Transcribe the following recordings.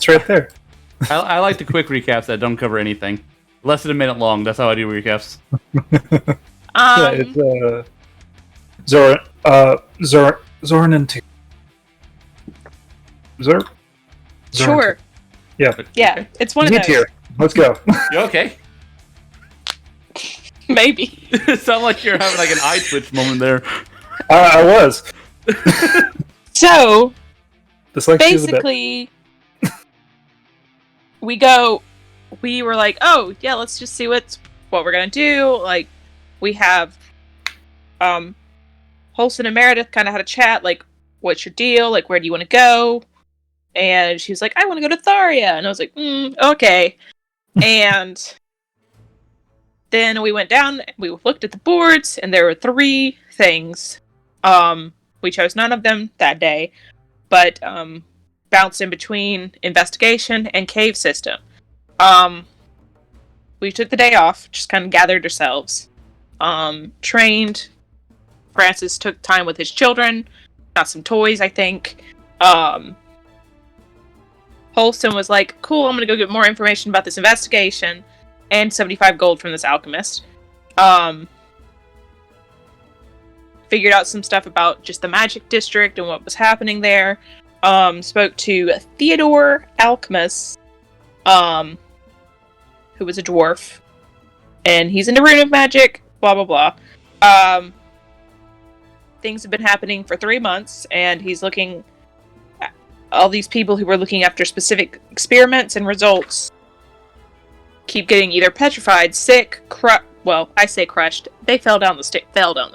right there. I like the quick recaps that don't cover anything. Less than a minute long. That's how I do recaps. Yeah, it's Zoran and T. Zoran? Sure. Yeah. Yeah, Okay. it's one of those. Here. Let's go. You okay? Maybe. It sounds like you're having like an eye twitch moment there. I was. So, Dyslexia is a bit. basically, we were like, oh, yeah, let's just see what we're gonna do. Like, we have, Holston and Meredith kind of had a chat, like, what's your deal? Like, where do you want to go? And she was like, I want to go to Tharia. And I was like, okay. And then we went down, we looked at the boards, and there were 3 things. We chose none of them that day, but bounced in between investigation and cave system. We took the day off, just kind of gathered ourselves. Trained. Francis took time with his children, got some toys, I think. Holston was like, cool, I'm gonna go get more information about this investigation, and 75 gold from this alchemist. Figured out some stuff about just the magic district and what was happening there. Spoke to Theodore Alchemist, who was a dwarf, and he's into rune of magic, blah blah blah. Things have been happening for 3 months, and he's looking at all these people who were looking after specific experiments and results keep getting either petrified, sick, well, I say crushed. They fell down the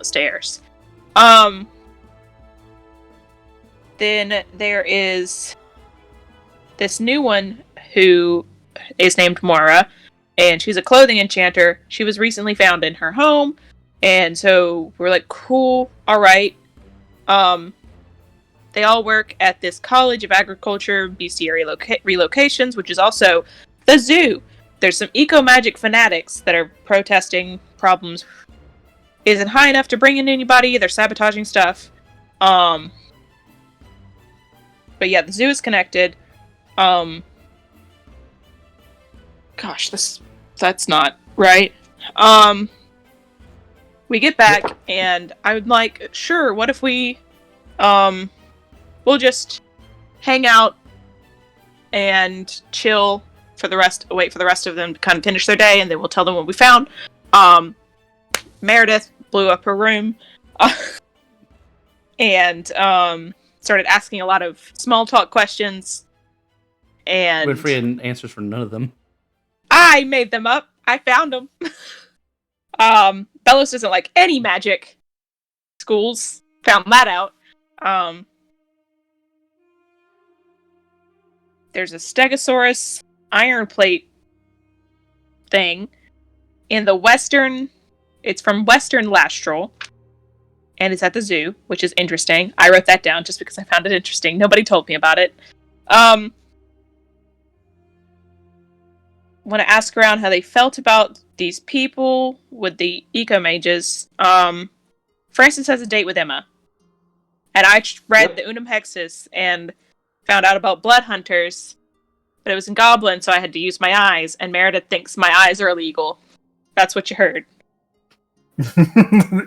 stairs. Then there is this new one who is named Moira, and she's a clothing enchanter. She was recently found in her home, and so we're like, cool, alright. They all work at this College of Agriculture bestiary relocations, which is also the zoo. There's some eco-magic fanatics that are protesting problems isn't high enough to bring in anybody. They're sabotaging stuff. But yeah, the zoo is connected. Gosh, that's not right. We get back, and I'm like, sure, what if we, we'll just hang out and chill wait for the rest of them to kind of finish their day, and then we'll tell them what we found. Meredith blew up her room, and, started asking a lot of small talk questions, and Winfrey had answers for none of them. I made them up. I found them. Bellows doesn't like any magic schools. Found that out. There's a Stegosaurus iron plate thing in the western. It's from Western Lastral, and it's at the zoo, which is interesting. I wrote that down just because I found it interesting. Nobody told me about it. Want to ask around how they felt about these people with the eco-mages. Francis has a date with Emma. And I read the Unum Hexus and found out about blood hunters. But it was in Goblin, so I had to use my eyes. And Meredith thinks my eyes are illegal. That's what you heard.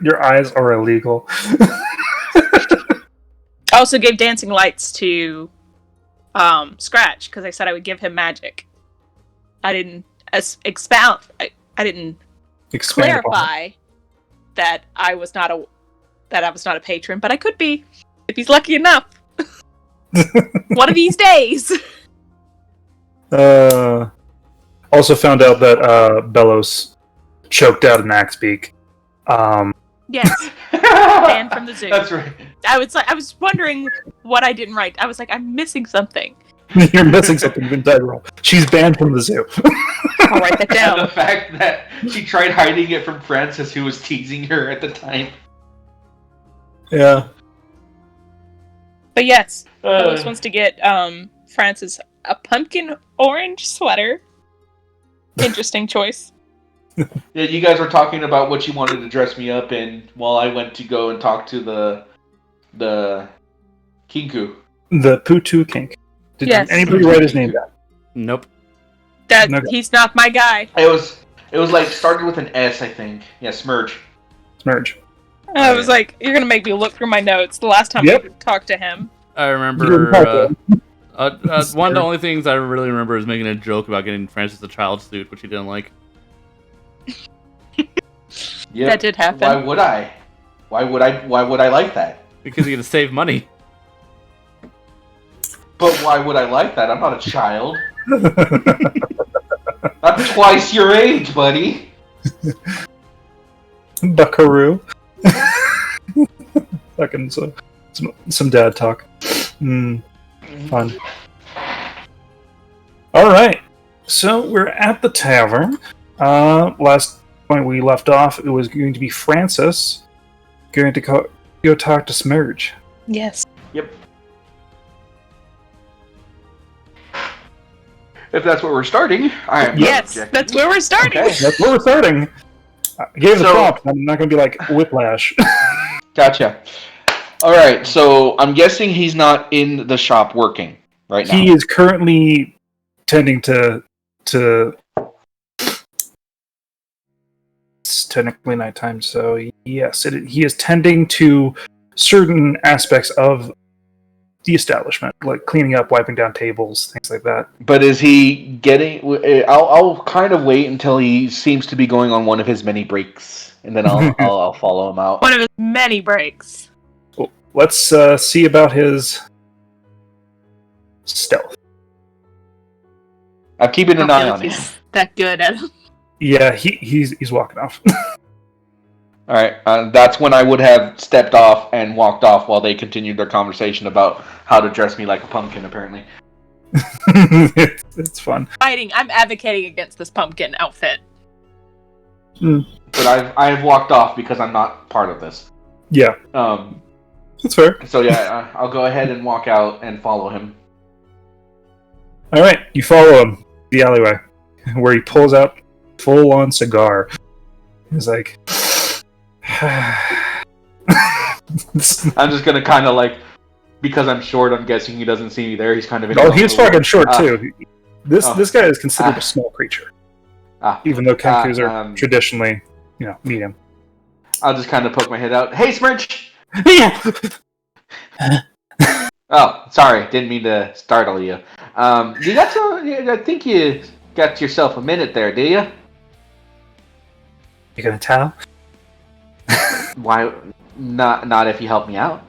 Your eyes are illegal. I also gave dancing lights to Scratch, because I said I would give him magic. I didn't expound. I didn't clarify that I was not a patron, but I could be if he's lucky enough. One of these days. Also found out that Bellows choked out an axe beak. Yes, banned from the zoo. That's right. I was wondering what I didn't write. I was like, I'm missing something. You're missing something. You've been dead wrong. She's banned from the zoo. I'll write that down. And the fact that she tried hiding it from Francis, who was teasing her at the time. Yeah. But yes, Phyllis wants to get Francis a pumpkin orange sweater. Interesting choice. Yeah, you guys were talking about what you wanted to dress me up in while I went to go and talk to the Kinku. The Putu Kink. Did Yes. anybody write his name down? Nope. He's not my guy. It was like started with an S, I think. Yeah, Smurge. Smurge. I was like, you're gonna make me look through my notes. The last time Yep. I talked to him. I You didn't remember. talk One of the only things I really remember is making a joke about getting Francis a child suit, which he didn't like. Yep. That did happen. Why would I? Why would I like that? Because you get to save money. But why would I like that? I'm not a child. I'm twice your age, buddy. Buckaroo. Fucking some dad talk. Fun. Alright. So we're at the tavern. Last point we left off, it was going to be Francis going to go talk to Smurge. Yes. Yep. If that's where we're starting, I am. Yes, that's where we're starting. Okay. That's where we're starting. I gave the So- prompt. I'm not going to be like Whiplash. Gotcha. All right, so I'm guessing he's not in the shop working right now. He is currently tending to. It's technically nighttime, so yes, he is tending to certain aspects of the establishment, like cleaning up, wiping down tables, things like that. But is he getting? I'll kind of wait until he seems to be going on one of his many breaks, and then I'll follow him out. One of his many breaks. Well, let's see about his stealth. I'm keeping an I eye don't on feel him. like he's that good at him. Yeah, he's walking off. All right, that's when I would have stepped off and walked off while they continued their conversation about how to dress me like a pumpkin. Apparently, it's fun. I'm advocating against this pumpkin outfit. but I have walked off because I'm not part of this. Yeah, that's fair. So yeah, I'll go ahead and walk out and follow him. All right, you follow him the alleyway where he pulls out full-on cigar. He's like, I'm just gonna kind of like, because I'm short, I'm guessing he doesn't see me there. He's kind of in. oh, he's fucking short Ah. too. This guy is considered Ah. a small creature, Ah. even though kenkus are um, traditionally, medium. I'll just kind of poke my head out. Hey, Smirch! Yeah. Oh, sorry, didn't mean to startle you. You got some? I think you got yourself a minute there, do you? You gonna tell? Why? Not if you help me out.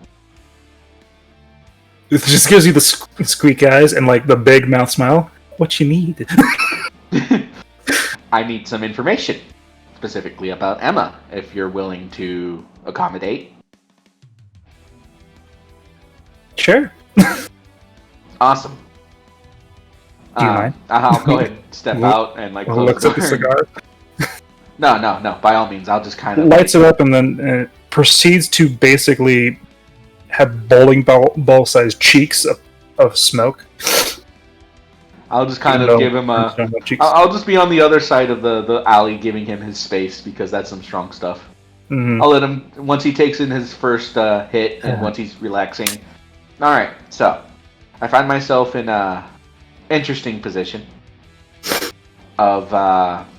It just gives you the squeak eyes and like the big mouth smile. What you need? I need some information, specifically about Emma, if you're willing to accommodate. Sure. Awesome. Do you mind? I'll go ahead and step Look- out and like Well, close looks the at the door. cigar, No. By all means, I'll just kind of lights it up, and then proceeds to basically have bowling ball-sized cheeks of smoke. I'll just kind Even of though give him a. there's no cheeks. I'll just be on the other side of the alley, giving him his space because that's some strong stuff. Mhm. I'll let him once he takes in his first hit and once he's relaxing. All right, so I find myself in a interesting position of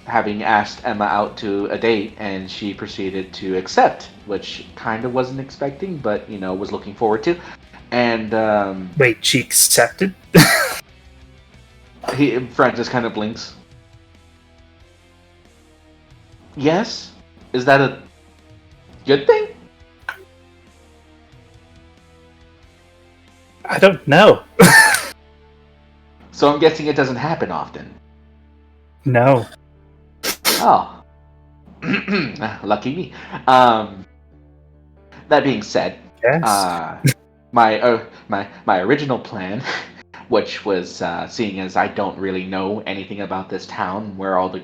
having asked Emma out to a date, and she proceeded to accept, which kind of wasn't expecting, but was looking forward to. And Wait, she accepted? Francis kind of blinks. Yes, is that a good thing? I don't know. So I'm guessing it doesn't happen often. No. Oh. Lucky me. That being said, Yes. my original plan, which was seeing as I don't really know anything about this town, where all the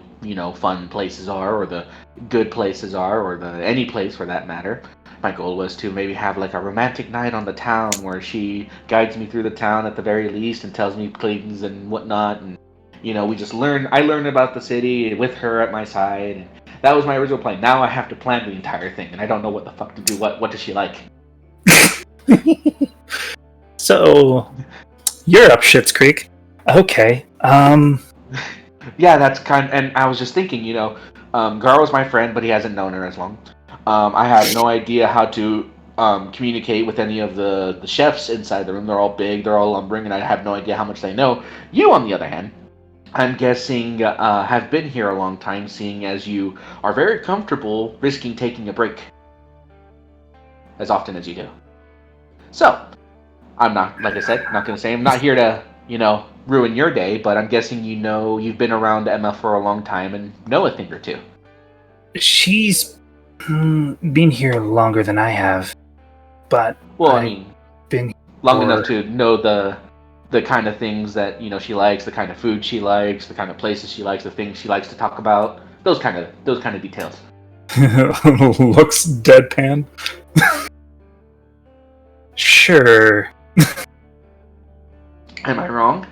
fun places are, or the good places are, or any place for that matter. My goal was to maybe have like a romantic night on the town where she guides me through the town at the very least and tells me things and whatnot, and we just learn. I learn about the city with her at my side. And that was my original plan. Now I have to plan the entire thing, and I don't know what the fuck to do. What does she like? So, you're up Schitt's Creek. Okay. Yeah, that's kind. And I was just thinking, Garo's my friend, but he hasn't known her as long. I have no idea how to communicate with any of the chefs inside the room. They're all big, they're all lumbering, and I have no idea how much they know. You, on the other hand, I'm guessing have been here a long time, seeing as you are very comfortable risking taking a break as often as you do. So, I'm not, like I said, not going to say I'm not here to, ruin your day, but I'm guessing you've been around Emma for a long time and know a thing or two. She's been here longer than I have, but Well, I I've mean, been long for- enough to know the kind of things that she likes, the kind of food she likes, the kind of places she likes, the things she likes to talk about, those kind of details. looks deadpan. Sure. Am I wrong?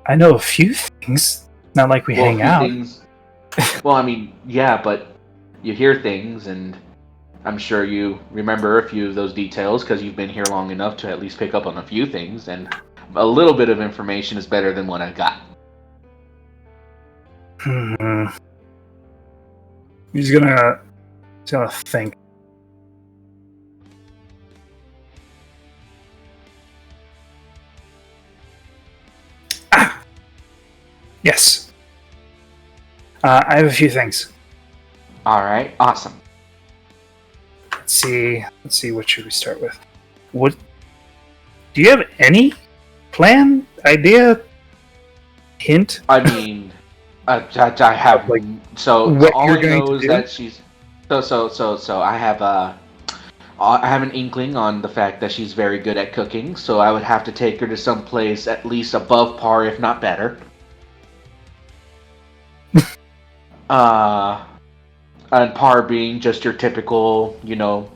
I know a few things. Not like we Well, a hang few out. things. Well, I mean, yeah, but you hear things, and I'm sure you remember a few of those details because you've been here long enough to at least pick up on a few things, and a little bit of information is better than what I got. He's gonna think. Ah! Yes. I have a few things. All right, awesome. Let's see. What should we start with? What? Do you have any plan, idea, hint? I mean, I have Like, so what all you're I going know to is do? that she's so I have an inkling on the fact that she's very good at cooking, so I would have to take her to some place at least above par, if not better. And par being just your typical,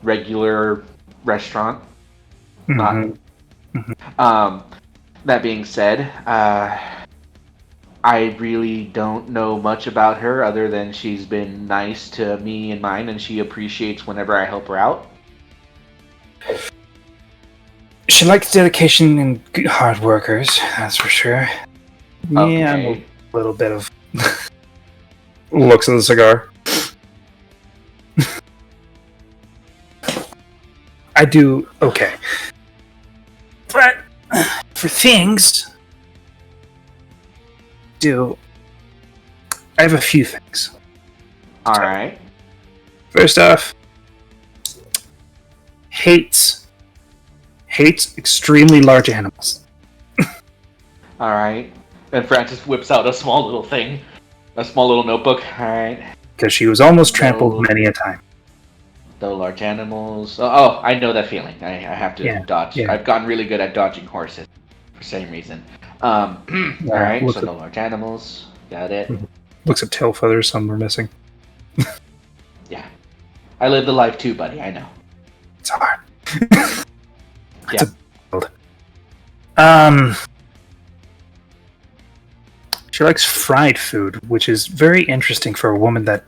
regular restaurant. Mhm. That being said, I really don't know much about her other than she's been nice to me and mine, and she appreciates whenever I help her out. She likes dedication and good hard workers, that's for sure. Yeah, I'm Okay. a little bit of looks at the cigar. I do okay, but for things, I have a few things. All right. First off, hates extremely large animals. All right. And Francis whips out a small little thing, a small little notebook. All right. Because she was almost trampled No. many a time. The large animals. Oh, I know that feeling. I have to dodge. yeah. I've gotten really good at dodging horses for the same reason. All right. So no large animals. Got it. Looks at tail feathers, some were missing. Yeah. I live the life too, buddy. I know. It's hard. Yeah. She likes fried food, which is very interesting for a woman that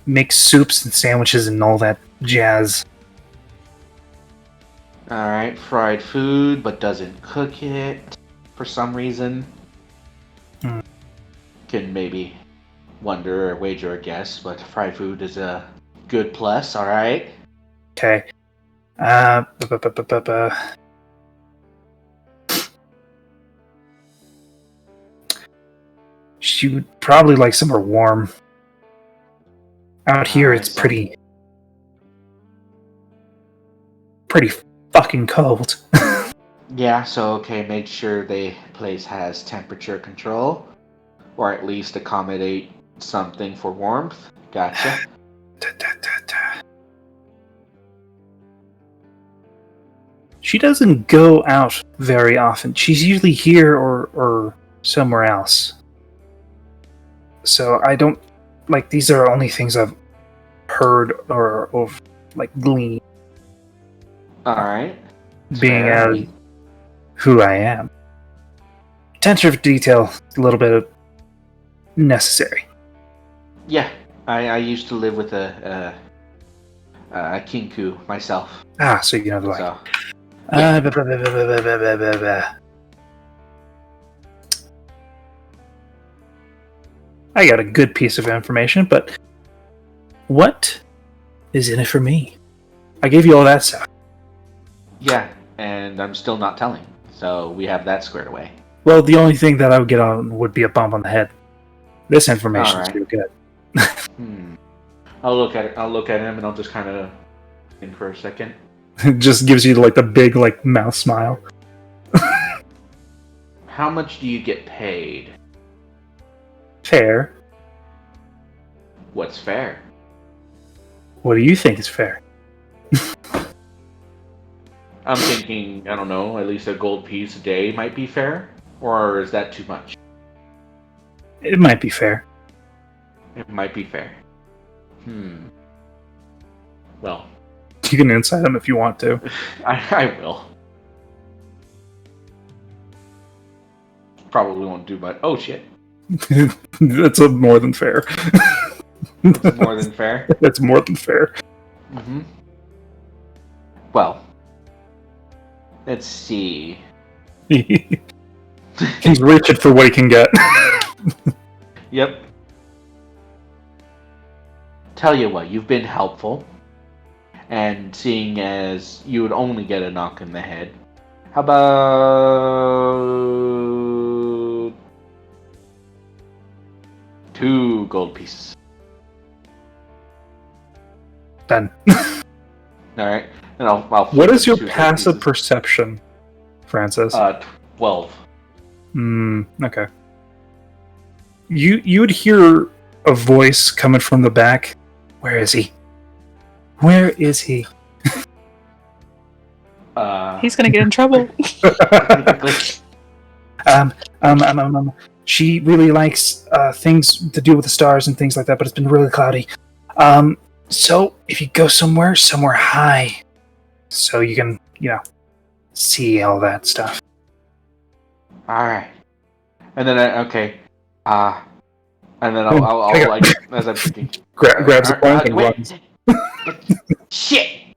makes soups and sandwiches and all that jazz. All right. Fried food, but doesn't cook it for some reason. Can maybe wonder or wager a guess, but fried food is a good plus. All right. Okay. She would probably like somewhere warm. Out here, it's pretty fucking cold. Yeah, so okay, make sure the place has temperature control, or at least accommodate something for warmth. Gotcha. She doesn't go out very often. She's usually here or somewhere else. So I don't like these are only things I've heard or gleaned. All right. Being as who I am. Attention for detail is a little bit of necessary. Yeah, I used to live with a kinku myself. Ah, so you know the like. So I got a good piece of information, but what is in it for me? I gave you all that stuff. Yeah, and I'm still not telling. So we have that squared away. Well, the only thing that I would get on would be a bump on the head. This information is Alright. too good. I'll look at it. I'll look at him and I'll just kind of think for a second. It just gives you like the big like mouth smile. How much do you get paid? Fair. What's fair? What do you think is fair? I'm thinking, I don't know, at least a gold piece a day might be fair? Or is that too much? It might be fair. It might be fair. Well, You can insight him if you want to. I will. Probably won't do much. Oh shit. That's a more than fair. It's more than fair. That's more than fair. Well, let's see. He's reaching for what he can get. Yep. Tell you what, you've been helpful. And seeing as you would only get a knock in the head, how about 2 gold pieces? Done. Alright. And I'll What flip is it your 2 gold passive pieces. perception, Francis? 12. Okay. You would hear a voice coming from the back. Where is he? Where is he? He's gonna get in trouble. She really likes things to do with the stars and things like that, but it's been really cloudy. So if you go somewhere high, so you can, see all that stuff. Alright. And then and then I'll like, as I'm thinking. Grabs a point and wait. runs. Shit!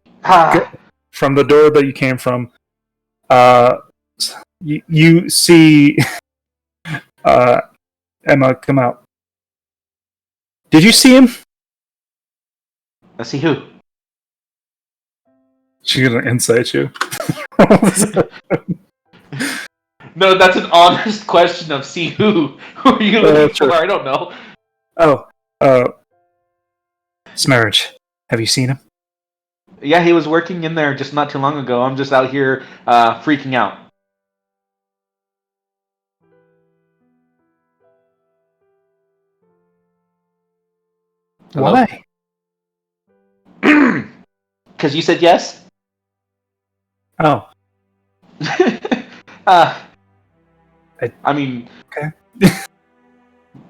From the door that you came from, you see Emma come out. Did you see him? Let's see who. She's gonna insight you. No, that's an honest question of see who. Who are you looking sure. for? I don't know. Smerge. Have you seen him? Yeah, he was working in there just not too long ago. I'm just out here freaking out. Hello? Why? Because you said yes? Oh. I mean... Okay.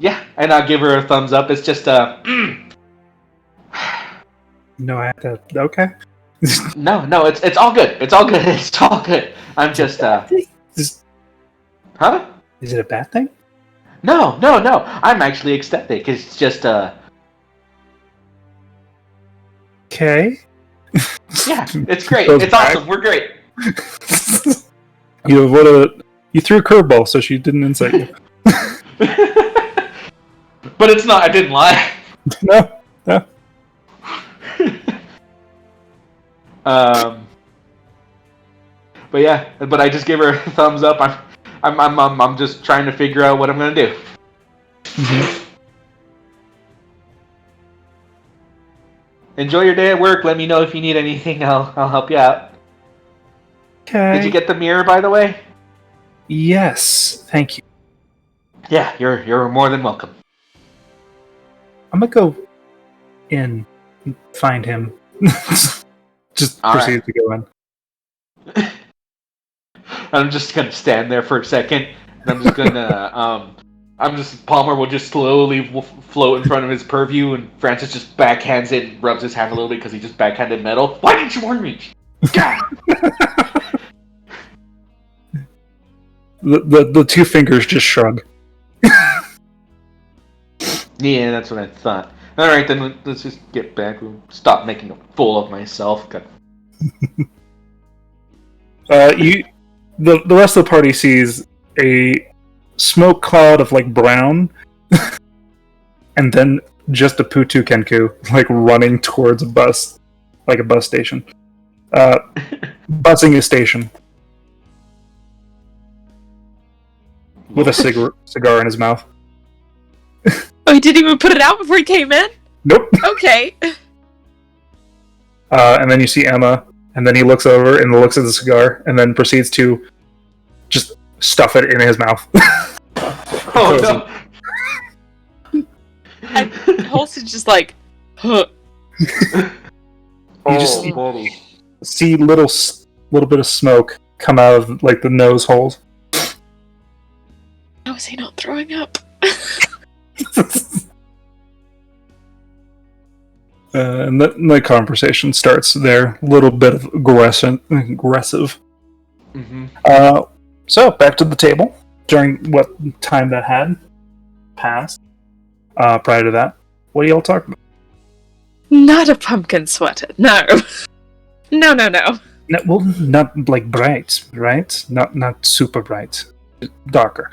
Yeah, and I'll give her a thumbs up. It's just, No, I have to... Okay. No, it's all good. It's all good. It's all good. I'm just, Huh? Is it a bad thing? No. I'm actually ecstatic. It's just, Okay. Yeah, it's great. Goes It's back. awesome. We're great. You threw a curveball, so she didn't insight you. But it's not. I didn't lie. No. But yeah, but I just gave her a thumbs up. I'm just trying to figure out what I'm gonna do. Mm-hmm. Enjoy your day at work. Let me know if you need anything. I'll help you out. Okay. Did you get the mirror, by the way? Yes. Thank you. Yeah, you're more than welcome. I'm gonna go in and find him. Just All proceed right. to go in. I'm just gonna stand there for a second, and I'm just gonna Palmer will just slowly float in front of his purview, and Francis just backhands it and rubs his hand a little bit because he just backhanded metal. Why didn't you warn me? The 2 fingers just shrug. Yeah, that's what I thought. All right, then let's just get back. We'll stop making a fool of myself. The rest of the party sees a smoke cloud of like brown and then just a Putu Kenku, like running towards a bus, like a bus station. Buzzing a station. With a cigar in his mouth. Oh, he didn't even put it out before he came in? Nope. Okay. And then you see Emma, and then he looks over and looks at the cigar, and then proceeds to just stuff it in his mouth. Oh no! And Holston's just like, huh. You just buddy. see little bit of smoke come out of like the nose holes. How is he not throwing up? And the conversation starts there. A little bit of aggressive. Mm-hmm. So back to the table. During what time that had passed. Prior to that, what are y'all talking about? Not a pumpkin sweater. No. No. No, well, not like bright, right? Not super bright. Darker.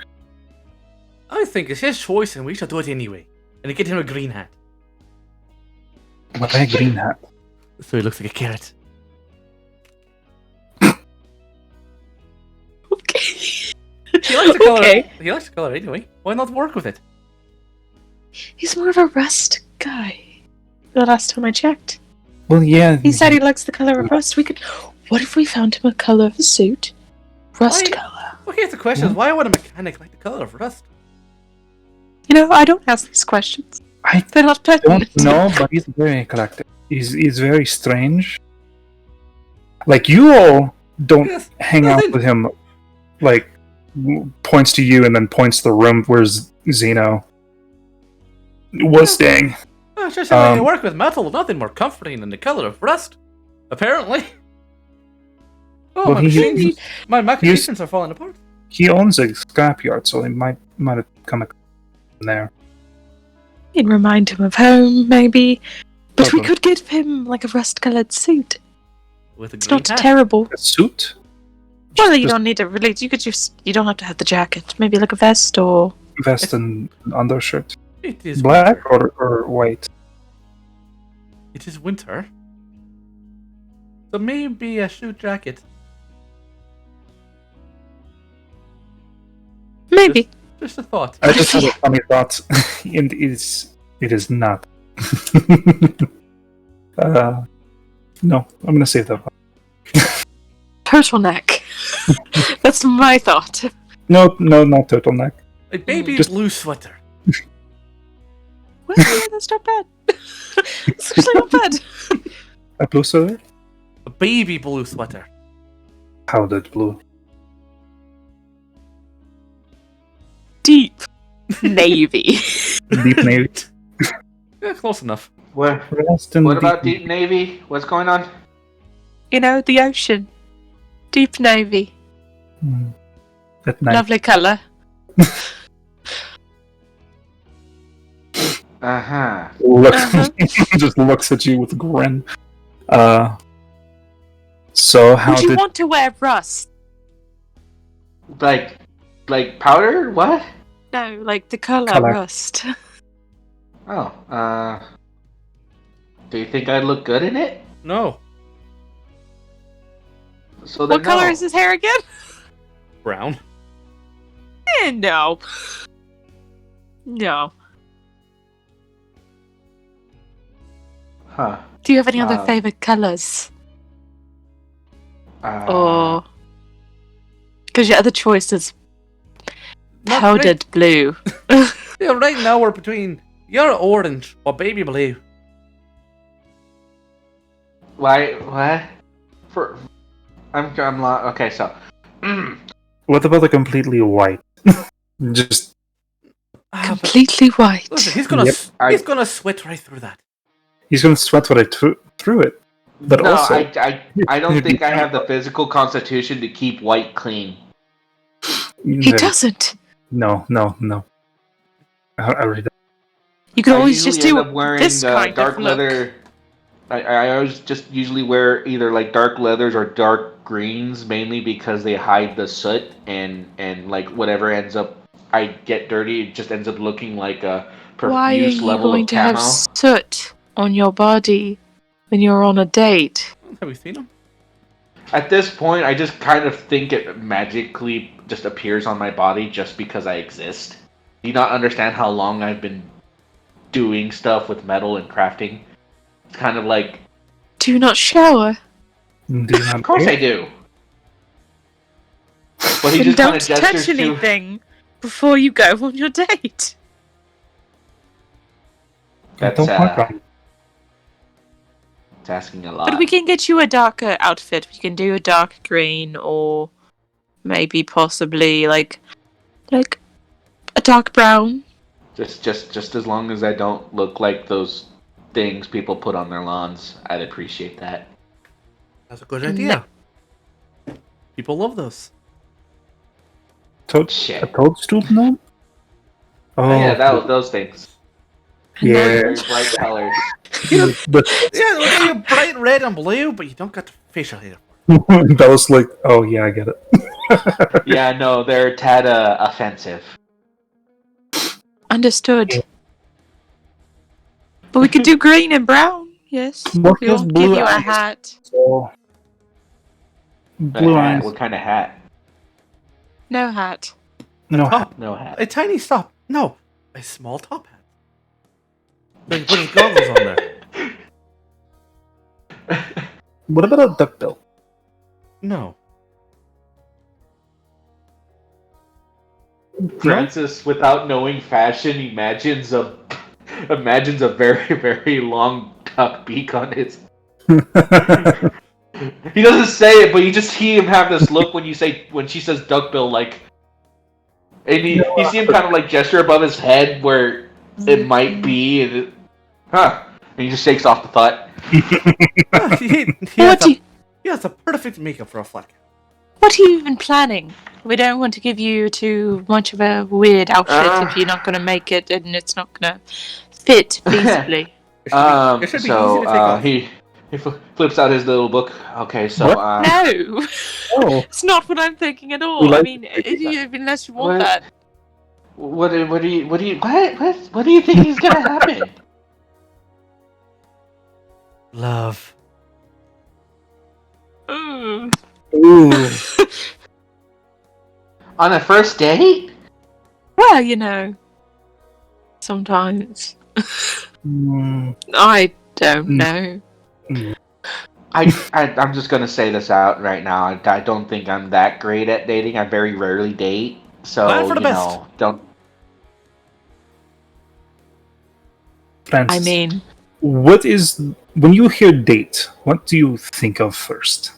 I think it's his choice and we should do it anyway. And get him a green hat. What a green hat. So he looks like a carrot. Okay. He likes the color. Okay. He likes the color anyway. Why not work with it? He's more of a rust guy. The last time I checked. Well, yeah. He said he likes the color of rust. What if we found him a color of a suit? Rust color. Well, here's the question: why would a mechanic like the color of rust? You know, I don't ask these questions. They're not don't pertinent. know, but he's very eclectic. He's very strange. Like, you all don't hang out with him, like, points to you and then points to the room where Zeno was staying. Oh, just I work with metal, nothing more comforting than the color of rust. Apparently. Oh, Well, my machinations are falling apart. He owns a scrapyard, so he might have come in there. It'd remind him of home, maybe. But we Okay. could give him, like, a rust-colored suit. With a It's green not hat. terrible. A suit? Well, you Just don't need to really. You don't have to have the jacket. Maybe like a vest or. vest and undershirt. It is Black winter. or white? It is winter. So maybe a suit jacket. Maybe. Just a thought. I just had a funny thought. And it is not. No, I'm gonna save that one. Turtleneck. That's my thought. No, not turtleneck. A baby Just- blue sweater. Well, yeah, that's not bad. It's actually not bad. A blue sweater? A baby blue sweater. Powdered blue. Deep navy. Deep navy. Yeah, close enough. What Rest in about Deep Navy? What's going on? You know, the ocean. Deep navy. At night. Lovely colour. Uh-huh. Look, Uh-huh. just looks at you with a grin. So how Would you did want to wear rust? Like powder? What? No, like the colour Colour. rust. Oh, do you think I'd look good in it? No. So then What colour no. is his hair again? Brown. No. No. Huh. Do you have any other Um, favourite colours? Uh, Or. Because your other choice is Not powdered blue. Yeah, right now we're between you're orange or baby blue. Why? What? I'm not. Okay, so. what about the completely white? Just Completely white. Listen, he's gonna Yep. he's gonna sweat right through that. he's gonna sweat when I threw it. But no, also, I don't think I have the physical constitution to keep white clean. He doesn't. No. I really don't. You can I always just usually do end up wearing this kind dark of look. leather. I always just usually wear either like dark leathers or dark greens, mainly because they hide the soot and like whatever ends up I get dirty, it just ends up looking like a Why are profuse you level going of to have camo. soot on your body when you're on a date? Have we seen him? At this point, I just kind of think it magically just appears on my body just because I exist. Do you not understand how long I've been doing stuff with metal and crafting? It's kind of like, Do you not shower? Do you not of course I do. But he Then just kind of don't gestures touch to. anything before you go on your date. That's Don't work on it. it's asking a lot. But we can get you a darker outfit. We can do a dark green, or maybe possibly like a dark brown. Just as long as I don't look like those things people put on their lawns, I'd appreciate that. That's a good idea. People love those. Shit. A toadstool gnome? Oh, yeah, those things. Yeah. Very bright colors. Yeah, we'll give you bright red and blue, but you don't get the facial hair. That was like, oh yeah, I get it. Yeah, no, they're tad offensive. Understood. Yeah. But we could do green and brown. Yes. What We'll is give blue you a eyes? hat. So, blue A hat? eyes. What kind of hat? No hat. No. Top. No hat. A tiny top. No, a small top hat. Then put his goggles on there. What about a duckbill? No. Francis, without knowing fashion, imagines a very, very long duck beak on his. He doesn't say it, but you just see him have this look when she says duckbill, like, and you see him kind of like gesture above his head where it might be, and he just shakes off the thought. He has a perfect makeup for a flat cat. What are you even planning? We don't want to give you too much of a weird outfit if you're not going to make it and it's not going to fit feasibly. It should be easy to take off. He flips out his little book. Okay, so No! Oh. It's not what I'm thinking at all. We like I mean, unless you want What? that. what do you think is gonna happen? Love. Mm. Ooh. On a first date? Well, you know, sometimes. Mm, I don't Mm. know. I'm just gonna say this out right now. I don't think I'm that great at dating. I very rarely date, so Plan for the best. don't. Francis, I mean, what is when you hear date? What do you think of first?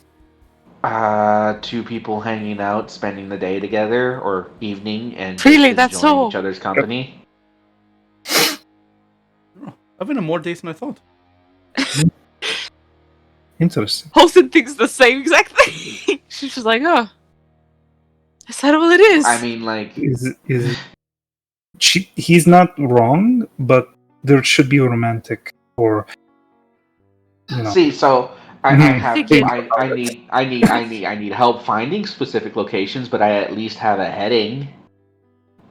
Two people hanging out, spending the day together or evening, and Really, just that's enjoying all? each other's company. I've been on more dates than I thought. Interesting. Holton thinks the same exact thing. She's just like, oh, is that all it is? I mean, like, He's not wrong, but there should be romantic or see, so I Mhm. need help finding specific locations, but I at least have a heading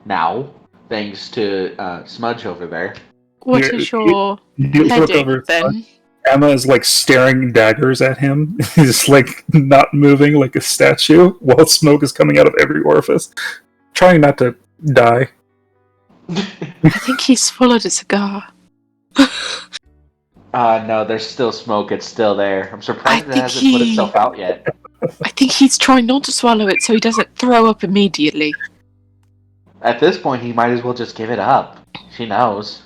now, thanks to Smudge over there. What you- is your you look heading over. then? Emma is like staring daggers at him. He's like not moving like a statue while smoke is coming out of every orifice, trying not to die. I think he swallowed a cigar. No, there's still smoke. It's still there. I'm surprised it think hasn't put he- itself out yet. I think he's trying not to swallow it so he doesn't throw up immediately. At this point, he might as well just give it up. She knows.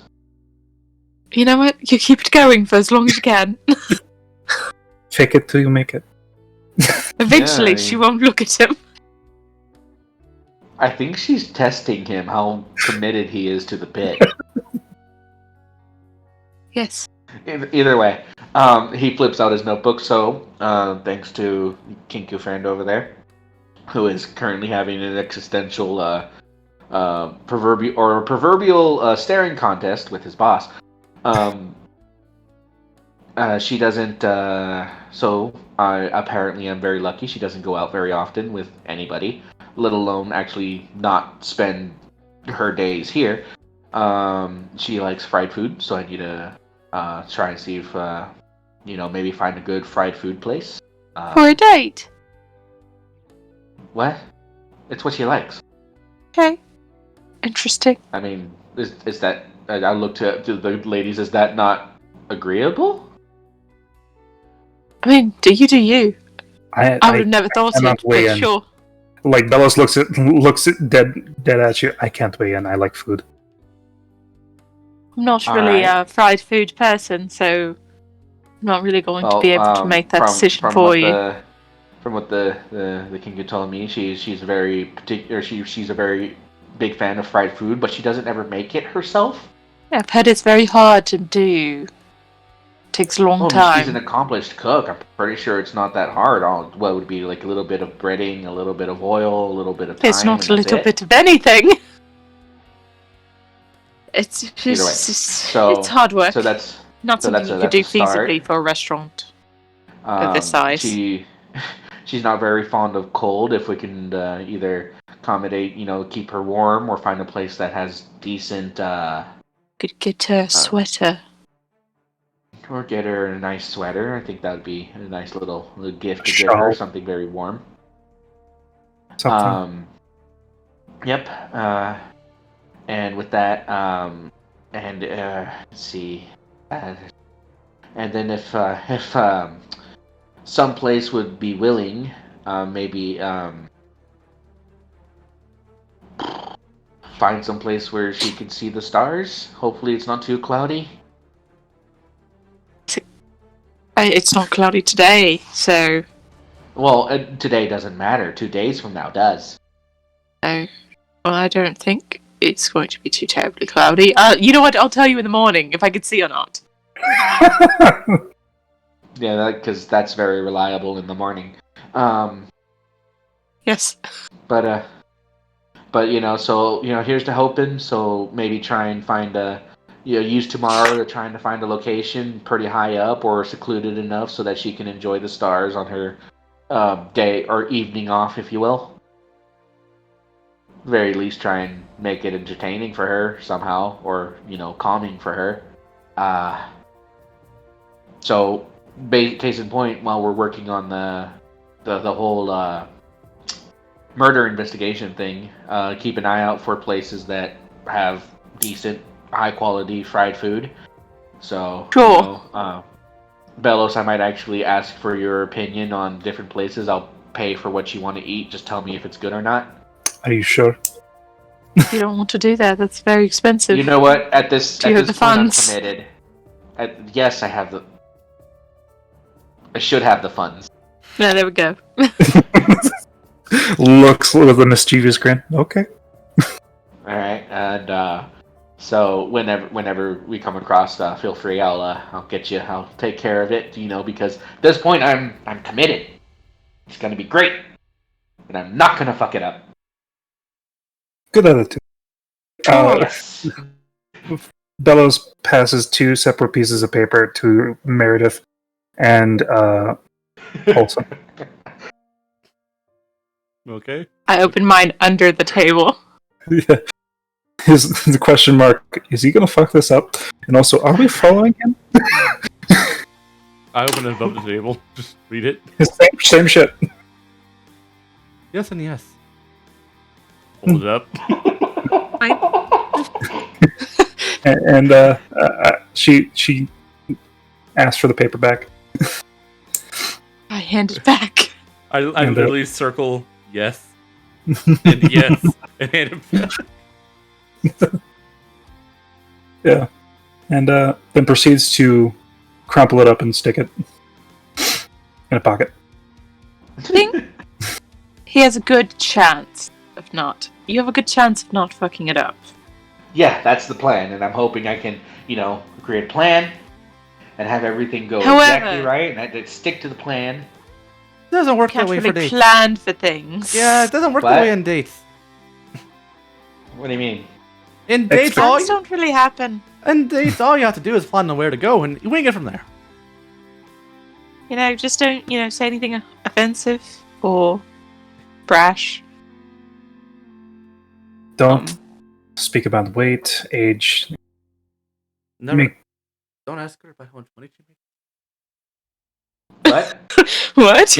You know what? You keep it going for as long as you can. Fake it till you make it. Eventually, Yeah, she won't look at him. I think she's testing him, how committed he is to the pit. Yes. Either way, he flips out his notebook. So, thanks to Kinku friend over there, who is currently having an existential proverbial staring contest with his boss. She doesn't. So apparently, I'm very lucky. She doesn't go out very often with anybody, let alone actually not spend her days here. She likes fried food, so I need to try and see if maybe find a good fried food place. For a date. What? It's what she likes. Okay. Interesting. I mean, is that? I look to the ladies. Is that not agreeable? I mean, do you? I would have never thought cannot it, weigh but in. sure. Like Bellows looks dead at you. I can't weigh in. I like food. I'm not All really right. a fried food person, so I'm not really going to Well, be able to make that decision for what you. From what the king had told me, she's very particular. She's a very big fan of fried food, but she doesn't ever make it herself. Yeah, I've heard it's very hard to do. Takes a long Well, I mean, she's an time. accomplished cook. I'm pretty sure it's not that hard. What would be like a little bit of breading, a little bit of oil, a little bit of It's thyme, not and a that's little it. bit of anything. It's Either way. just it's hard work. So that's Not something you could that's a do feasibly start. for a restaurant of this size. She's not very fond of cold. If we can either accommodate, keep her warm, or find a place that has decent, Could get her a sweater. or get her a nice sweater. I think that would be a nice little gift to give her, Shawl. something very warm. Something. Yep. And with that, let's see, and then if some place would be willing, maybe find some place where she can see the stars. Hopefully, it's not too cloudy. It's not cloudy today, so. Well, today doesn't matter. 2 days from now does. No. Well, I don't think it's going to be too terribly cloudy. You know what? I'll tell you in the morning if I can see or not. Yeah, because that's very reliable in the morning. Yes. But so here's to hoping. So maybe try and find use tomorrow to trying to find a location pretty high up or secluded enough so that she can enjoy the stars on her day or evening off, if you will. Very least, try and make it entertaining for her somehow, or calming for her. So, case in point, while we're working on the whole murder investigation thing, keep an eye out for places that have decent, high quality fried food. So, Sure. Belos, I might actually ask for your opinion on different places. I'll pay for what you want to eat. Just tell me if it's good or not. Are you sure? You don't want to do that. That's very expensive. You know what? At this Do you have the point, funds? I'm committed. Yes, I have the. I should have the funds. No, there we go. Looks with a mischievous grin. Okay. All right, and so whenever we come across, feel free. I'll get you. I'll take care of it. Because at this point, I'm committed. It's gonna be great, and I'm not gonna fuck it up. Good attitude. Yes. Bellows passes 2 separate pieces of paper to Meredith and Olson. Okay. I opened mine under the table. Yeah. The question mark, is he gonna fuck this up? And also, are we following him? I open it above the table. Just read it. Same shit. Yes and yes. Hold it up. And she asked for the paperback. I hand it back. I literally circle yes and yes and hand it back. Yeah. And then proceeds to crumple it up and stick it in a pocket. I think he has a good chance of not. You have a good chance of not fucking it up. Yeah, that's the plan, and I'm hoping I can, create a plan and have everything go However, exactly right, and I stick to the plan. It doesn't work that Can't way really for dates. plan for things. Yeah, it doesn't work What? that way in dates. What do you mean? In dates, Plans don't really happen. all you have to do is plan on where to go, and you wing it from there. Just don't, say anything offensive or brash. Don't speak about weight, age. Never. Make Don't ask her about how much money she makes. What? What?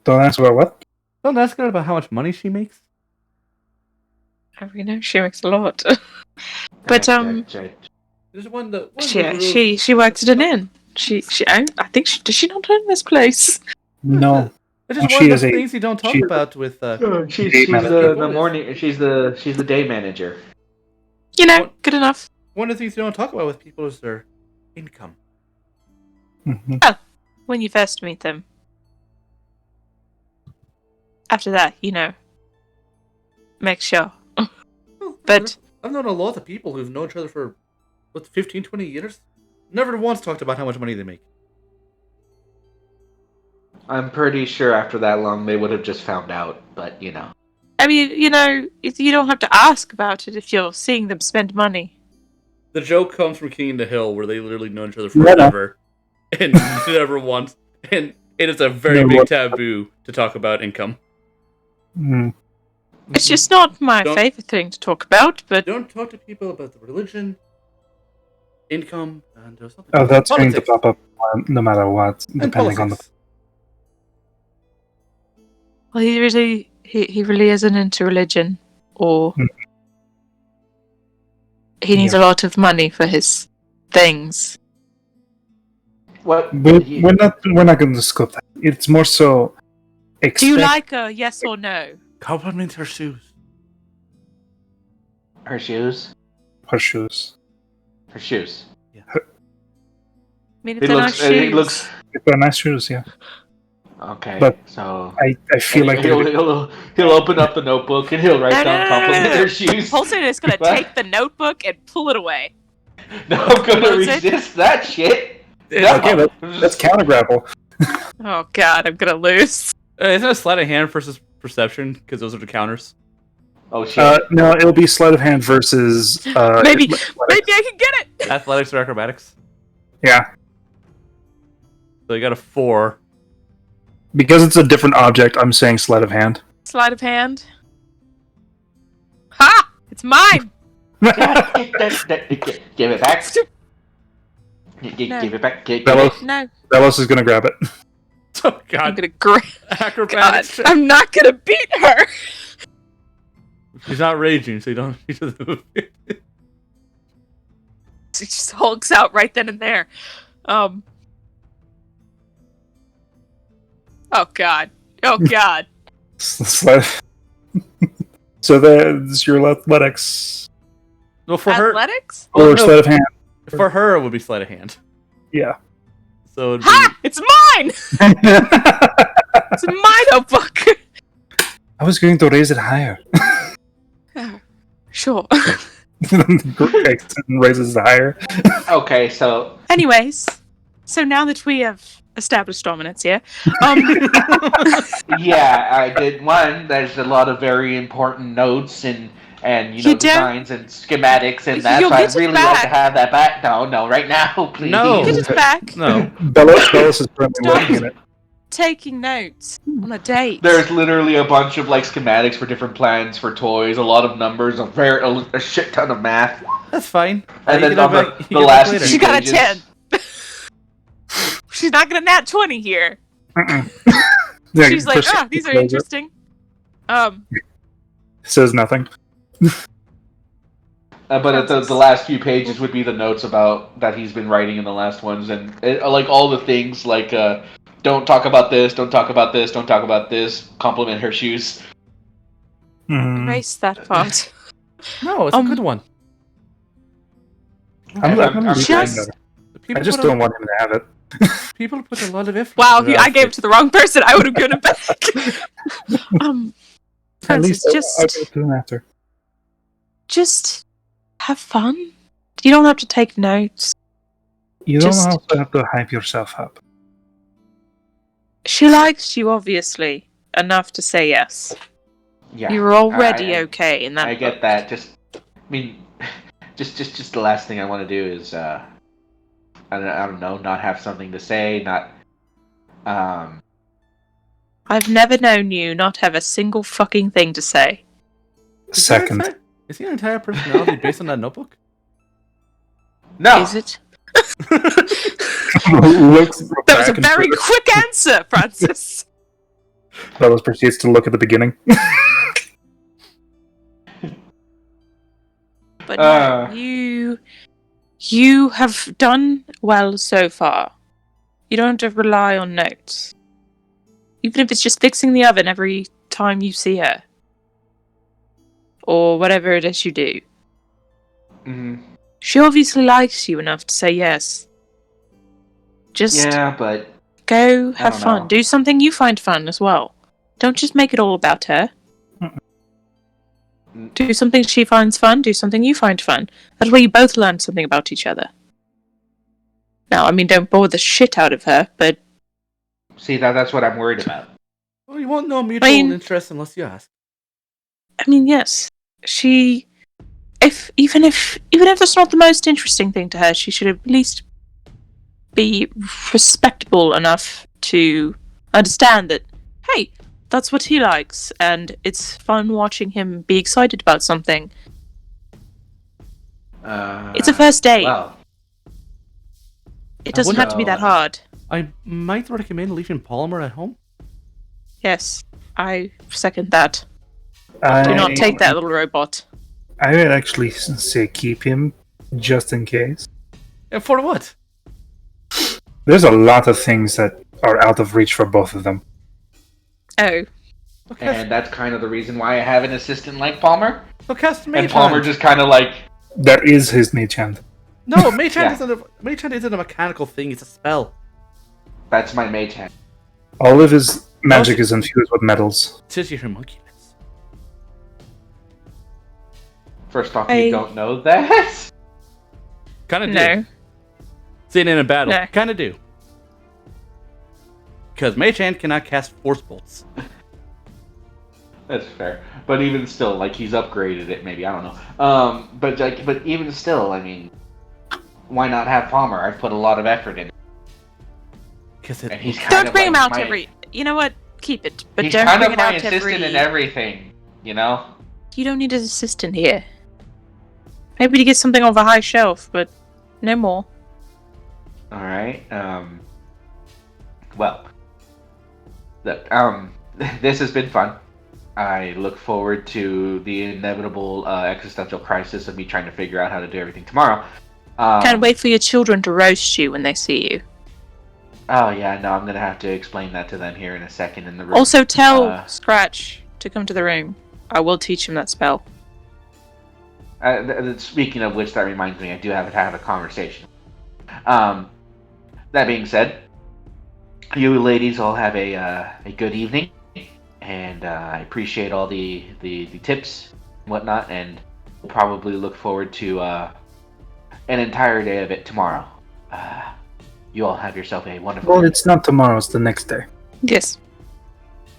don't ask about what? Don't ask her about how much money she makes. We know she makes a lot. But There's one that. she works at an inn. I think does she not own this place? No. It's just She one of is the a- things you don't talk she- about with. she's Day manager. the morning. She's the day manager. You know, What? good enough. One of the things you don't talk about with people is their income. Mhm. When you first meet them. After that, make sure. But I've known a lot of people who've known each other for 15, 20 years. Never once talked about how much money they make. I'm pretty sure after that long they would have just found out, but I mean, you don't have to ask about it if you're seeing them spend money. The joke comes from King of the Hill, where they literally known each other Yeah. forever, and never once. And it is a very No, big what- taboo to talk about income. Mm. It's just not my Don't- favorite thing to talk about, but Don't talk to people about the religion, income, and something. Oh, that's going to Politics. pop up no matter what, And depending on the. politics. well, he really isn't into religion, or Hmm. he needs a lot of money for his things. what? We're not going to scope that. It's more so. Do you like a yes or no? Compliment her shoes. Her shoes? her shoes? Her shoes. I mean, if It they're looks. not It shoes, looks. They're nice shoes, yeah. Okay. But so I feel like he'll open up the notebook and he'll write down compliments her shoes. Paulson is gonna What? take the notebook and pull it away. No, I'm gonna Close it. resist that shit. okay, let's counter grapple. Oh god, I'm gonna lose. Isn't it sleight of hand versus perception? Because those are the counters. Oh shit. No, it'll be sleight of hand versus. Maybe I can get it. Athletics or acrobatics. Yeah, So you got a 4. because it's a different object. I'm saying sleight of hand. Sleight of hand. Ha! It's mine. Give it back. No. Give it back. Give Bellows, it. No, Bellows is gonna grab it. Oh I'm god. gonna God, Acrobatics. I'm not gonna beat her. She's not raging, so you don't. She doesn't move. She just hulks out right then and there. Oh god. Oh god. Sleight. So that's your athletics Well, for her, Athletics? well, or no, sleight of hand. for her, it would be sleight of hand. Yeah. So it'd be, Ha! It's mine. It's in my notebook. I was going to raise it higher. Sure. Great, and raises it higher. Okay, so Anyways, so now that we have established dominance here, yeah, I did one. There's a lot of very important notes and You don't- designs and schematics and that. You'll So I'd get it really like to back. have that back. No, right now, please. No. get it back. no. Bellows is currently Stop. working in it. Taking notes on a date. There's literally a bunch of like schematics for different plans for toys, a lot of numbers, a shit ton of math, That's fine. and You then can on have the you can last have later. She got a pages. 10. She's not gonna nat 20 here. Yeah, She's like, percent these are closer. interesting. Says nothing. But at the last few pages would be the notes about that he's been writing in the last ones, and like all the things like don't talk about this, don't talk about this, don't talk about this. Compliment her shoes. Mhm. Erase that part. No, it's a good one. I'm I'm leaving just- that. People I just put don't want him to have it. People put a lot of effort. Wow, into their I gave it to the wrong person. I would have given it back. At Francis, least I'll go to him after. just have fun. You don't have to take notes. You don't Just- also have to hype yourself up. She likes you, obviously, enough to say yes. Yeah, You're already I- okay in that. I get book. that. Just the last thing I want to do is I don't know, not have something to say, not I've never known you not have a single fucking thing to say. Second. Is your entire personality based on that notebook? No. Is it? Looks That was a very quick answer, Francis. Bellows proceeds to look at the beginning. But no, you have done well so far. You don't have to rely on notes. Even if it's just fixing the oven every time you see her. Or whatever it is you do. Mm-hmm. She obviously likes you enough to say yes. Just but go have fun. know. Do something you find fun as well. Don't just make it all about her. Do something she finds fun, do something you find fun. That way you both learn something about each other. Now, I mean, don't bore the shit out of her, but... See, that's what I'm worried about. Well, you won't know mutual interest unless you ask. I mean, yes. She... Even if that's not the most interesting thing to her, she should at least be respectable enough to understand that, hey, that's what he likes, and it's fun watching him be excited about something. It's a first date. Well, It doesn't have to be that hard. I might recommend leaving Palmer at home. Yes, I second that. Do not take that little robot. I would actually say keep him, just in case. And for what? There's a lot of things that are out of reach for both of them. Oh. Okay. And that's kind of the reason why I have an assistant like Palmer. So cast Mage And Palmer Hand. just kind of like... That is his Mage Hand. No, Mage Hand Yeah. Mage Hand isn't a mechanical thing, it's a spell. That's my mage hand. All of his magic is infused with metals. Tis your homunculus. First off, you don't know that? Kinda do. No. Seen in a battle. No. Kinda do. Because Mage Hand cannot cast Force Bolts. That's fair. But even still, like, he's upgraded it, maybe, I don't know. But even still, I mean, why not have Palmer? I've put a lot of effort in it. And he's kind Don't of bring like him out my, every... You know what? Keep it. But he's don't kind bring of it my out assistant in everything, you know? You don't need an assistant here. Maybe to get something off a high shelf, but no more. Alright, well, look, this has been fun. I look forward to the inevitable existential crisis of me trying to figure out how to do everything tomorrow. Can't wait for your children to roast you when they see you. Oh yeah, no, I'm gonna have to explain that to them here in a second in the room. Also tell Scratch to come to the room. I will teach him that spell. Speaking of which, that reminds me, I do have to have a conversation. That being said, you ladies all have a good evening, and I appreciate all the tips and whatnot, and we'll probably look forward to an entire day of it tomorrow. You all have yourself a wonderful Well, day. it's not tomorrow, it's the next day. Yes.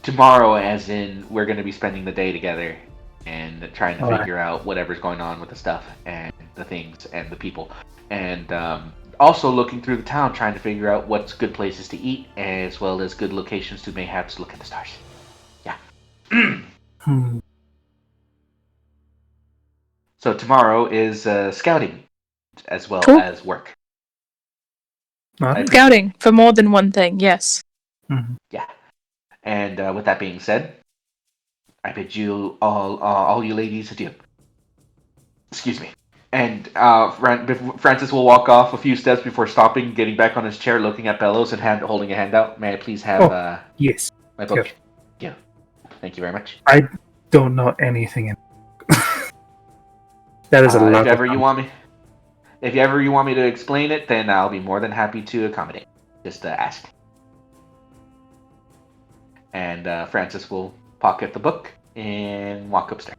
Tomorrow, as in, we're going to be spending the day together and trying to All right. figure out whatever's going on with the stuff and the things and the people. And also looking through the town, trying to figure out what's good places to eat, as well as good locations to mayhaps look at the stars. Yeah. So tomorrow is scouting, as well Cool. as work. Alright. Scouting for more than one thing, yes. Yeah. And with that being said, I bid you all you ladies adieu. Excuse me. And Francis will walk off a few steps before stopping, getting back on his chair, looking at Bellows and holding a hand out. May I please have Yes. my book? Sure. Yeah. Thank you very much. I don't know anything. That is a lot. If ever you want me to explain it, then I'll be more than happy to accommodate. Just ask. And Francis will pocket the book and walk upstairs.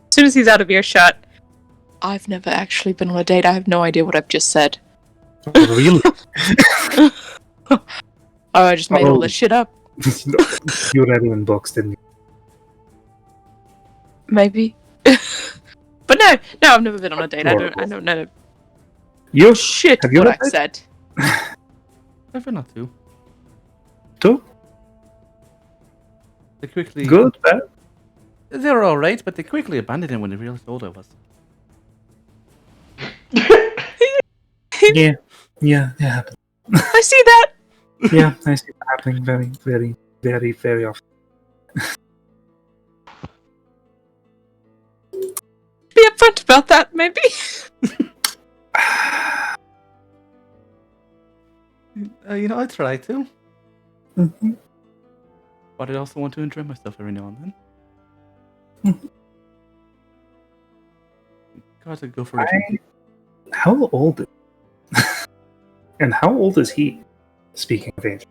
As soon as he's out of earshot, I've never actually been on a date. I have no idea what I've just said. Really? Oh, I just made all this shit up. You read it in books, didn't you? Maybe. But no, I've never been on a date. I don't know You? shit Have you what had I it? said. I've been not two. Two? They quickly. Good, bad? They were alright, but they quickly abandoned him when they realized how old I was. Yeah, it happens. I see that. Yeah, I see it happening very, very, very, very often. Be upfront about that, maybe. I try to. Mm-hmm. But I also want to enjoy myself every now and then. Mm-hmm. Gotta go for it. How old is and how old is he? Speaking of age.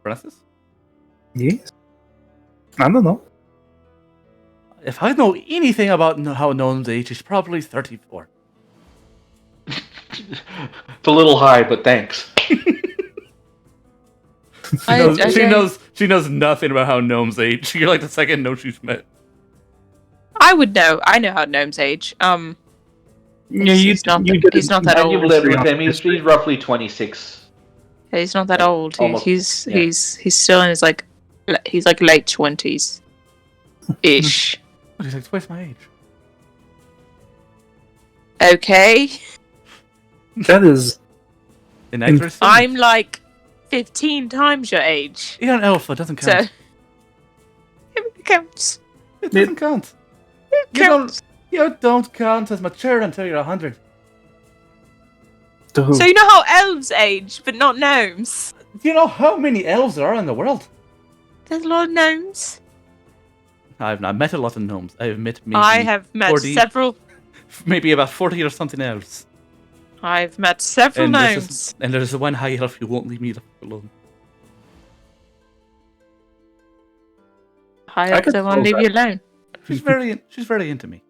Francis? Yes. I don't know. If I know anything about how Gnome's age, he's probably 34. It's a little high, but thanks. She knows nothing about how Gnomes age. You're like the second gnome she's met. I would know. I know how gnomes age. Yeah, he's not that old. You've lived with him. He's roughly 26. He's not that old. Almost, He's still in his late 20s ish. He's like twice my age. Okay. That is. In accuracy? I'm like 15 times your age. You're an elf, it doesn't count. So it counts. It doesn't count. You don't count as mature until you're 100. To who? So you know how elves age, but not gnomes. Do you know how many elves there are in the world? There's a lot of gnomes. I've not met a lot of gnomes. I have met 40, several. Maybe about 40 or something else. I've met several gnomes. And there's one high elf who won't leave me alone. High elves don't want to leave you alone. She's very into me.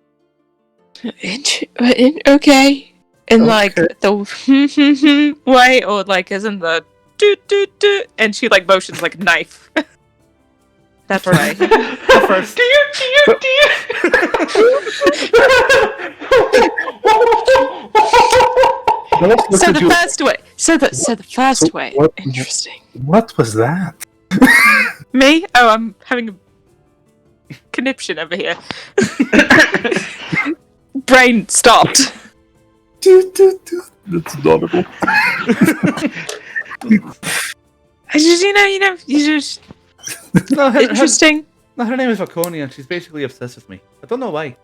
Okay. In like the way, or like as in the do, and she like motions like a knife. That's right. First. So the first way. So the first way. What, Interesting. What was that? Me? Oh, I'm having a conniption over here. Brain stopped. That's adorable. I just, you just No, interesting. her name is Vaconia, and she's basically obsessed with me. I don't know why.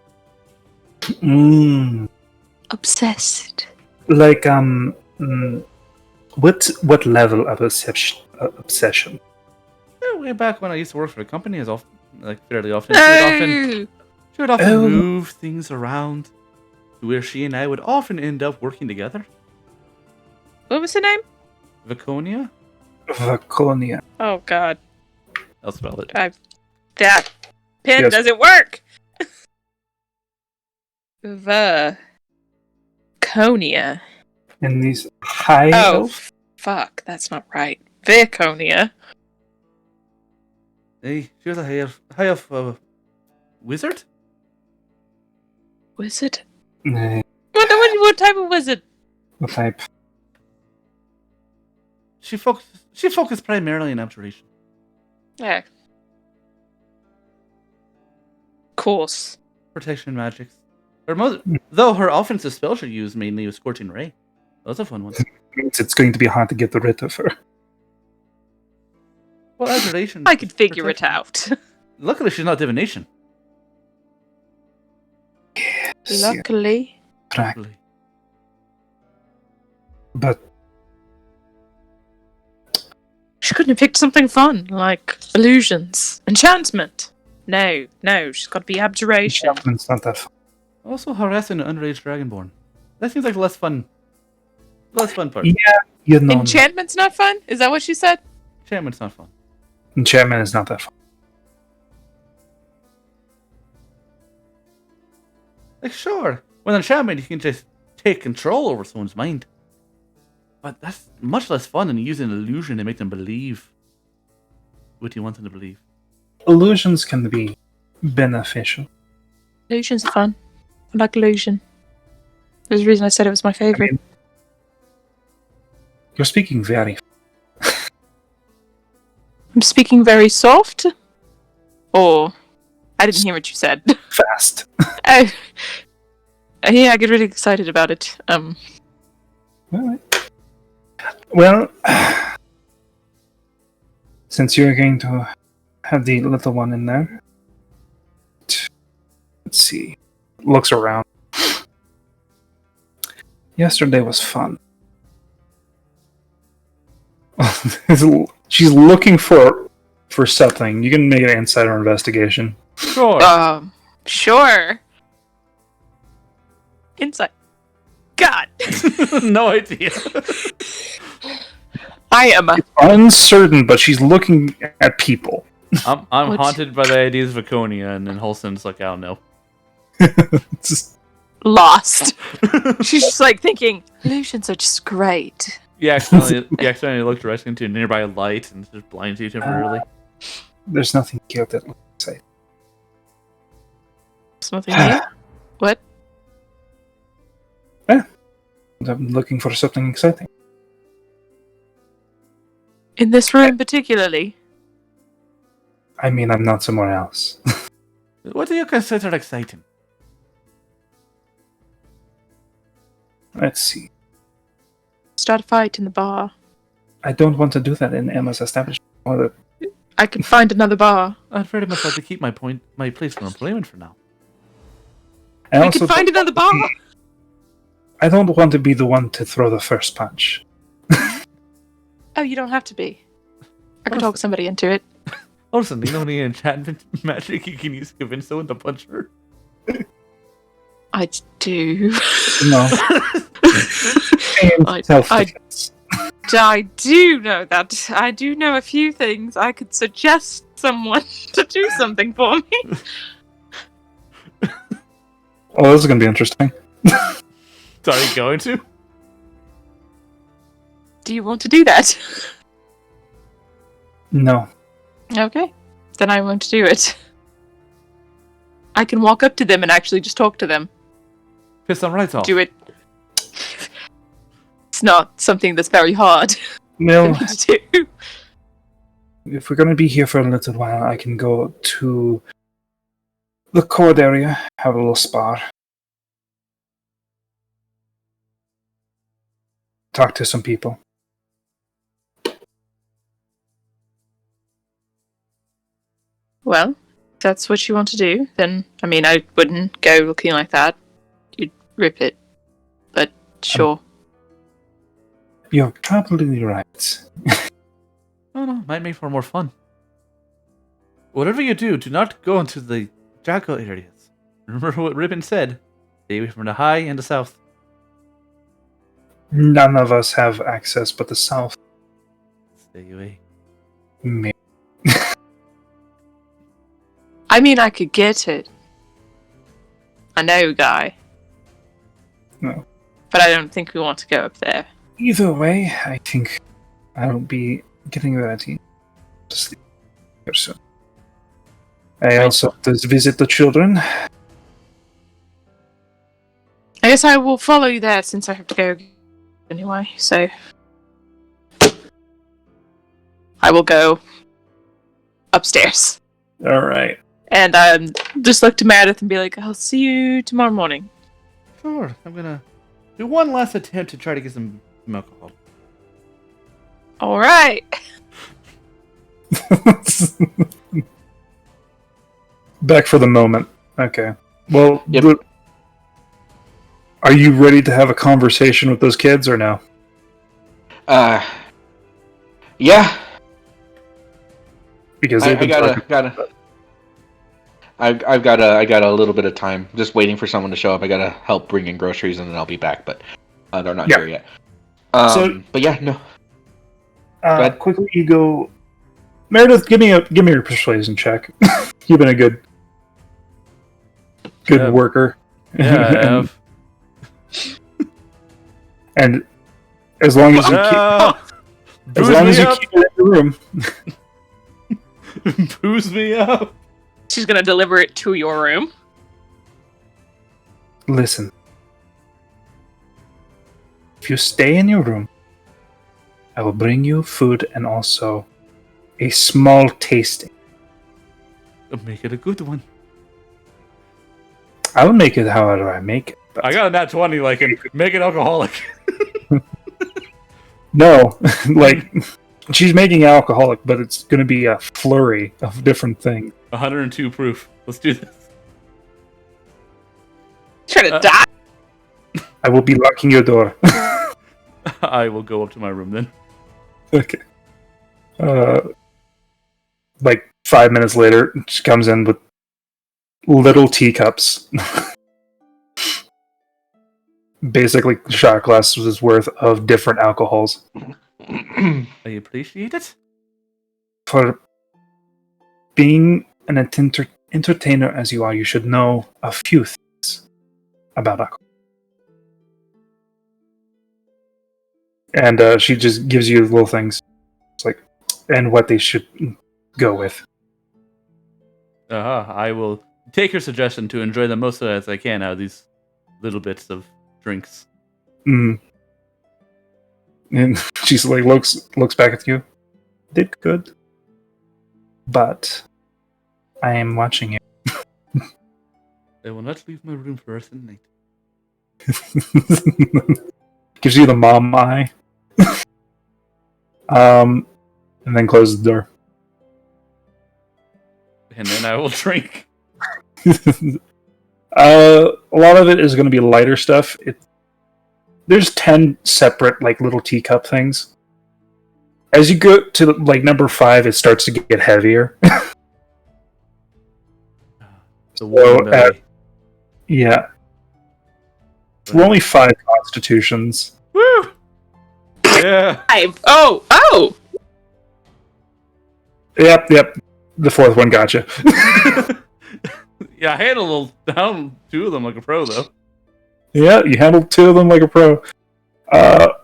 Obsessed. Like what level of obsession? Yeah, way back when I used to work for a company, as often, fairly often, No. she would often move things around to where she and I would often end up working together. What was her name? Vaconia? Vaconia. Oh God. I'll spell it. That pen doesn't work. Vaconia. And these high elf? Fuck, that's not right. Vaconia. Hey, she was a high elf wizard? Wizard? Nah, What type of wizard? what type? She focused primarily on abjuration. Yeah. Course. Protection magics. Though her offensive spell she used mainly was Scorching Ray. That was a fun one. Means it's going to be hard to get rid of her. Well, abjuration. I could figure it out. Luckily, she's not divination. Luckily. Right. But She couldn't have picked something fun, like illusions. Enchantment. No, she's got to be abjuration. enchantment's not that fun. Also harassing an underage dragonborn. That seems like less fun. Less fun part. Yeah, you know. Enchantment's not fun? Is that what she said? Enchantment's not fun. Enchantment is not that fun. Like, sure, with enchantment you can just take control over someone's mind. But that's much less fun than using an illusion to make them believe what you want them to believe. Illusions can be beneficial. Illusion's fun. I like illusion. There's a reason I said it was my favorite. I mean, you're speaking very. I'm speaking very soft. Or I didn't hear what you said. Fast. Yeah, I get really excited about it. Alright. Well, since you're going to have the little one in there, let's see. Looks around. Yesterday was fun. She's looking for something. You can make an insider investigation. Sure. Sure. Inside. God. No idea. I am. Uncertain, but she's looking at people. I'm What? haunted by the ideas of Vaconia, and then Holston's like, I don't know. Just- Lost. She's just like thinking, illusions are just great. You accidentally look directly into a nearby light and just blinds you temporarily. There's nothing here that looks exciting. Something new? What? I'm looking for something exciting. In this room particularly? I mean, I'm not somewhere else. What do you consider exciting? Let's see. Start a fight in the bar. I don't want to do that in Emma's establishment. Or I can find another bar. I'd very much like to keep my place for employment for now. I We also can find another bar. I don't want to be the one to throw the first punch. Oh, you don't have to be. I can talk somebody into it. Listen, do you know any enchantment magic you can use to convince someone to punch her? I do. No. I Self-defense. I do know that. I do know a few things. I could suggest someone to do something for me. Oh, this is going to be interesting. So are you going to? Do you want to do that? No. Okay. Then I won't do it. I can walk up to them and actually just talk to them. Piss them right off. Do it. It's not something that's very hard for Well, me to do. if we're going to be here for a little while, I can go to the court area, have a little spar. Talk to some people. Well, if that's what you want to do, then, I mean, I wouldn't go looking like that. You'd rip it. But, sure. You're probably right. Oh no, might make for more fun. Whatever you do, do not go into the jackal areas. Remember what Ribbon said. Stay away from the high and the south. None of us have access but the south. Stay away. Maybe. I mean, I could get it. I know a guy. No. But I don't think we want to go up there. Either way, I think I'll be getting ready to sleep here soon. I also have to visit the children. I guess I will follow you there since I have to go anyway, so... I will go upstairs. Alright. And just look to Meredith and be like, I'll see you tomorrow morning. Sure, I'm gonna do one last attempt to try to get some alcohol. Alright. Back for the moment. Okay. Well, Yep. Are you ready to have a conversation with those kids or no? Yeah. Because I they've been talking- I've got a little bit of time. Just waiting for someone to show up. I gotta help bring in groceries and then I'll be back. But they're not Yeah. here yet. So- but yeah, no. ahead. quickly, you go. Meredith, give me your persuasion check. You've been a good Yeah. worker. Yeah, I have. And as long as you keep, No! as Booze long as me you up! keep it in the room, Booze me up! She's gonna deliver it to your room. listen. If you stay in your room, I will bring you food and also a small tasting. Make it a good one. I'll make it however I make it. But I got a nat 20, like, and make it alcoholic. no, like, she's making it alcoholic, but it's going to be a flurry of different things. 102 proof. Let's do this. Trying to die. I will be locking your door. I will go up to my room then. Okay. Like 5 minutes later, she comes in with little teacups. Basically, shot glasses worth of different alcohols. I appreciate it. For being an entertainer as you are, you should know a few things about alcohol. And she just gives you little things. It's like, and what they should go with. I will take your suggestion to enjoy the most as I can out of these little bits of drinks. Mm. And she's like, looks back at you. Did good. But I am watching you. I will not leave my room for the rest of the night. Gives you the mom eye. And then closes the door. And then I will drink. A lot of it is going to be lighter stuff. There's 10 separate like little teacup things. As you go to like number 5, it starts to get heavier. Yeah. We're only 5 constitutions. Woo! Yeah. 5. Oh! Yep. The 4th one gotcha. Yeah, I handled down 2 of them like a pro, though. Yeah, you handled 2 of them like a pro. The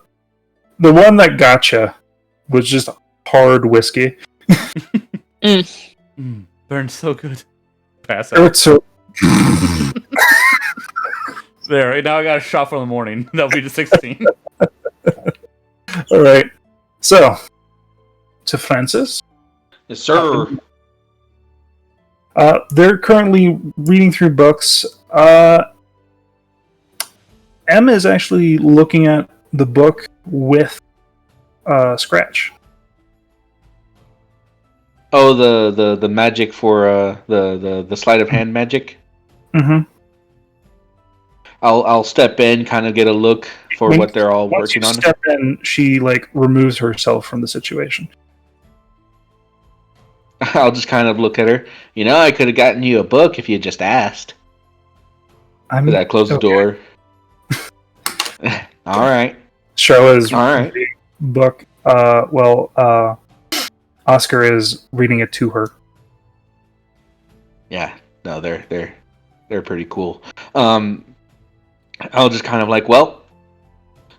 one that gotcha was just hard whiskey. Burns so good. Pass It out. was so... There, right now I got a shot for the morning. That'll be the 16. Alright. So, to Francis. Yes, sir. They're currently reading through books. Em is actually looking at the book with Scratch. Oh, the magic for the sleight of hand magic. Mm-hmm. I'll step in, kind of get a look for what they're all Once working you on. step in, she like removes herself from the situation. I'll just kind of look at her. You know, I could have gotten you a book if you just asked. But I close the door. All right. Charlotte's All right. reading the book. Oscar is reading it to her. Yeah. No, they're pretty cool. I'll just kind of like, well,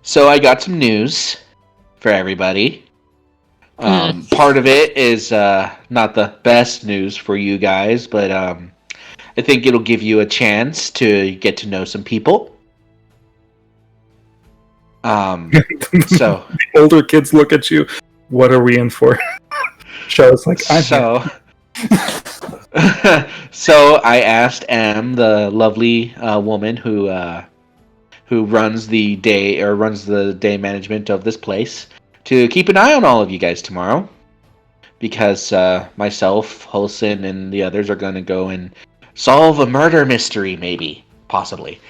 so I got some news for everybody. Part of it is not the best news for you guys, but I think it'll give you a chance to get to know some people. So The older kids look at you. What are we in for? Charlotte's like, I'm here. So I asked Em, the lovely woman who runs the day management of this place, to keep an eye on all of you guys tomorrow, because myself, Holson, and the others are going to go and solve a murder mystery, maybe, possibly.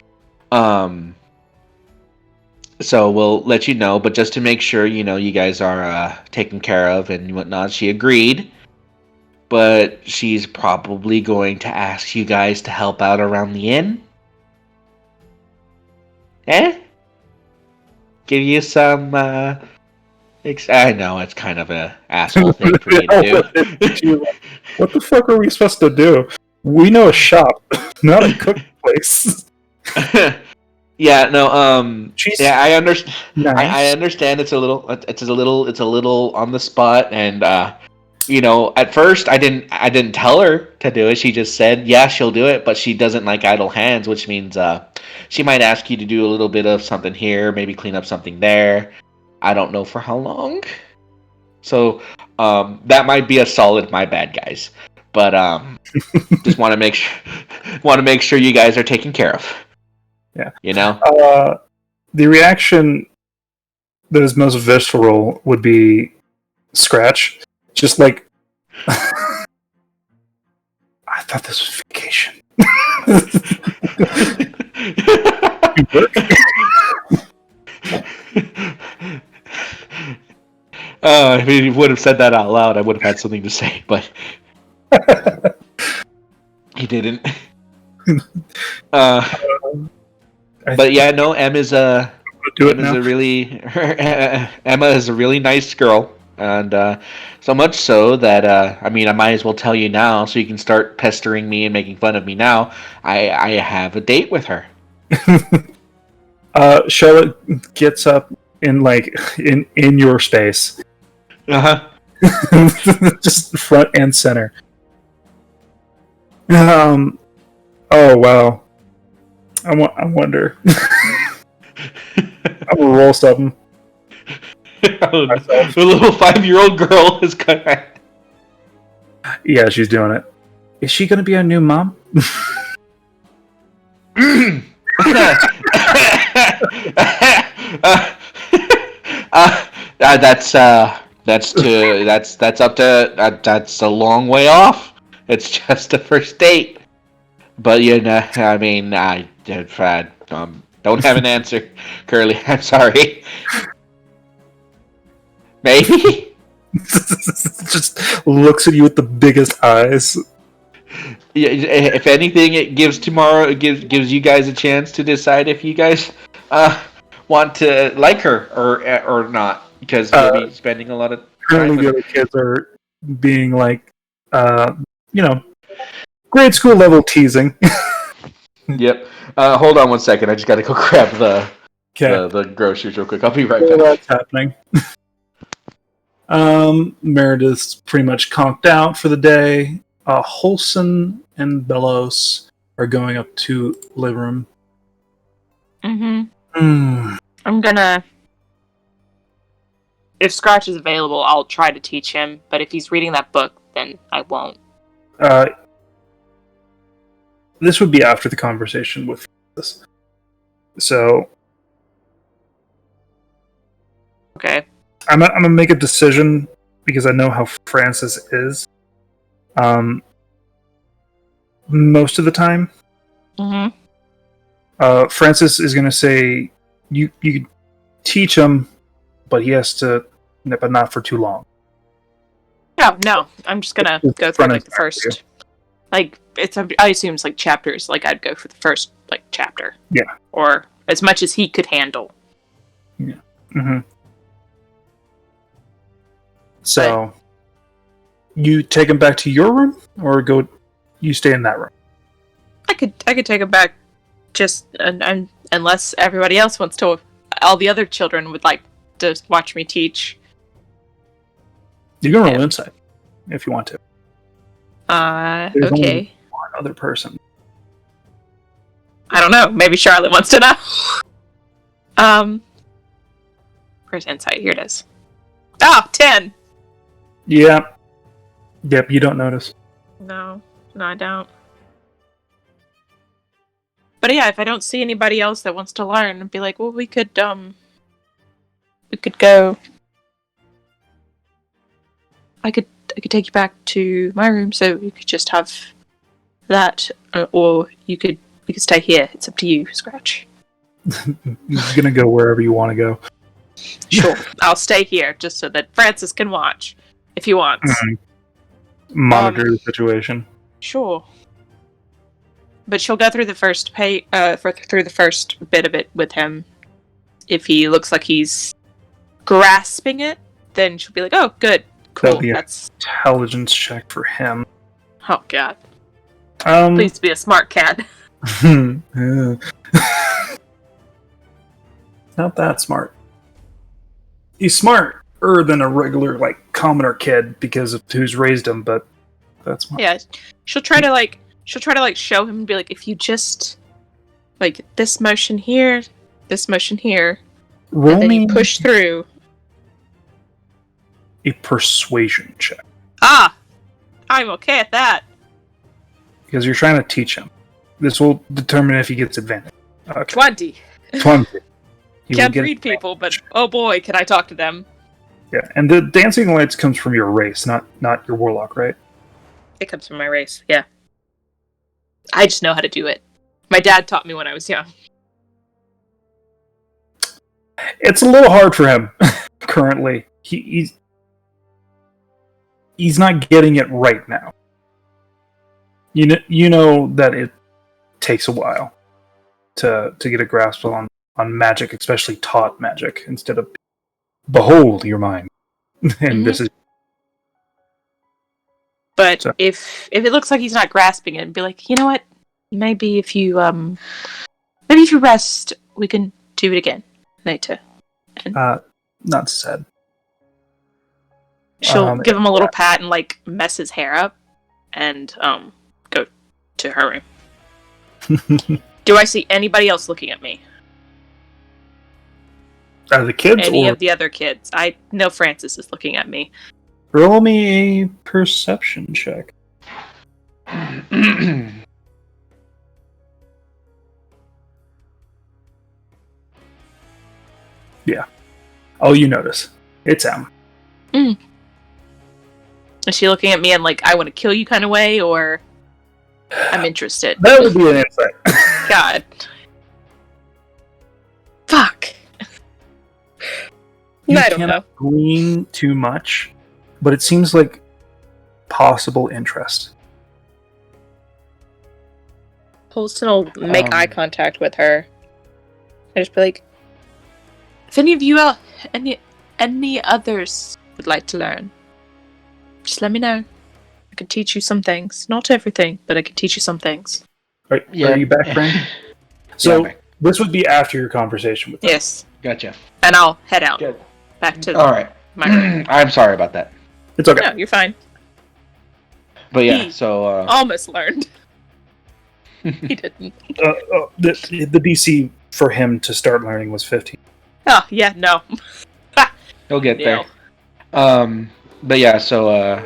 So we'll let you know, but just to make sure, you know, you guys are taken care of and whatnot. She agreed, but she's probably going to ask you guys to help out around the inn. Give you some, I know, it's kind of a asshole thing for you to do. What the fuck are we supposed to do? We know a shop, not a cooking place. Yeah, no, yeah, I understand. Nice. I understand it's a little on the spot, and you know, at first I didn't tell her to do it. She just said, yeah, she'll do it, but she doesn't like idle hands, which means she might ask you to do a little bit of something here, maybe clean up something there. I don't know for how long. So that might be a solid my bad, guys. but just want to make sure you guys are taken care of. Yeah. You know. The reaction that is most visceral would be Scratch, just like I thought this was vacation. If he would have said that out loud, I would have had something to say, but he didn't. But yeah, no, Emma is a really nice girl, and so much so that I might as well tell you now, so you can start pestering me and making fun of me now. I have a date with her. Charlotte gets up in your space. Just front and center. Oh wow. I wonder. I'm gonna roll something. The little 5-year-old girl is gonna. Yeah, she's doing it. Is she gonna be our new mom? That's up to that's a long way off. It's just a first date. But I don't have an answer, Curly. I'm sorry. Maybe. Just looks at you with the biggest eyes. Yeah, if anything, it gives you guys a chance to decide if you guys want to like her or not, because you'll be spending a lot of time. Currently, the other kids are being grade school level teasing. Yep. Hold on 1 second. I just got to go grab the groceries real quick. I'll be right back. That's happening. Meredith's pretty much conked out for the day. Holson and Bellows are going up to living room. I'm gonna... If Scratch is available, I'll try to teach him, but if he's reading that book, then I won't. This would be after the conversation with this. So... Okay. I'm gonna make a decision, because I know how Francis is. Most of the time. Francis is gonna say, you can teach him, but he has to, but not for too long. No, I'm just gonna go through the first, I assume it's chapters. I'd go for the first chapter. Yeah. Or as much as he could handle. Yeah. So, you take him back to your room, or you stay in that room? I could take him back, just unless everybody else wants to. All the other children would like to watch me teach. You can roll insight if you want to. There's okay. Only one other person. I don't know. Maybe Charlotte wants to know. Where's insight? Here it is. 10. Yeah. Yep. You don't notice. No, I don't. But yeah, if I don't see anybody else that wants to learn, I'd be like, well, we could go. I could take you back to my room, so you could just have that, or we could stay here. It's up to you, Scratch. You're gonna go wherever you want to go. Sure, I'll stay here just so that Francis can watch if he wants. Monitor the situation. Sure. But she'll go through the first through the first bit of it with him. If he looks like he's grasping it, then she'll be like, "Oh, good, cool." That's intelligence check for him. Oh God! Please be a smart cat. Not that smart. He's smarter than a regular commoner kid because of who's raised him, but that's smart. Yeah, she'll try to show him and be like, if you just this motion here, roll and then me you push through. a persuasion check. I'm okay at that. Because you're trying to teach him. This will determine if he gets advantage. Okay. 20. 20. He will Can't get read people, but oh boy, can I talk to them. Yeah, and the dancing lights comes from your race, not your warlock, right? It comes from my race, yeah. I just know how to do it. My dad taught me when I was young. It's a little hard for him currently. He's not getting it right now. You know that it takes a while to get a grasp on magic, especially taught magic, instead of behold your mind. And this is. But So. if it looks like he's not grasping it, be like, you know what? Maybe if you rest, we can do it again later. And Not said. she'll give him a little pat and like mess his hair up, and go to her room. Do I see anybody else looking at me? Are the kids Any or of the other kids? I know Francis is looking at me. roll me a perception check? Yeah. Oh, you notice. It's M. Is she looking at me in like I want to kill you kind of way, or I'm interested? That would be an insight. God. Fuck. You I don't know. cannot glean too much, but it seems like possible interest. Holston will make eye contact with her. I just be like, if any of you any others would like to learn, just let me know. I can teach you some things. Not everything, but I can teach you some things. Are you back, Frank? So this would be after your conversation with them. Yes. Gotcha. And I'll head out. Good. Back to All right. my room. I'm sorry about that. It's okay. No, you're fine. But yeah, He so almost learned. He didn't. The DC for him to start learning was 15. Oh, yeah, no. he'll get Yeah. there. But yeah, so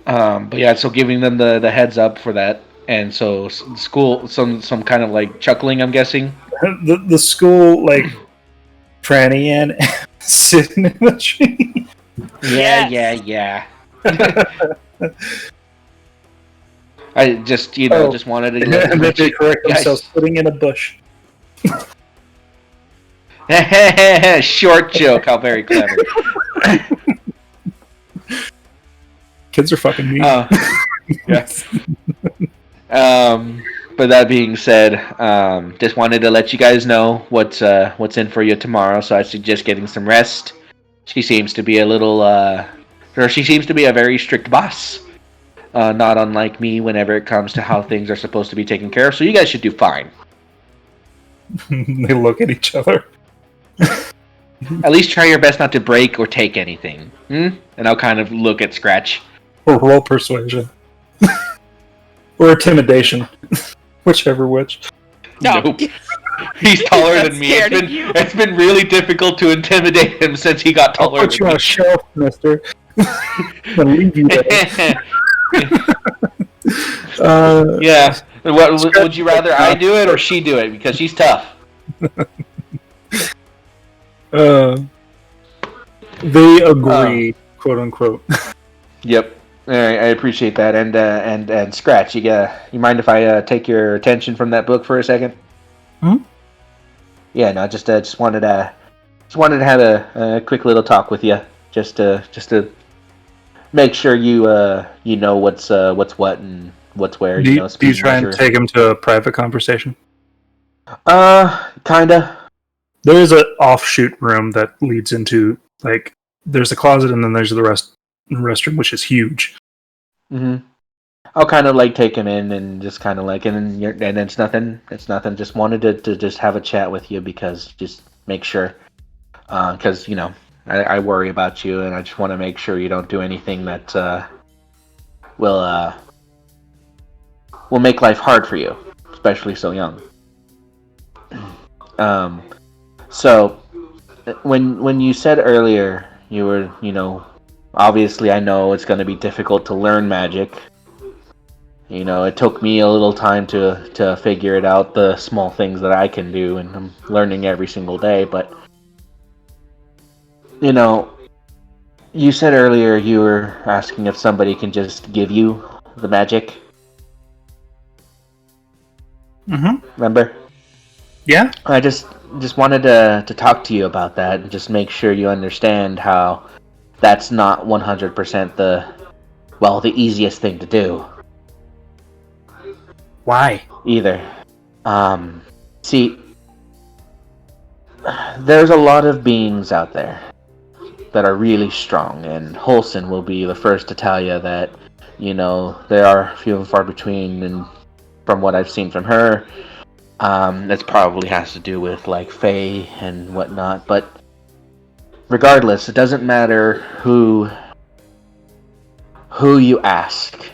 so giving them the heads up for that, and so school some kind of like chuckling, I'm guessing. The school like Franny and sitting in the tree. Yeah. I just just wanted to And then they correct themselves, sitting in a bush. Short joke. How very clever. Kids are fucking mean. Yes. But that being said, just wanted to let you guys know what's in for you tomorrow. So I suggest getting some rest. She seems to be she seems to be a very strict boss. Not unlike me whenever it comes to how things are supposed to be taken care of. So you guys should do fine. They look at each other. At least try your best not to break or take anything. And I'll kind of look at Scratch. Or roll persuasion. Or intimidation. Whichever which. No. Nope. He's taller than me. Scared of you. It's been really difficult to intimidate him since he got I'll taller put you than on a shelf, mister. And leave you there. Yeah. What would you rather I do it or she do it? Because she's tough. They agree, quote unquote. Yep. All right, I appreciate that. And Scratch, you mind if I take your attention from that book for a second? Yeah, no, just wanted to have a quick little talk with you, just to make sure you know what's what and what's where. Do you try and take him to a private conversation? Kinda. There is an offshoot room that leads into like there's a closet and then there's the restroom, which is huge. Mm-hmm. I'll kind of like take him in and just kind of like, and it's nothing. It's nothing. Just wanted to just have a chat with you because just make sure, because I worry about you and I just want to make sure you don't do anything that will make life hard for you, especially so young. So when you said earlier you were obviously I know it's going to be difficult to learn magic. You know, it took me a little time to figure it out, the small things that I can do, and I'm learning every single day. But, you know, you said earlier you were asking if somebody can just give you the magic. Mm-hmm. Remember? Yeah? I just wanted to talk to you about that and just make sure you understand how that's not 100% the easiest thing to do. Why? Either. See, there's a lot of beings out there that are really strong, and Holson will be the first to tell you that, you know, there are few and far between, and from what I've seen from her, that probably has to do with, like, Fae and whatnot, but regardless, it doesn't matter who you ask.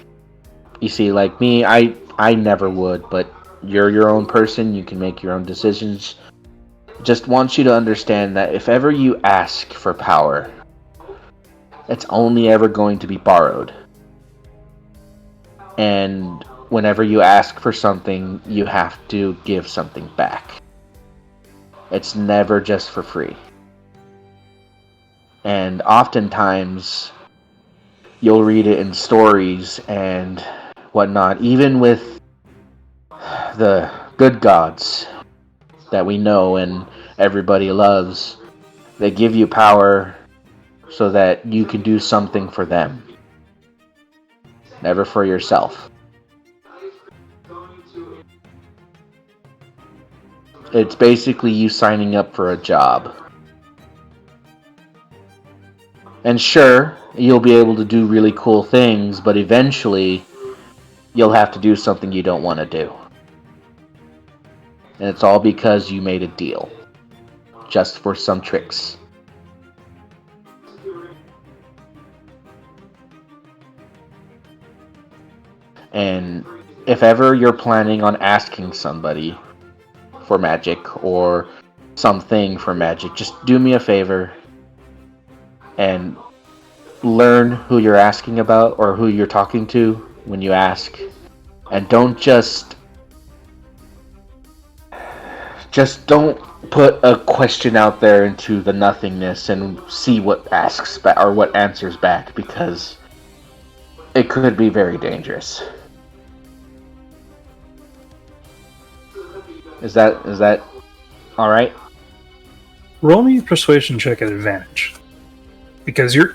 You see, like me, I never would, but you're your own person, you can make your own decisions. Just want you to understand that if ever you ask for power, it's only ever going to be borrowed. And whenever you ask for something, you have to give something back. It's never just for free. And oftentimes, you'll read it in stories and whatnot, even with the good gods that we know and everybody loves. They give you power so that you can do something for them, never for yourself. It's basically you signing up for a job. And sure, you'll be able to do really cool things, but eventually you'll have to do something you don't want to do. And it's all because you made a deal. Just for some tricks. And if ever you're planning on asking somebody for magic or something for magic, just do me a favor and learn who you're asking about or who you're talking to when you ask. And don't just don't put a question out there into the nothingness and see what asks back or what answers back, because it could be very dangerous. Is that all right? Roll me a persuasion check at advantage, because you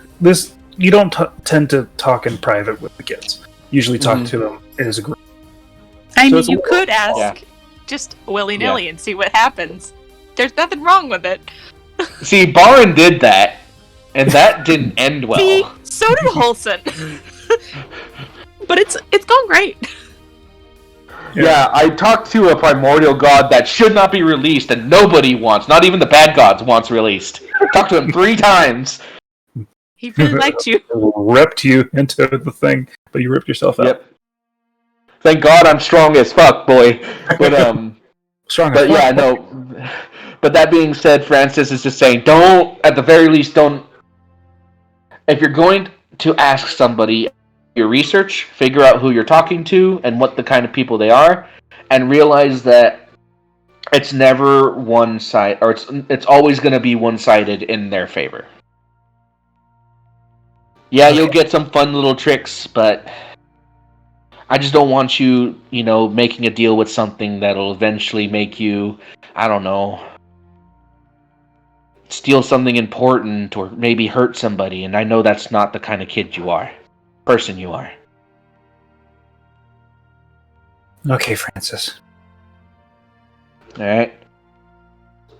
don't tend to talk in private with the kids. Usually talk to them as a group. I So mean, it's you a- could ask Yeah. just willy-nilly and see what happens. There's nothing wrong with it. See, Barin did that, and that didn't end well. See, so did Holson. But it's gone great. Yeah, I talked to a primordial god that should not be released, and nobody wants, not even the bad gods wants released. Talked to him 3 times. He really liked you. Ripped you into the thing, but you ripped yourself out. Yep. Thank God I'm strong as fuck, boy. But Strong. but yeah, no. But that being said, Francis is just saying, don't, at the very least, don't. If you're going to ask somebody, your research, figure out who you're talking to and what the kind of people they are, and realize that it's never one side, or it's always going to be one-sided in their favor. Yeah, you'll get some fun little tricks, but I just don't want you, making a deal with something that'll eventually make you, I don't know, steal something important or maybe hurt somebody, and I know that's not the kind of person you are. Okay, Francis. Alright?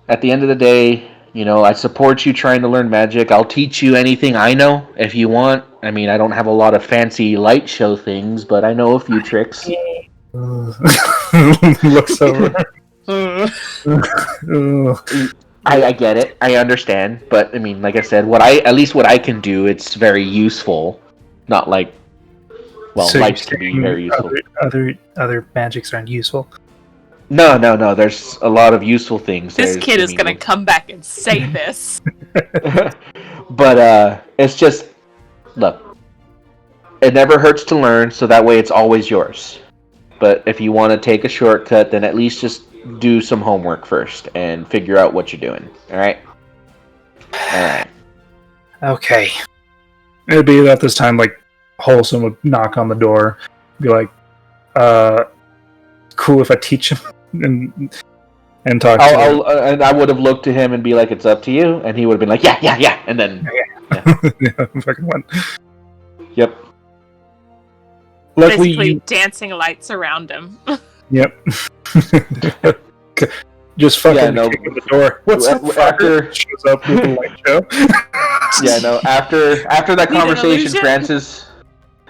At the end of the day, I support you trying to learn magic. I'll teach you anything I know if you want. I mean, I don't have a lot of fancy light show things, but I know a few tricks. Looks over. I get it. I understand. But, I mean, like I said, what I can do, it's very useful. Not like, So lights you're can be saying very useful. Other magics aren't useful. No. There's a lot of useful things. This kid is gonna come back and say this. But it's just, Look, it never hurts to learn, so that way it's always yours. But if you want to take a shortcut, then at least just do some homework first and figure out what you're doing. All right? All right. Okay. It'd be at this time, like, Wholesome would knock on the door, be like, cool if I teach him, and talk to him. And I would have looked to him and be like, it's up to you. And he would have been like, yeah. And then, Yeah, fucking went. Yep. Luckily, Basically, dancing lights around him. Yep. Just fucking kick in the door. What's up, fucker? Shows up with the light show. Yeah, no. After that Need an conversation, illusion?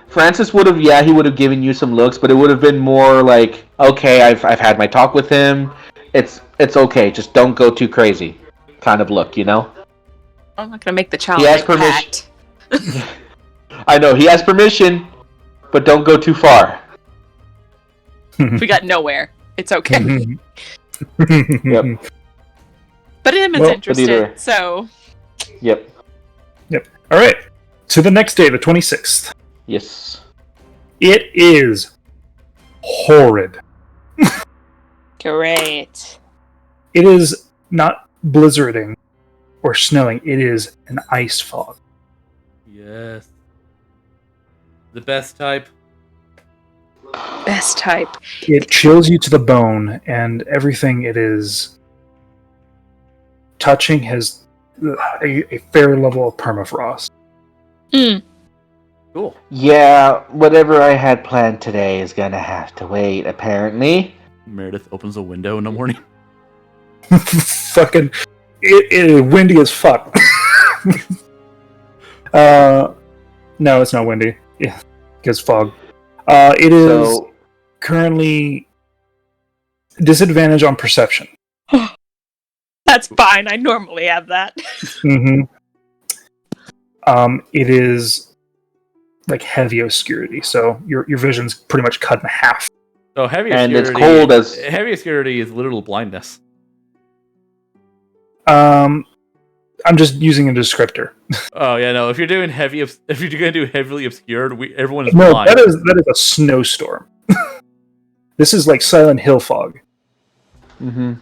Francis would have, he would have given you some looks, but it would have been more like, okay, I've had my talk with him. It's okay. Just don't go too crazy, kind of look, you know. I'm not gonna make the child He has like permission. that. I know he has permission, but don't go too far. We got nowhere. It's okay. Yep. But him is Well, interested, so Yep. All right. To the next day, the 26th. Yes. It is horrid. great. It is not blizzarding or snowing. It is an ice fog. Yes. The best type. Best type. It chills you to the bone, and everything it is touching has a fair level of permafrost. Cool. Yeah, whatever I had planned today is gonna have to wait, apparently. Meredith opens a window in the morning. Fucking, it is windy as fuck. No, it's not windy. Yeah, because fog. It is currently disadvantage on perception. That's fine. I normally have that. Mm-hmm. It is like heavy obscurity, so your vision's pretty much cut in half. So heavy And obscurity. it's cold as- heavy obscurity is literal blindness. I'm just using a descriptor. Oh yeah, no. If you're gonna do heavily obscured, everyone is No, blind. that is a snowstorm. This is like Silent Hill fog. Mm-hmm.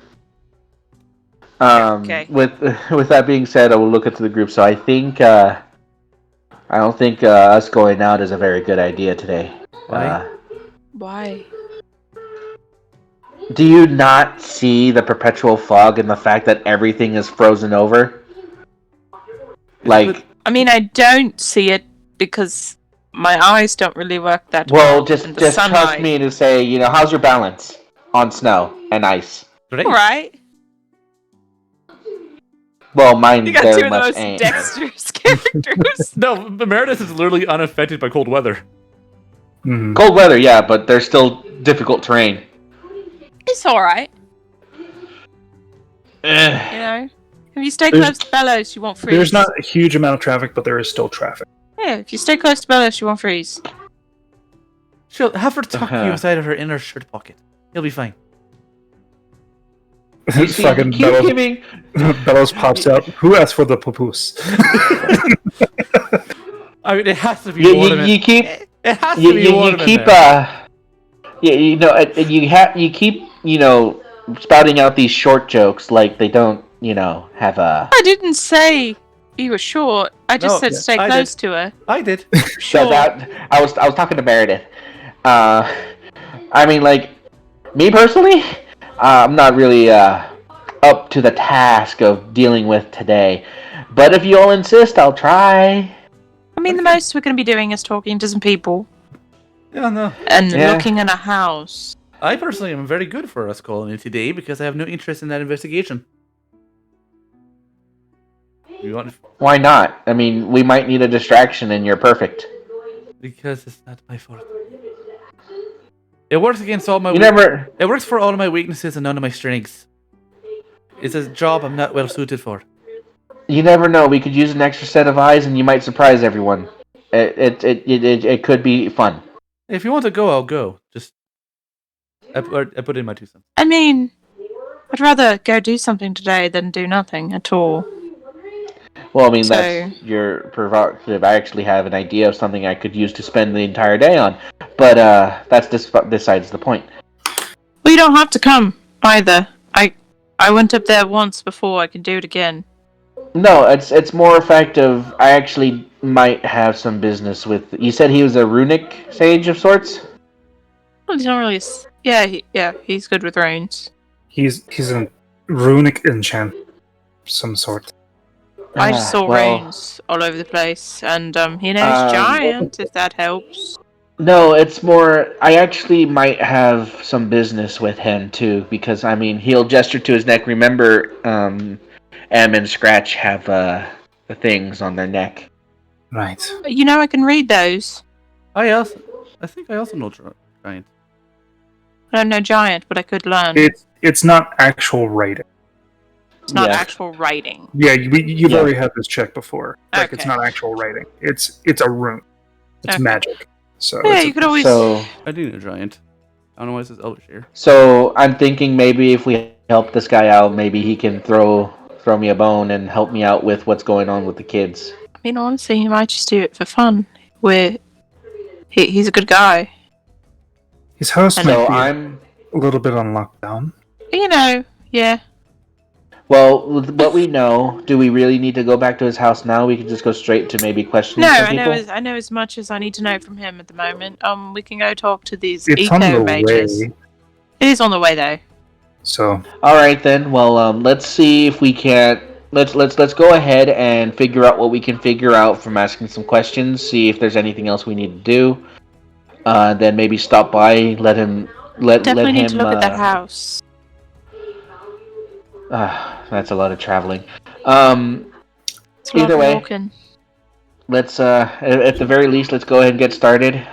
Okay. With that being said, I will look into the group. So I think I don't think us going out is a very good idea today. Why? Why? Do you not see the perpetual fog and the fact that everything is frozen over? Like, I mean, I don't see it because my eyes don't really work that well, in just the trust sunlight. me to say, how's your balance on snow and ice? Today? All right. Well, mine You got very two of the much most ain't. dexterous characters. No, but Meredith is literally unaffected by cold weather. Mhm. Cold weather, yeah, but there's still difficult terrain. It's all right. Eh. You know, if you stay There's- close to Bellows, you won't freeze. There's not a huge amount of traffic, but there is still traffic. Yeah, if you stay close to Bellows, you won't freeze. She'll have her tuck you Uh-huh. inside of her inner shirt pocket. He'll be fine. You see, Fucking keep Bellows, giving. Bellows pops out. Who asked for the papoose? I mean, it has to be You ornament. keep. It has to You be ornament. keep. there. You keep. Spouting out these short jokes like they don't. Have a. I didn't say you were short. I just No, said yeah, stay I close did. to her. I did. Sure. I was talking to Meredith. I mean, like, me personally, I'm not really up to the task of dealing with today. But if you all insist, I'll try. I mean, the most we're going to be doing is talking to some people Yeah, no. and Yeah. looking in a house. I personally am very good for us calling it today because I have no interest in that investigation. You want? Why not? I mean, we might need a distraction, and you're perfect. Because it's not my fault. It works against all my. You never. It works for all of my weaknesses and none of my strengths. It's a job I'm not well suited for. You never know. We could use an extra set of eyes, and you might surprise everyone. It could be fun. If you want to go, I'll go. Just I put in my 2 cents. I mean, I'd rather go do something today than do nothing at all. Well, I mean, So- that's your provocative. I actually have an idea of something I could use to spend the entire day on, but that's besides the point. Well, you don't have to come either. I went up there once before. I can do it again. No, it's more effective. I actually might have some business with. You said he was a runic sage of sorts. Well, he's not really. Yeah, he's good with runes. He's a runic enchant of some sort. I just saw Well, runes all over the place, and he knows giant. If that helps. no, it's more. I actually might have some business with him too, because I mean, he'll gesture to his neck. Remember, M and Scratch have the things on their neck. Right. You know, I can read those. I think I also know giant. I don't know giant, but I could learn. It's not actual writing. It's not Yeah. actual writing. Yeah, you've Yeah. already had this check before. Like, it's Okay. not actual writing. It's a rune. It's Okay. magic. So Yeah, it's you could always. So, I do know giant. I don't know why it says Elvish here. so I'm thinking maybe if we help this guy out, maybe he can throw me a bone and help me out with what's going on with the kids. I mean, honestly, he might just do it for fun. He's a good guy. his house And might So be I'm. a little bit on lockdown. You know, yeah. Well, with what we know, do we really need to go back to his house now? We could just go straight to maybe questioning No, some I people. know as much as I need to know from him at the moment. We can go talk to these It's on eco the mages. way. It is on the way though. So All right then. Well, let's see if we can't. Let's go ahead and figure out what we can figure out from asking some questions. See if there's anything else we need to do. Then maybe stop by. Let him. Definitely let need him. to look at that house. That's a lot of traveling. It's a lot Either of way. walking. Let's at the very least, let's go ahead and get started.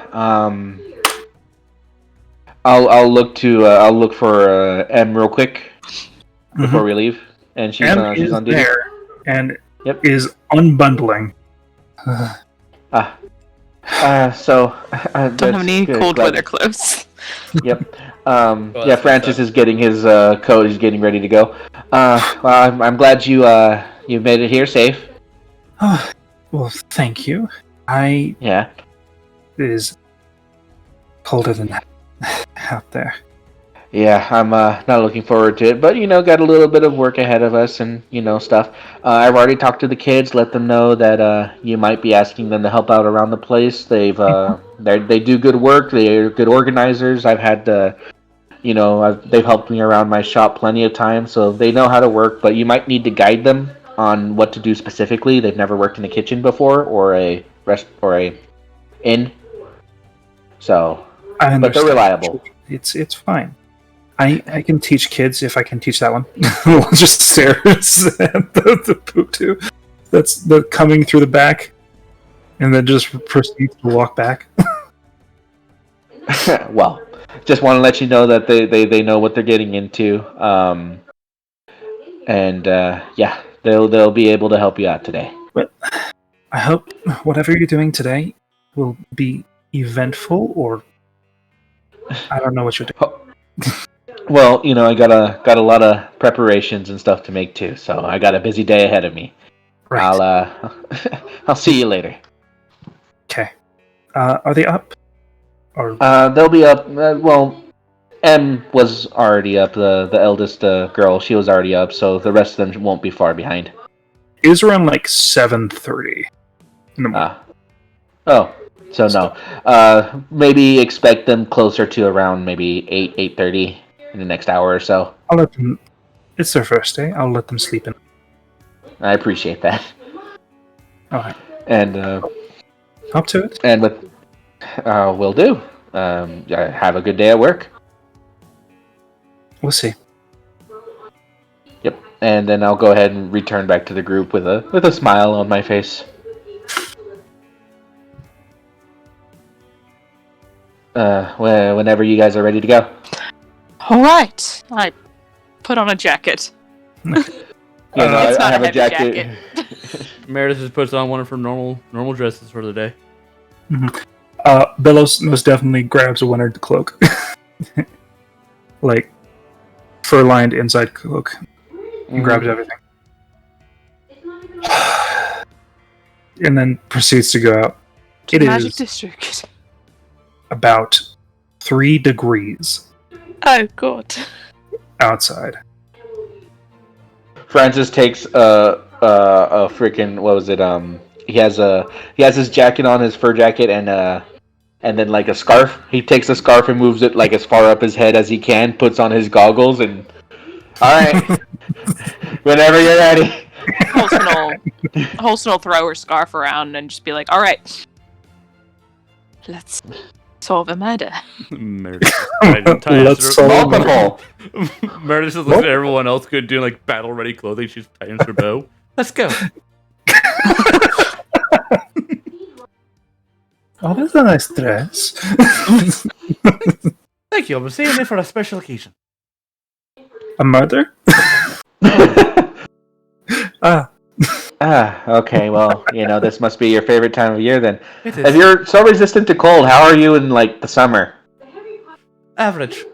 I'll look for M real quick before we leave, and she's M she's is on duty. there and Yep. is unbundling. So Don't have any cold weather clothes. Yep. Well, Yeah, that's Francis good is getting his coat. He's getting ready to go. Well, I'm glad you made it here safe. Oh, well, thank you. Yeah. It is colder than that out there. Yeah, I'm not looking forward to it, but got a little bit of work ahead of us and stuff. I've already talked to the kids, let them know that you might be asking them to help out around the place. They do good work. They're good organizers. I've had they've helped me around my shop plenty of times, so they know how to work. But you might need to guide them on what to do specifically. They've never worked in a kitchen before or a inn, so I understand. but they're reliable. It's fine. I can teach kids if I can teach that one. We'll just stare at the Putu that's coming through the back, and then just proceeds to walk back. Well, just want to let you know that they know what they're getting into, and yeah, they'll be able to help you out today. But I hope whatever you're doing today will be eventful, or I don't know what you're doing. Well, I got a lot of preparations and stuff to make too, so I got a busy day ahead of me. Right. I'll see you later. Okay. Are they up? Or They'll be up. Well, M was already up. The eldest girl, she was already up, so the rest of them won't be far behind. it was around like 7:30 in the morning. Oh, so no. Maybe expect them closer to around maybe 8:30 in the next hour or so. I'll let them. It's their first day. I'll let them sleep in. I appreciate that. All right. And Up to it. and with will do. Have a good day at work. We'll see. Yep. And then I'll go ahead and return back to the group with a smile on my face. Whenever you guys are ready to go. All right. I put on a jacket. It's not I have a a jacket. Meredith just puts on one of her normal dresses for the day. Bellows most definitely grabs a wintered cloak, like fur-lined inside cloak, and grabs everything. and then proceeds to go out. To It the Magic is District. about 3 degrees Oh god. outside. Francis takes a freaking what was it? He has his jacket on, his fur jacket, and then like a scarf. He takes a scarf and moves it like as far up his head as he can. Puts on his goggles and all right, whenever you're ready. Holston will throw her scarf around and just be like, "All right, let's solve a murder." Meredith. Let's solve it. Multiple. Meredith just looks at everyone else good doing like battle ready clothing. She tightens her bow. Let's go. Oh, that's a nice dress. Thank you. I'm saving it for a special occasion. A murder? Okay, well, this must be your favorite time of year then. It If is you're so resistant to cold, how are you in like the summer? average.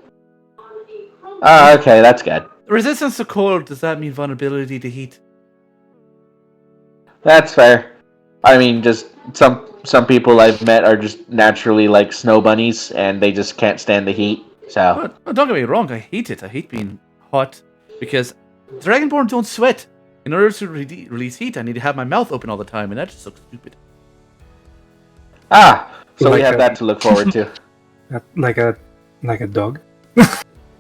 Okay, that's good. Resistance to cold, does that mean vulnerability to heat? That's fair. I mean, just some people I've met are just naturally like snow bunnies, and they just can't stand the heat. So Well, don't get me wrong, I hate it. I hate being hot because Dragonborn don't sweat. In order to release heat, I need to have my mouth open all the time, and that just looks stupid. so we Like have a- that to look forward to. like a dog.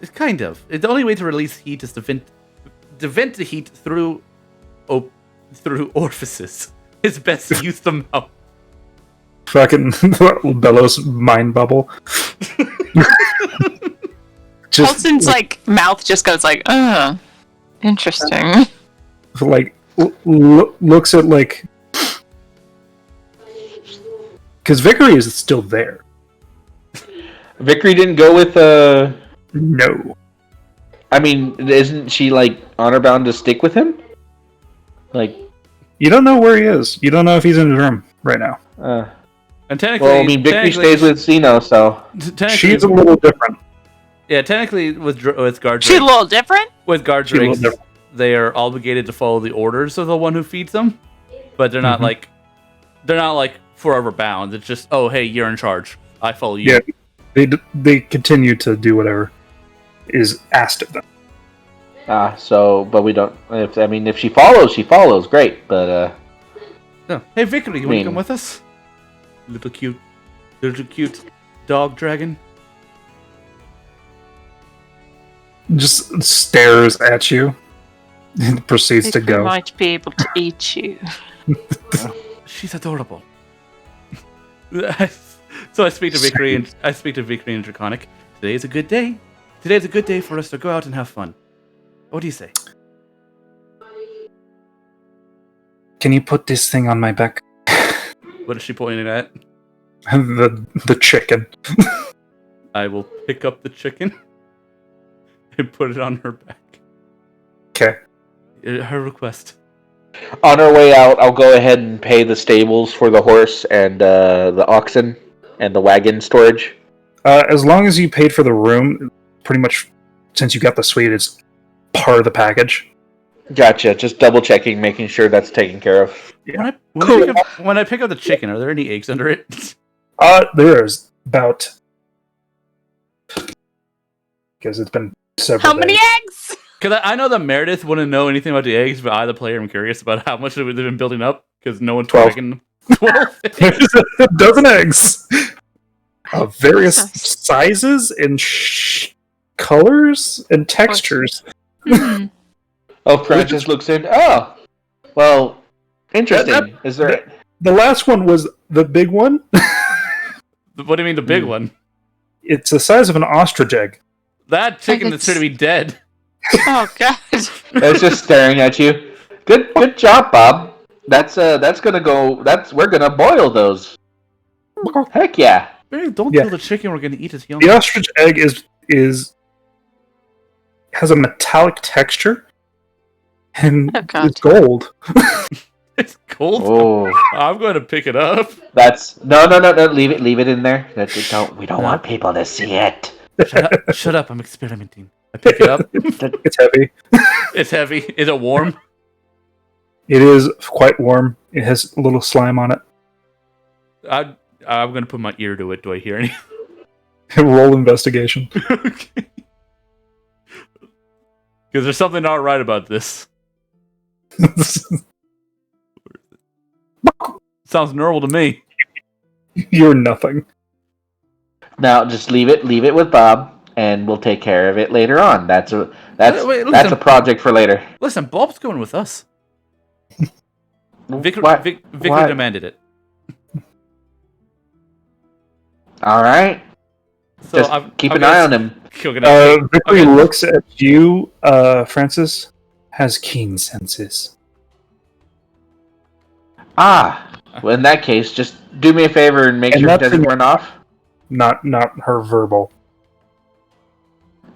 It's kind of. The only way to release heat is to vent the heat through orifices. It's best to use the mouth. Fucking Bellows mind bubble. Holston's like mouth just goes like, interesting. like looks at like, because Vickery is still there. Vickery didn't go with No, I mean, isn't she like honor bound to stick with him? Like, you don't know where he is. You don't know if he's in his room right now. And technically, well, I mean, Vickery stays with Sino, so She's a little different. Yeah, technically, with guard She's a drakes, little different. with guard She's a little drakes, they are obligated to follow the orders of the one who feeds them, but they're not like forever bound. It's just, oh, hey, you're in charge. I follow you. Yeah, they continue to do whatever is asked of them. but we don't. If she follows, great. But No. Hey, Vickery, you want to come with us? Little cute dog dragon. Just stares at you and proceeds to go. Might be able to eat you. She's adorable. So I speak to Vickery in Draconic. Today is a good day. Today is a good day for us to go out and have fun. What do you say? Can you put this thing on my back? What is she pointing at? the chicken. I will pick up the chicken and put it on her back. Okay. Her request. on our way out, I'll go ahead and pay the stables for the horse and the oxen and the wagon storage. As long as you paid for the room, pretty much since you got the suite, it's part of the package. Gotcha. Just double checking, making sure that's taken care of. Yeah. When I pick up the chicken, are there any eggs under it? There's about, because it's been several How many days. eggs? Because I know that Meredith wouldn't know anything about the eggs, but I, the player, am curious about how much they've been building up, because no one's 12. tracking 12 eggs. There's a dozen eggs of various Nice. sizes and colors and textures. Hmm. Oh, Francis looks in. Oh, well, interesting. That- Is there? The last one was the big one. What do you mean the big one? It's the size of an ostrich egg. That chicken is it's- going to be dead. Oh god. It's just staring at you. Good job, Bob. That's gonna go. We're gonna boil those. Heck yeah. Hey, don't Yeah. kill the chicken, we're going to eat its young. The ostrich egg has a metallic texture, and Oh, God. it's gold. It's cold. Oh, I'm going to pick it up. that's no. Leave it in there. We don't want people to see it. Shut up, I'm experimenting. I pick it up. It's heavy. It's heavy. Is it warm? It is quite warm. It has a little slime on it. I'm gonna put my ear to it. Do I hear any? Roll investigation. Okay. Because there's something not right about this. Sounds normal to me. You're nothing. Now, just leave it with Bob, and we'll take care of it later on. That's a Wait, that's a project for later. Listen, Bob's going with us. Victor What? demanded it. All right. So Just keep an eye on him. Victory looks at you, Francis. Has keen senses. Well, in that case, just do me a favor and make sure it doesn't run off. Not her verbal.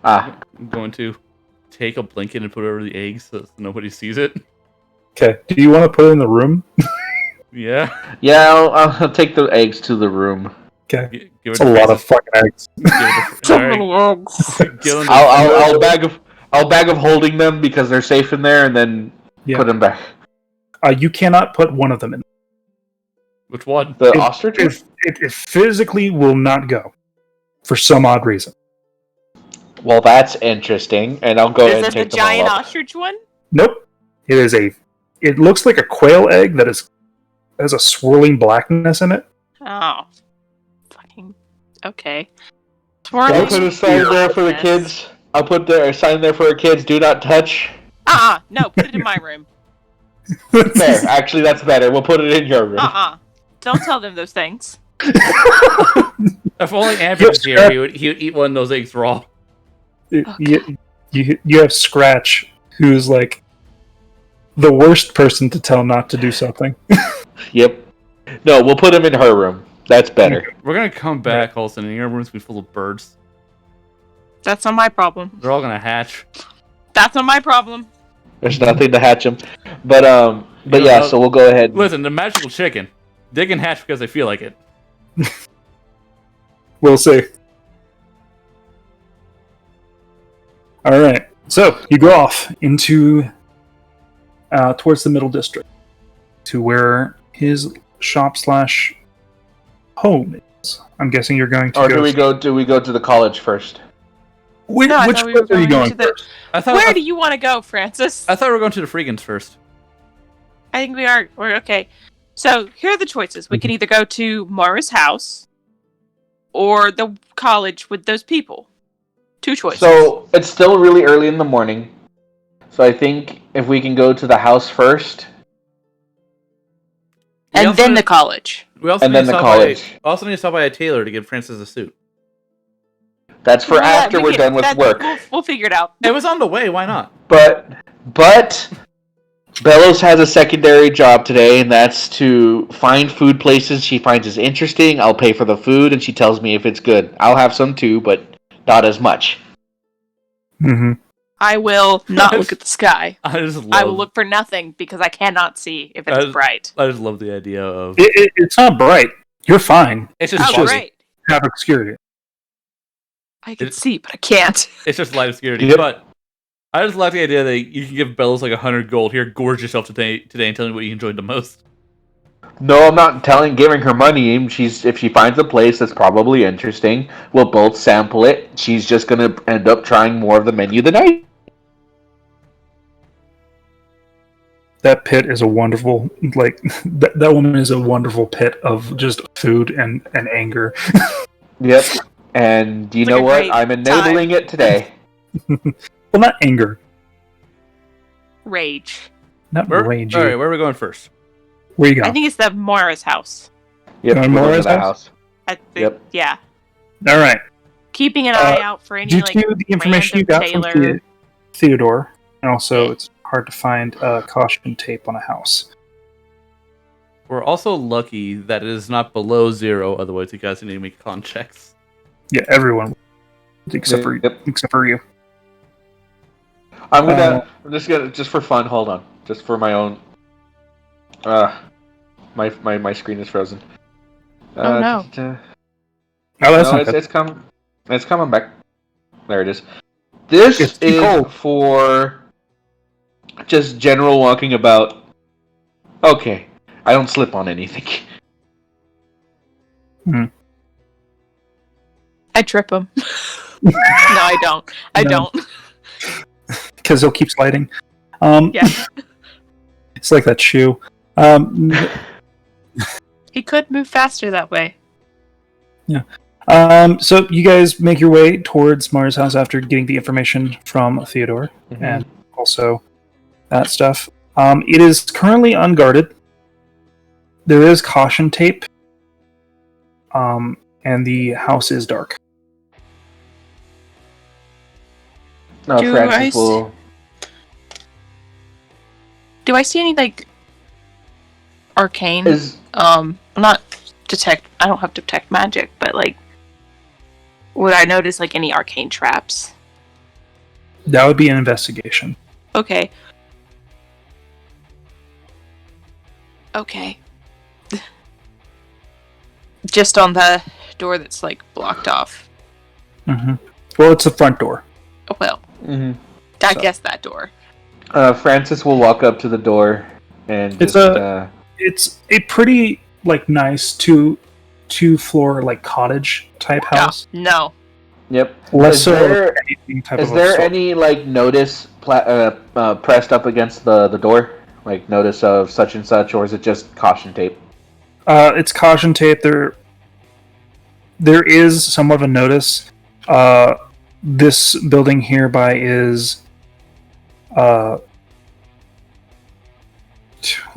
I'm going to take a blanket and put it over the eggs so nobody sees it. Okay. Do you want to put it in the room? Yeah. Yeah, I'll take the eggs to the room. Okay. Give It's a lot of fucking eggs. I'll bag of holding them because they're safe in there, and then put them back. You cannot put one of them in. Which one? The ostrich? It physically will not go for some odd reason. Well, that's interesting, and I'll go ahead and take them all up. Is it the giant ostrich one? Nope. It looks like a quail egg that has a swirling blackness in it. Oh. Fucking. Okay. I'll put a sign there for the kids. I'll put a sign there for the kids. Do not touch. No, put it in my room. There, actually, that's better. We'll put it in your room. Don't tell them those things. If only Amber was here, he would eat one of those eggs raw. You have Scratch, who's like the worst person to tell not to do something. Yep. No, we'll put him in her room. That's better. We're gonna come back, all of a sudden, and your room's gonna be full of birds. That's not my problem. They're all gonna hatch. That's not my problem. There's nothing to hatch them. But yeah, so we'll go ahead. Listen, the magical chicken. They can hatch because they feel like it. We'll see. Alright, so you go off into towards the middle district to where his shop/home is. I'm guessing you're going to do we go to the college first? Which way are you going first? Where do you want to go, Francis? I thought we were going to the Freegans first. I think we are. We're okay. So here are the choices. We can either go to Mara's house or the college with those people. Two choices. So it's still really early in the morning. So I think if we can go to the house first. And then the college. We also need to stop by a tailor to give Francis a suit. That's for after we're done with work. We'll figure it out. It was on the way. Why not? But Bellows has a secondary job today, and that's to find food places she finds as interesting. I'll pay for the food, and she tells me if it's good. I'll have some too, but not as much. Mm-hmm. I will not look at the sky. I will look for nothing because I cannot see if it's bright. I just love the idea of... It's not bright. You're fine. It's just great. Have obscurity. I can see, but I can't. It's just light obscurity. Yep. But I just like the idea that you can give Bellows like 100 gold. Here, gorge yourself today and tell me what you enjoyed the most. No, I'm not giving her money. If she finds a place that's probably interesting, we'll both sample it. She's just gonna end up trying more of the menu than I. That pit is a wonderful, that woman is a wonderful pit of just food and anger. Yep. And you know what? I'm enabling it today. Well, not anger. Rage. Not rage. All right, where are we going first? Where you going? I think it's the Mara's house. Yep, Mara's house? I think, yep. Yeah. All right. Keeping an eye out for any, due to the information you got from Theodore, and also it's hard to find caution tape on a house. We're also lucky that it is not below 0, otherwise you guys need to make con checks. Yeah, everyone, except for you. I'm just for fun. Hold on, just for my own. My screen is frozen. Oh no! It's coming back. There it is. This is for just general walking about. Okay. I don't slip on anything. I trip him. No, I don't. I No. don't. Because he'll keep sliding. Yeah. It's like that shoe. He could move faster that way. So you guys make your way towards Mara's house after getting the information from Theodore and also that stuff. It is currently unguarded. There is caution tape. And the house is dark. No, Do Francis I will. Do I see any like arcane? Is Not detect. I don't have detect magic, but like, would I notice like any arcane traps? That would be an investigation. Okay. Okay. Just on the door that's like blocked off. Mm-hmm. Well, it's the front door. Oh, well, Mhm. I So- guess that door. Francis will walk up to the door and It's just. It's a pretty like nice two floor like cottage type house. No. Yep. Less Is so there, anything type is of there assault. any like notice pressed up against the door? Like notice of such and such, or is it just caution tape? It's caution tape. There is somewhat of a notice. This building hereby is.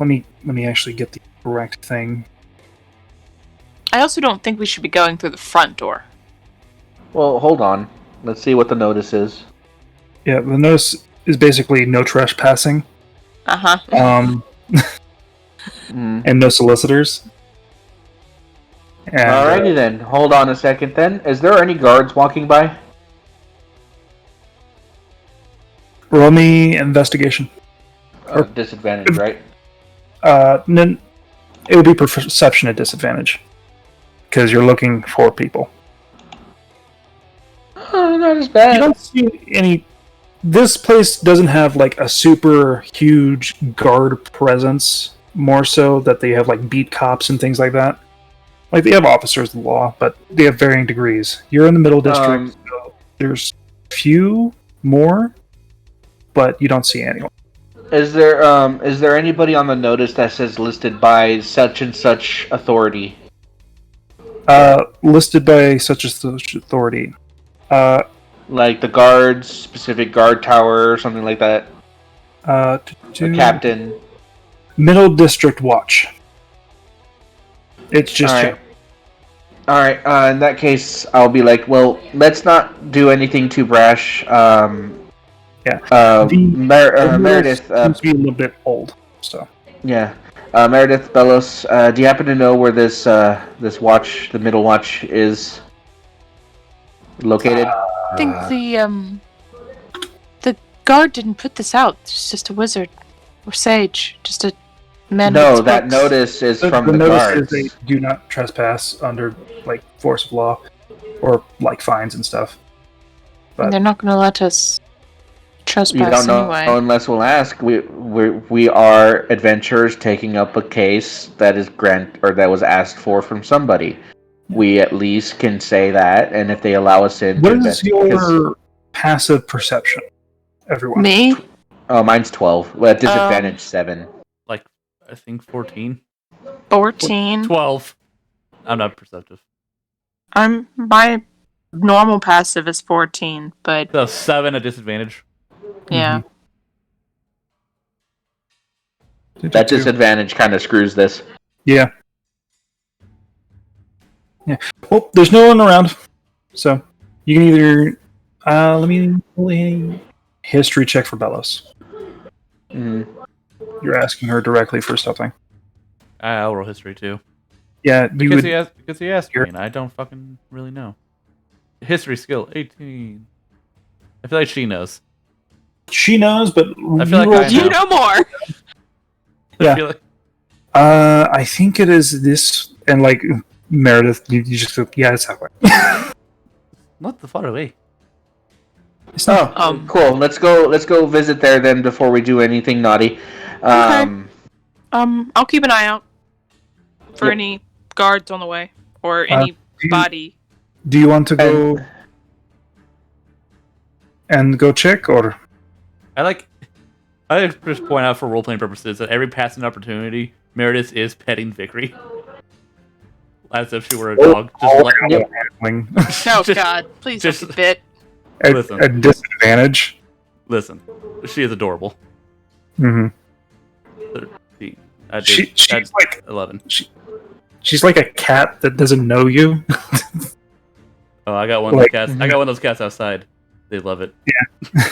Let me actually get the correct thing. I also don't think we should be going through the front door. Well, hold on. Let's see what the notice is. Yeah, the notice is basically no trespassing. Uh-huh. And no solicitors. And, Alrighty then. Hold on a second then. Is there any guards walking by? roll me investigation. Disadvantage, right? No, it would be perception at disadvantage because you're looking for people. Not as You bad. don't see any. This place doesn't have like a super huge guard presence. More so that they have like beat cops and things like that. Like they have officers of the law, but they have varying degrees. You're in the middle district, so there's few more, but you don't see anyone. Is there anybody on the notice that says listed by such and such authority? Listed by such as such authority. Like the guards, specific guard tower or something like that? The captain. Middle District Watch. It's just Alright, in that case, I'll be like, well, let's not do anything too brash. Meredith, seems to be a little bit old, so. yeah. Meredith Bellos, do you happen to know where this watch, the middle watch, is located? I think the guard didn't put this out. It's just a wizard or sage, just a man. No, with that books. notice is from the notice guards. is they do not trespass under like force of law or like fines and stuff. But They're not going to let us You trespass don't know anyway. unless we'll ask. We are adventurers taking up a case that is that was asked for from somebody. We at least can say that, and if they allow us in, what to is investigate- your passive perception, everyone? Me? Oh, mine's 12. Well, at disadvantage 7. Like, I think 14. 14. 12. I'm not perceptive. My normal passive is 14, but So 7 at disadvantage. yeah. That disadvantage kind of screws this. Yeah. Yeah. Well, there's no one around, so you can either let me roll a history check for Bellos. Mm. You're asking her directly for something. I'll roll history too. Yeah, you Because would. he asked me, Here. and I don't fucking really know. History skill 18. I feel like she knows. She knows, but I feel like rolled- I You know more! Yeah. I feel like I think it is this, and like Meredith, you just go, yeah, it's that way. not the far away. It's not. Cool. Let's go visit there then before we do anything naughty. I'll keep an eye out for Yep. any guards on the way or do you- anybody. Do you want to go and go check, or I just point out for role playing purposes that every passing opportunity, Meredith is petting Vickery. As if she were a dog. handling Oh Just- God! Please just- don't be bit. at Listen. a disadvantage? Listen, she is adorable. Mm-hmm. 13. I did, She's at like 11. she's like a cat that doesn't know you. Oh, I got one of those cats. I got one of those cats outside. They love it. Yeah.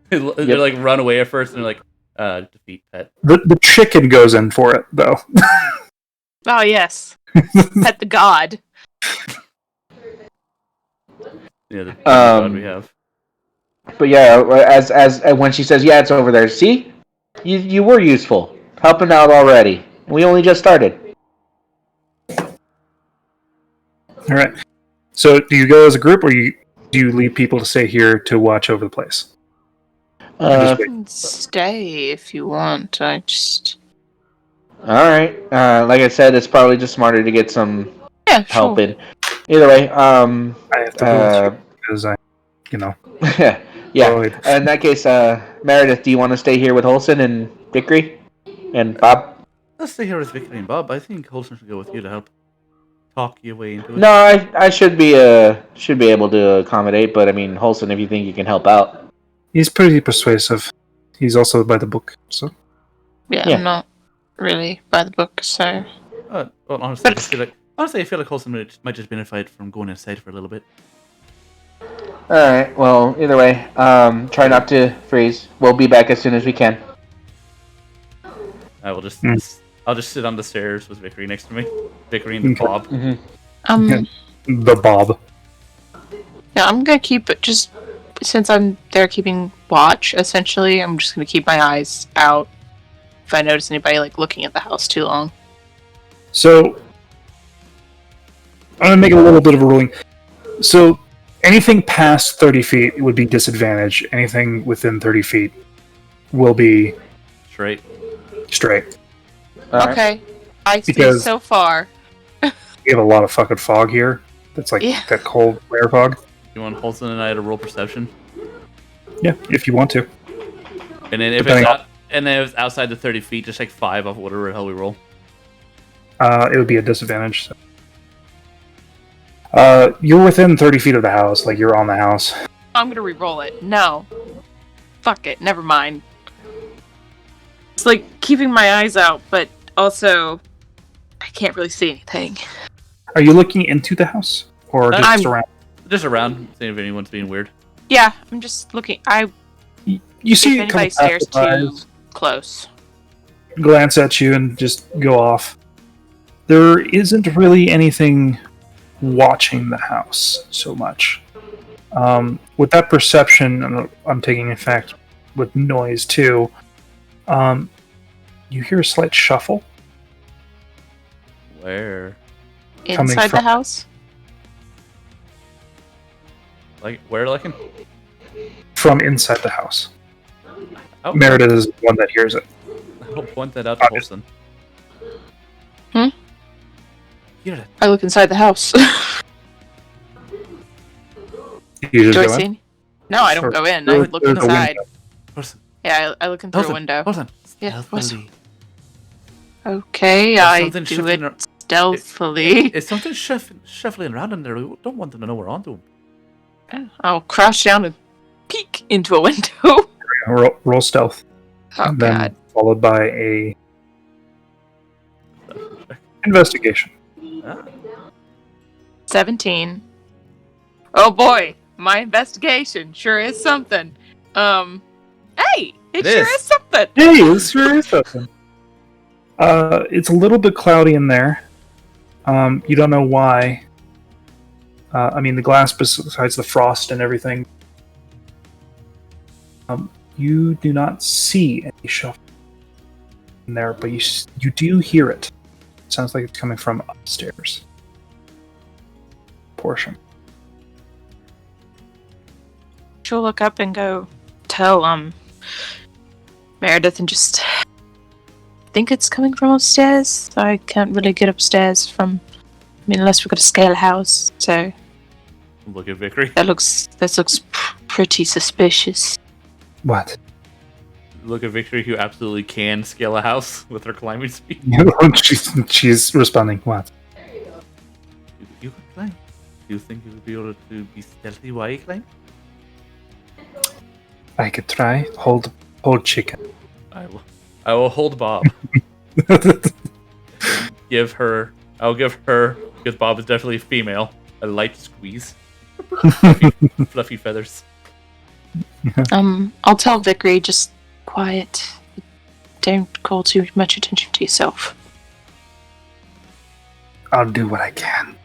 They're like run away at first and they're like, defeat pet. The chicken goes in for it though. Oh yes, pet the god. Yeah, the god we have. But yeah, as when she says, "Yeah, it's over there." See, you were useful, helping out already. We only just started. All right. So, do you go as a group, or do you leave people to stay here to watch over the place? Uh, Stay if you want. I just all right. Like I said, it's probably just smarter to get some help sure. in. Either way, I have to go with you because yeah. Lloyd. In that case, Meredith, do you want to stay here with Holson and Vickery and Bob? Let's stay here with Vickery and Bob. I think Holson should go with you to help talk your way into it. No, I should be able to accommodate, but I mean, Holson, if you think you can help out. He's pretty persuasive. He's also by the book, so Yeah, Yeah. I'm not really by the book, so Well, honestly, I feel like Holson might just benefit from going inside for a little bit. All right. Well, either way, try not to freeze. We'll be back as soon as we can. I will just, Hmm. I'll just sit on the stairs with Vickery next to me. Vickery and Okay. Bob. Mm-hmm. the Bob. yeah, I'm gonna keep it just since I'm there keeping watch. Essentially, I'm just gonna keep my eyes out if I notice anybody like looking at the house too long. So, I'm gonna make a little bit of a ruling. So, anything past 30 feet would be disadvantage. Anything within 30 feet will be Straight. straight. All right. Okay, I see Because- so far. We have a lot of fucking fog here. That's like Yeah. that cold glare fog. You want Holson and I to roll perception? Yeah, if you want to. And then if Depending it's outside the 30 feet, just like 5 off whatever the hell we roll. It would be a disadvantage. You're within 30 feet of the house, like you're on the house. I'm gonna re-roll it. No, fuck it. Never mind. It's like keeping my eyes out, but also I can't really see anything. Are you looking into the house or just I'm- around? Just around, seeing if anyone's being weird. Yeah, I'm just looking. You see If a couple anybody stares too passerbys close. glance at you and just go off. There isn't really anything watching the house so much. With that perception, I'm taking effect with noise too. You hear a slight shuffle. Where? Coming Inside the from- house? Like, where, like? From inside the house. Oh, Meredith is the one that hears it. I'll point that out to Holson. Hmm? Hear it. I look inside the house. You just Do I go see in? any? No, I don't Sure. go in. I would look There's a inside. window. Holson. Yeah, I look in through a window. Holson. Yeah, Stealthily. Okay, There's I something do shifting it stealthily. It's something shuffling around in there. We don't want them to know we're onto them. I'll crouch down and peek into a window. Roll stealth. Oh and then god. followed by a investigation. Ah, 17. Oh boy, my investigation sure is something. Hey, it It sure is. is something. Hey, this sure is something. It's a little bit cloudy in there. You don't know why. I mean, the glass, besides the frost and everything, you do not see any shuffle in there, but you do hear it. It sounds like it's coming from upstairs portion. She'll look up and go tell Meredith and just think it's coming from upstairs. I can't really get upstairs from... unless we've got a scale house, so... Look at Vickery. That looks pretty suspicious. What? Look at Victory, who absolutely can scale a house with her climbing speed. she's responding. What? You could climb. Do you think you would be able to be stealthy while you climb? I could try. Hold chicken. I will hold Bob. I'll give her, because Bob is definitely female, a light squeeze. Fluffy feathers. I'll tell Vickery, just quiet. Don't call too much attention to yourself. I'll do what I can.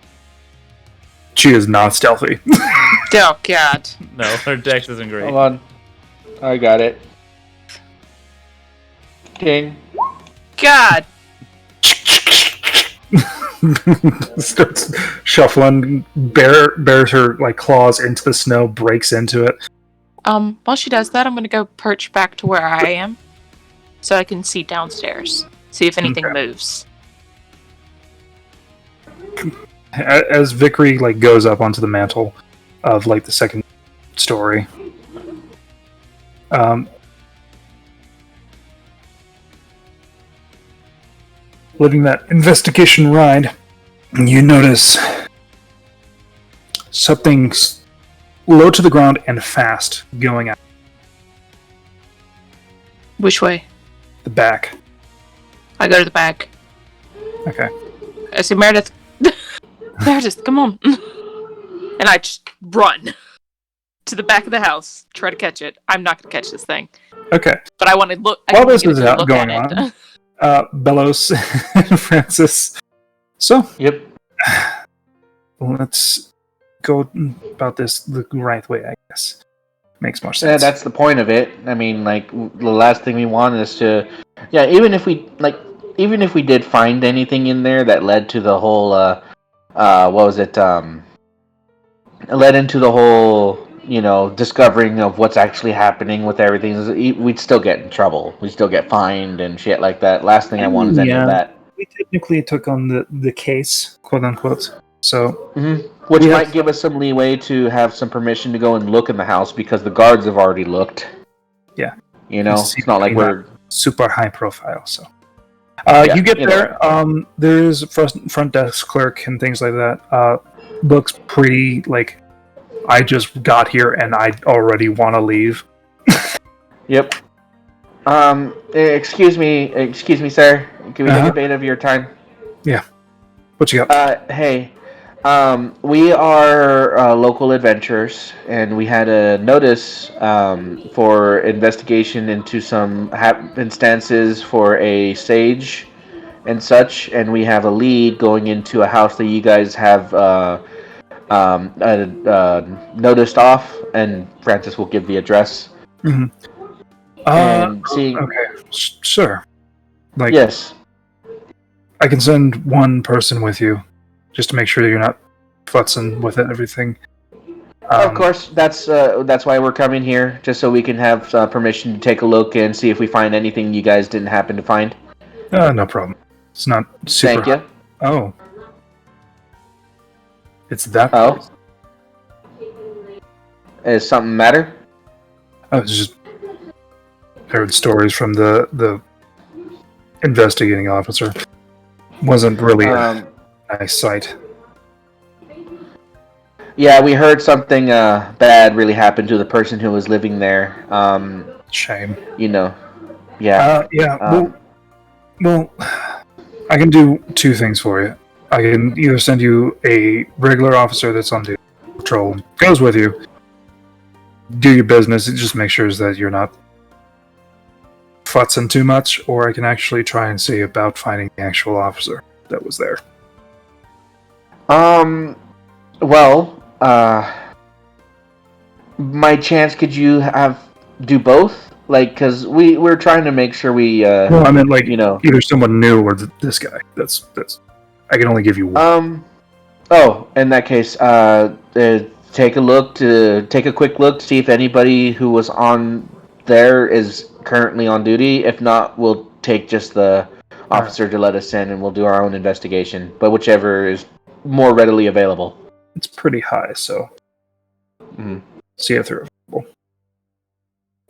She is not stealthy. Oh, God. No, her dex isn't great. Hold on. I got it. Ding. God! Starts shuffling, bears her like claws into the snow, breaks into it. While she does that, I'm gonna go perch back to where I am, so I can see downstairs. See if anything moves. As Vickery like goes up onto the mantle of like the second story, living that investigation ride, you notice something low to the ground and fast going out Which way? the back. I go to the back. Okay. I say, Meredith. Meredith, come on. And I just run to the back of the house, try to catch it. I'm not going to catch this thing. Okay. But I want to look. While this is going on, Bellows and Francis. So, Yep. let's go about this the right way, I guess. Makes more Yeah, sense. that's the point of it. I mean, like, the last thing we want is to... Yeah, even if we did find anything in there that led to the whole, what was it, led into the whole, discovering of what's actually happening with everything, we'd still get in trouble. We'd still get fined and shit like that. Last thing I want is any of that. We technically took on the case, quote unquote. So, Which might give us some leeway to have some permission to go and look in the house because the guards have already looked. Yeah. It's not like we're super high profile. So, you get there. There's a front desk clerk and things like that. Looks pretty like I just got here and I already want to leave. Yep. Excuse me, sir. Can we take a bit of your time? Yeah. What you got? Hey. We are local adventurers, and we had a notice for investigation into some happenstances for a sage and such, and we have a lead going into a house that you guys have noticed off, and Francis will give the address. And seeing... Okay, sure. Like, yes. I can send one person with you, just to make sure you're not futzing with it, everything. Of course, that's why we're coming here, just so we can have permission to take a look and see if we find anything you guys didn't happen to find. No problem. It's not super. Thank you. Oh. It's that. Oh. Does something matter? I was just heard stories from the investigating officer. Wasn't really a nice sight. Yeah, we heard something bad really happened to the person who was living there. Shame. Yeah. Well, I can do two things for you. I can either send you a regular officer that's on patrol, goes with you, do your business, and just make sure that you're not futzing too much, or I can actually try and see about finding the actual officer that was there. My chance, could you do both? Like, because we're trying to make sure we... well, I mean, like, either someone new or this guy. That's. I can only give you one. In that case, take a quick look to see if anybody who was on there is currently on duty. If not, we'll take just the officer to let us in, and we'll do our own investigation. But whichever is more readily available. It's pretty high, so see if they're available.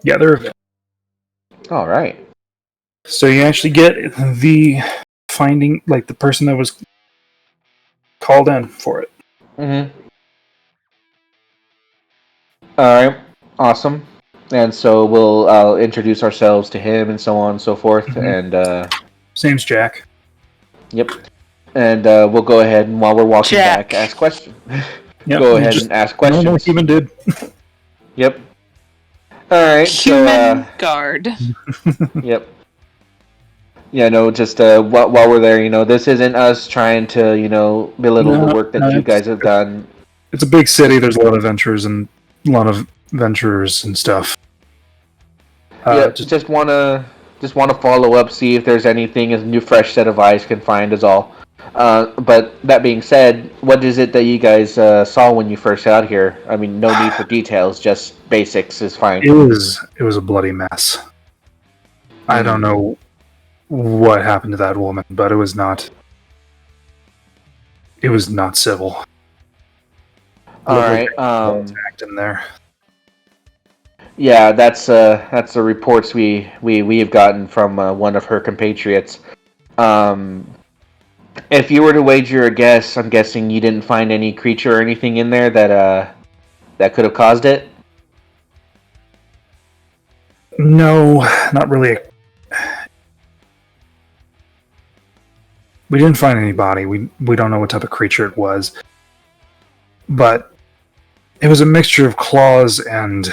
Yeah, they're available. All right. So you actually get the finding, like the person that was called in for it. All right. Awesome. And so we'll introduce ourselves to him and so on and so forth. And His name's Jack. Yep. And we'll go ahead and while we're walking Jack. back, ask questions. Yep, Go ahead and ask questions. No, human did. Yep. All right. Human guard. Yep. Yeah, no, just while we're there, this isn't us trying to, belittle the work that you guys have done. It's a big city. There's a lot of ventures and stuff. Just want to follow up, see if there's anything a new, fresh set of eyes can find is all. But that being said, what is it that you guys saw when you first got here? I mean, no need for details, just basics is fine. It was a bloody mess. I don't know what happened to that woman, but it was not civil. All right. Attacked in there. Yeah, that's the reports we have gotten from one of her compatriots. If you were to wager a guess, I'm guessing you didn't find any creature or anything in there that could have caused it. No, not really. We didn't find any body. We don't know what type of creature it was, but it was a mixture of claws and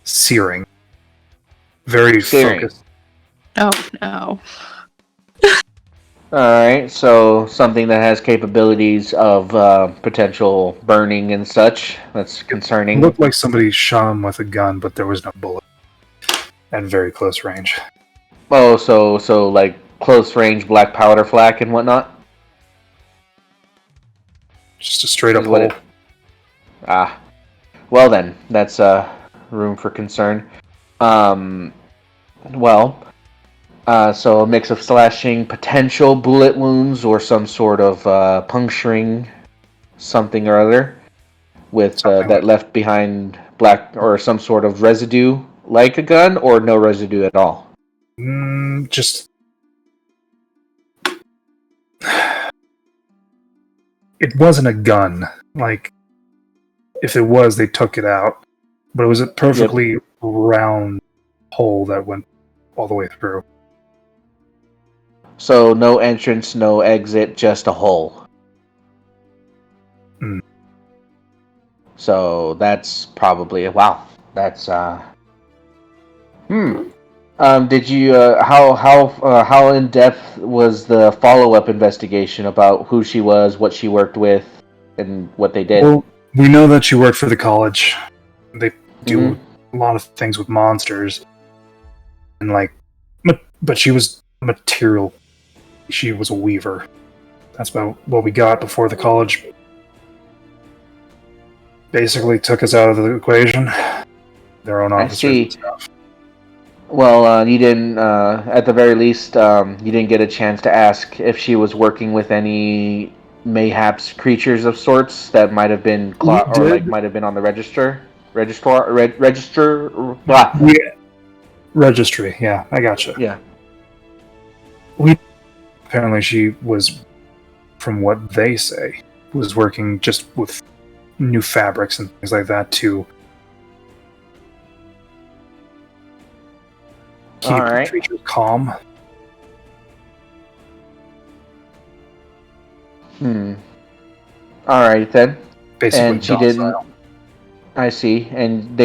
searing. Very focused. Oh no. Alright, so something that has capabilities of potential burning and such. That's concerning. It looked like somebody shot him with a gun, but there was no bullet at very close range. Oh, so like close range black powder flak and whatnot? Just a straight up hole. Well then, that's room for concern. So a mix of slashing, potential bullet wounds, or some sort of puncturing something or other with that left behind black or some sort of residue like a gun, or no residue at all. Just it wasn't a gun. Like if it was, they took it out, but it was a perfectly round hole that went all the way through. So no entrance, no exit, just a hole. So that's probably That's Did you how in depth was the follow-up investigation about who she was, what she worked with, and what they did? Well, we know that she worked for the college. They do a lot of things with monsters, and but she was material. She was a weaver. That's about what we got before the college basically took us out of the equation. Their own officers and stuff. Well, you didn't, at the very least, you didn't get a chance to ask if she was working with any mayhaps creatures of sorts that might have been might have been on the registry. Yeah, I gotcha. Yeah. Apparently she was, from what they say, was working just with new fabrics and things like that to keep the creatures calm. Alright then. Basically, and she didn't. I see. And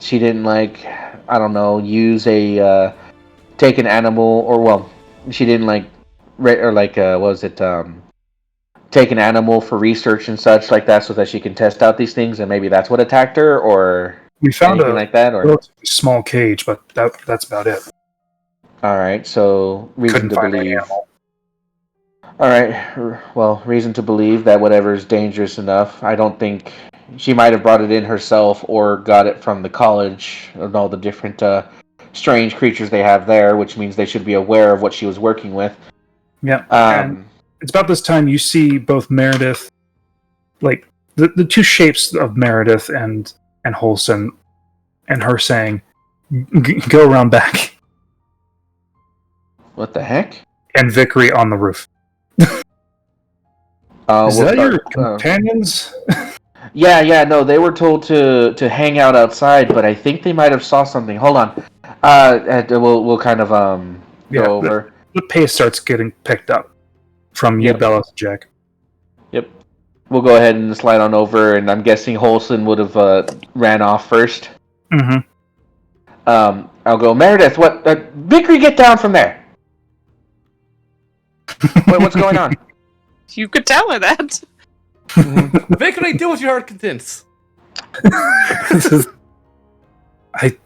she didn't I don't know, use take an animal, or she didn't take an animal for research and such like that, so that she can test out these things, and maybe that's what attacked her, or we found anything like that, or relatively small cage, but that's about it. All right, so reason to believe. All right, well, reason to believe that whatever is dangerous enough. I don't think she might have brought it in herself or got it from the college and all the different strange creatures they have there, which means they should be aware of what she was working with. Yeah. And it's about this time you see both Meredith, like the two shapes of Meredith and Holson, and her saying, "Go around back." What the heck? And Vickery on the roof. Is that your companions? Yeah, no, they were told to hang out outside, but I think they might have saw something. Hold on. We'll kind of go over. The pace starts getting picked up from you, Bellows and Jack. Yep. We'll go ahead and slide on over, and I'm guessing Holson would have ran off first. Mm-hmm. I'll go, Meredith, what? Vickery, get down from there! What's going on? You could tell her that. Vickery, do what your heart contents.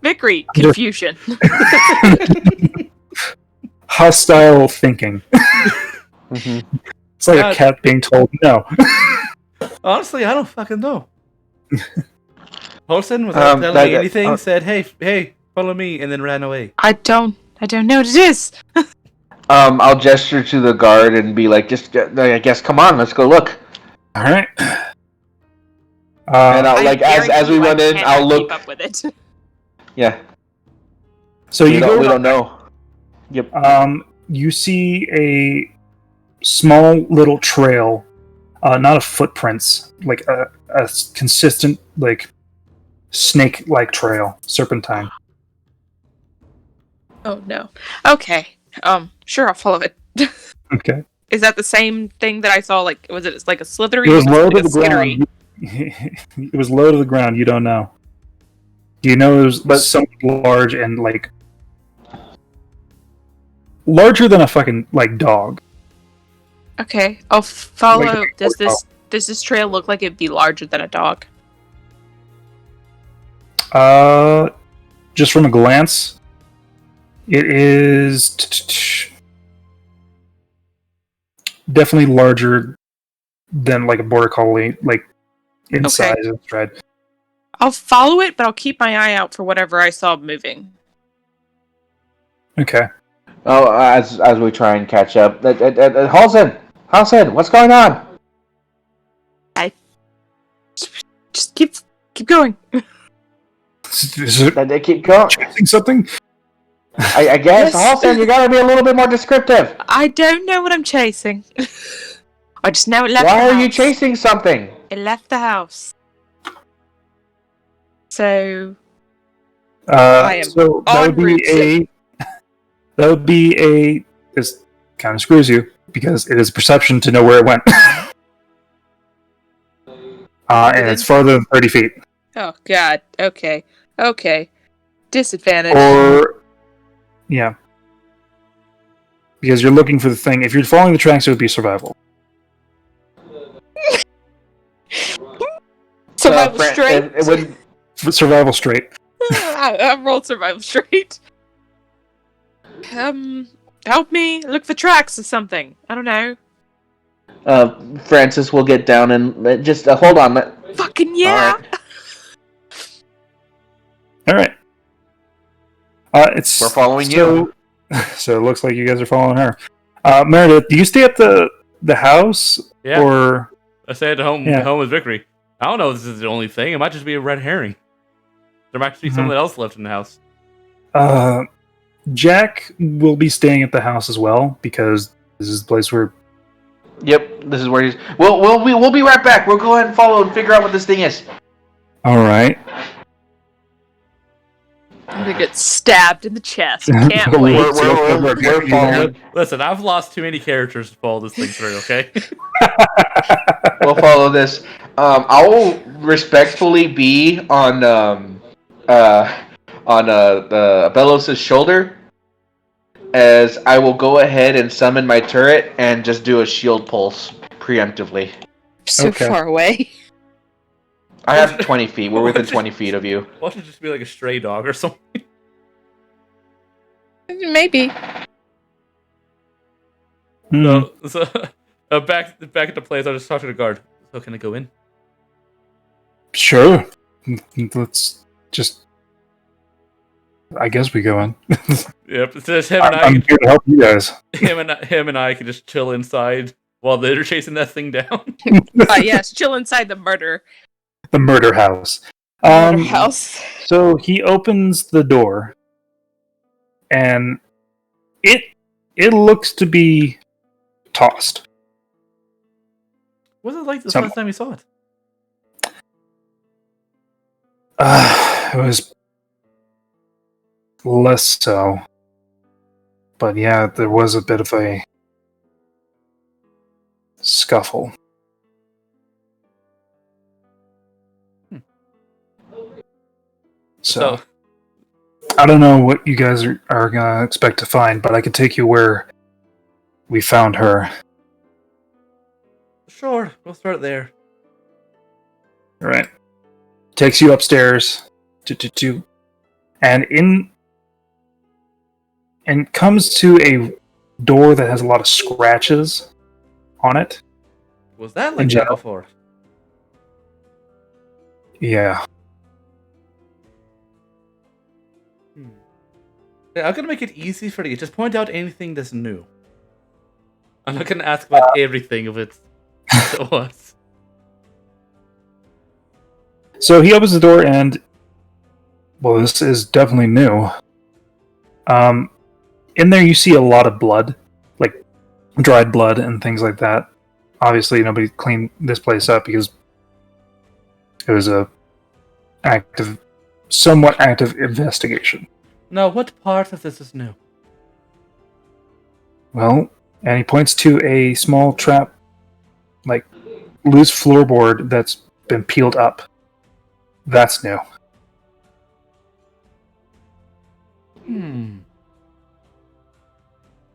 Vickery, confusion. Hostile thinking. It's like a cat being told no. Honestly, I don't fucking know. Holson, without telling me anything, said, hey, follow me, and then ran away. I don't know what it is. I'll gesture to the guard and be like, I guess, come on, let's go look. All right. And I'll, as we run in, I'll look. Keep up with it. Yeah. So we don't know. Yep. You see a small little trail, not of footprints, like a consistent, like snake-like trail, serpentine. Oh no. Okay. Sure, I'll follow it. Okay. Is that the same thing that I saw? Like, was it like a slithery? It was low like to the ground. It was low to the ground. You don't know. You know it was something large and like larger than a fucking like dog. Okay, I'll follow. Like, does this trail look like it'd be larger than a dog? Just from a glance, it is definitely larger than like a border collie, like in size and stride. I'll follow it, but I'll keep my eye out for whatever I saw moving. Okay. Oh, as we try and catch up, Halson, what's going on? I just keep going. They keep going. Chasing something? I guess, Yes. Halson, you gotta be a little bit more descriptive. I don't know what I'm chasing. I just know it left the house. Why are you chasing something? It left the house. So I am so that would be a this kind of screws you because it is perception to know where it went. And it's farther than 30 feet. oh god. Okay. Disadvantage. Or yeah. Because you're looking for the thing. If you're following the tracks, it would be survival. Survival straight. Survival straight. I rolled survival straight. Help me look for tracks or something. I don't know. Francis will get down and just hold on. Fucking yeah. All right. We're following you. So it looks like you guys are following her. Meredith, do you stay at the house? Yeah. Or I stay at home with Vickery. I don't know if this is the only thing. It might just be a red herring. There might be something else left in the house. Jack will be staying at the house as well because this is the place where. Yep, this is where he's. We'll be right back. We'll go ahead and follow and figure out what this thing is. All right. I'm gonna get stabbed in the chest. Can't wait. We're following. Listen, I've lost too many characters to follow this thing through. Okay. We'll follow this. I will respectfully be on Bellows' shoulder, as I will go ahead and summon my turret and just do a shield pulse preemptively. So far away. I have 20 feet. We're within 20 feet of you. Why don't it just be like a stray dog or something? Maybe. So back at the place. I just talked to the guard. So can I go in? Sure. Let's just. I guess we go in. Yep, it's just him and I'm here to help you guys. him and I can just chill inside while they're chasing that thing down. Yes, chill inside the murder The murder house. house. So he opens the door, and it looks to be tossed. What was it like the Some- last time you saw it? It was less so. But yeah, there was a bit of a scuffle. So I don't know what you guys are gonna expect to find, but I can take you where we found her. Sure, we'll start there. All right. Takes you upstairs and comes to a door that has a lot of scratches on it. Was that In like that general. before? Yeah. Yeah, I'm gonna make it easy for you. Just point out anything that's new. I'm not gonna ask about everything of it. It was. So he opens the door and, well, this is definitely new. In there you see a lot of blood, like dried blood and things like that. Obviously, nobody cleaned this place up because it was a somewhat active investigation. Now, what part of this is new? Well, and he points to a small trap, like loose floorboard that's been peeled up. That's new.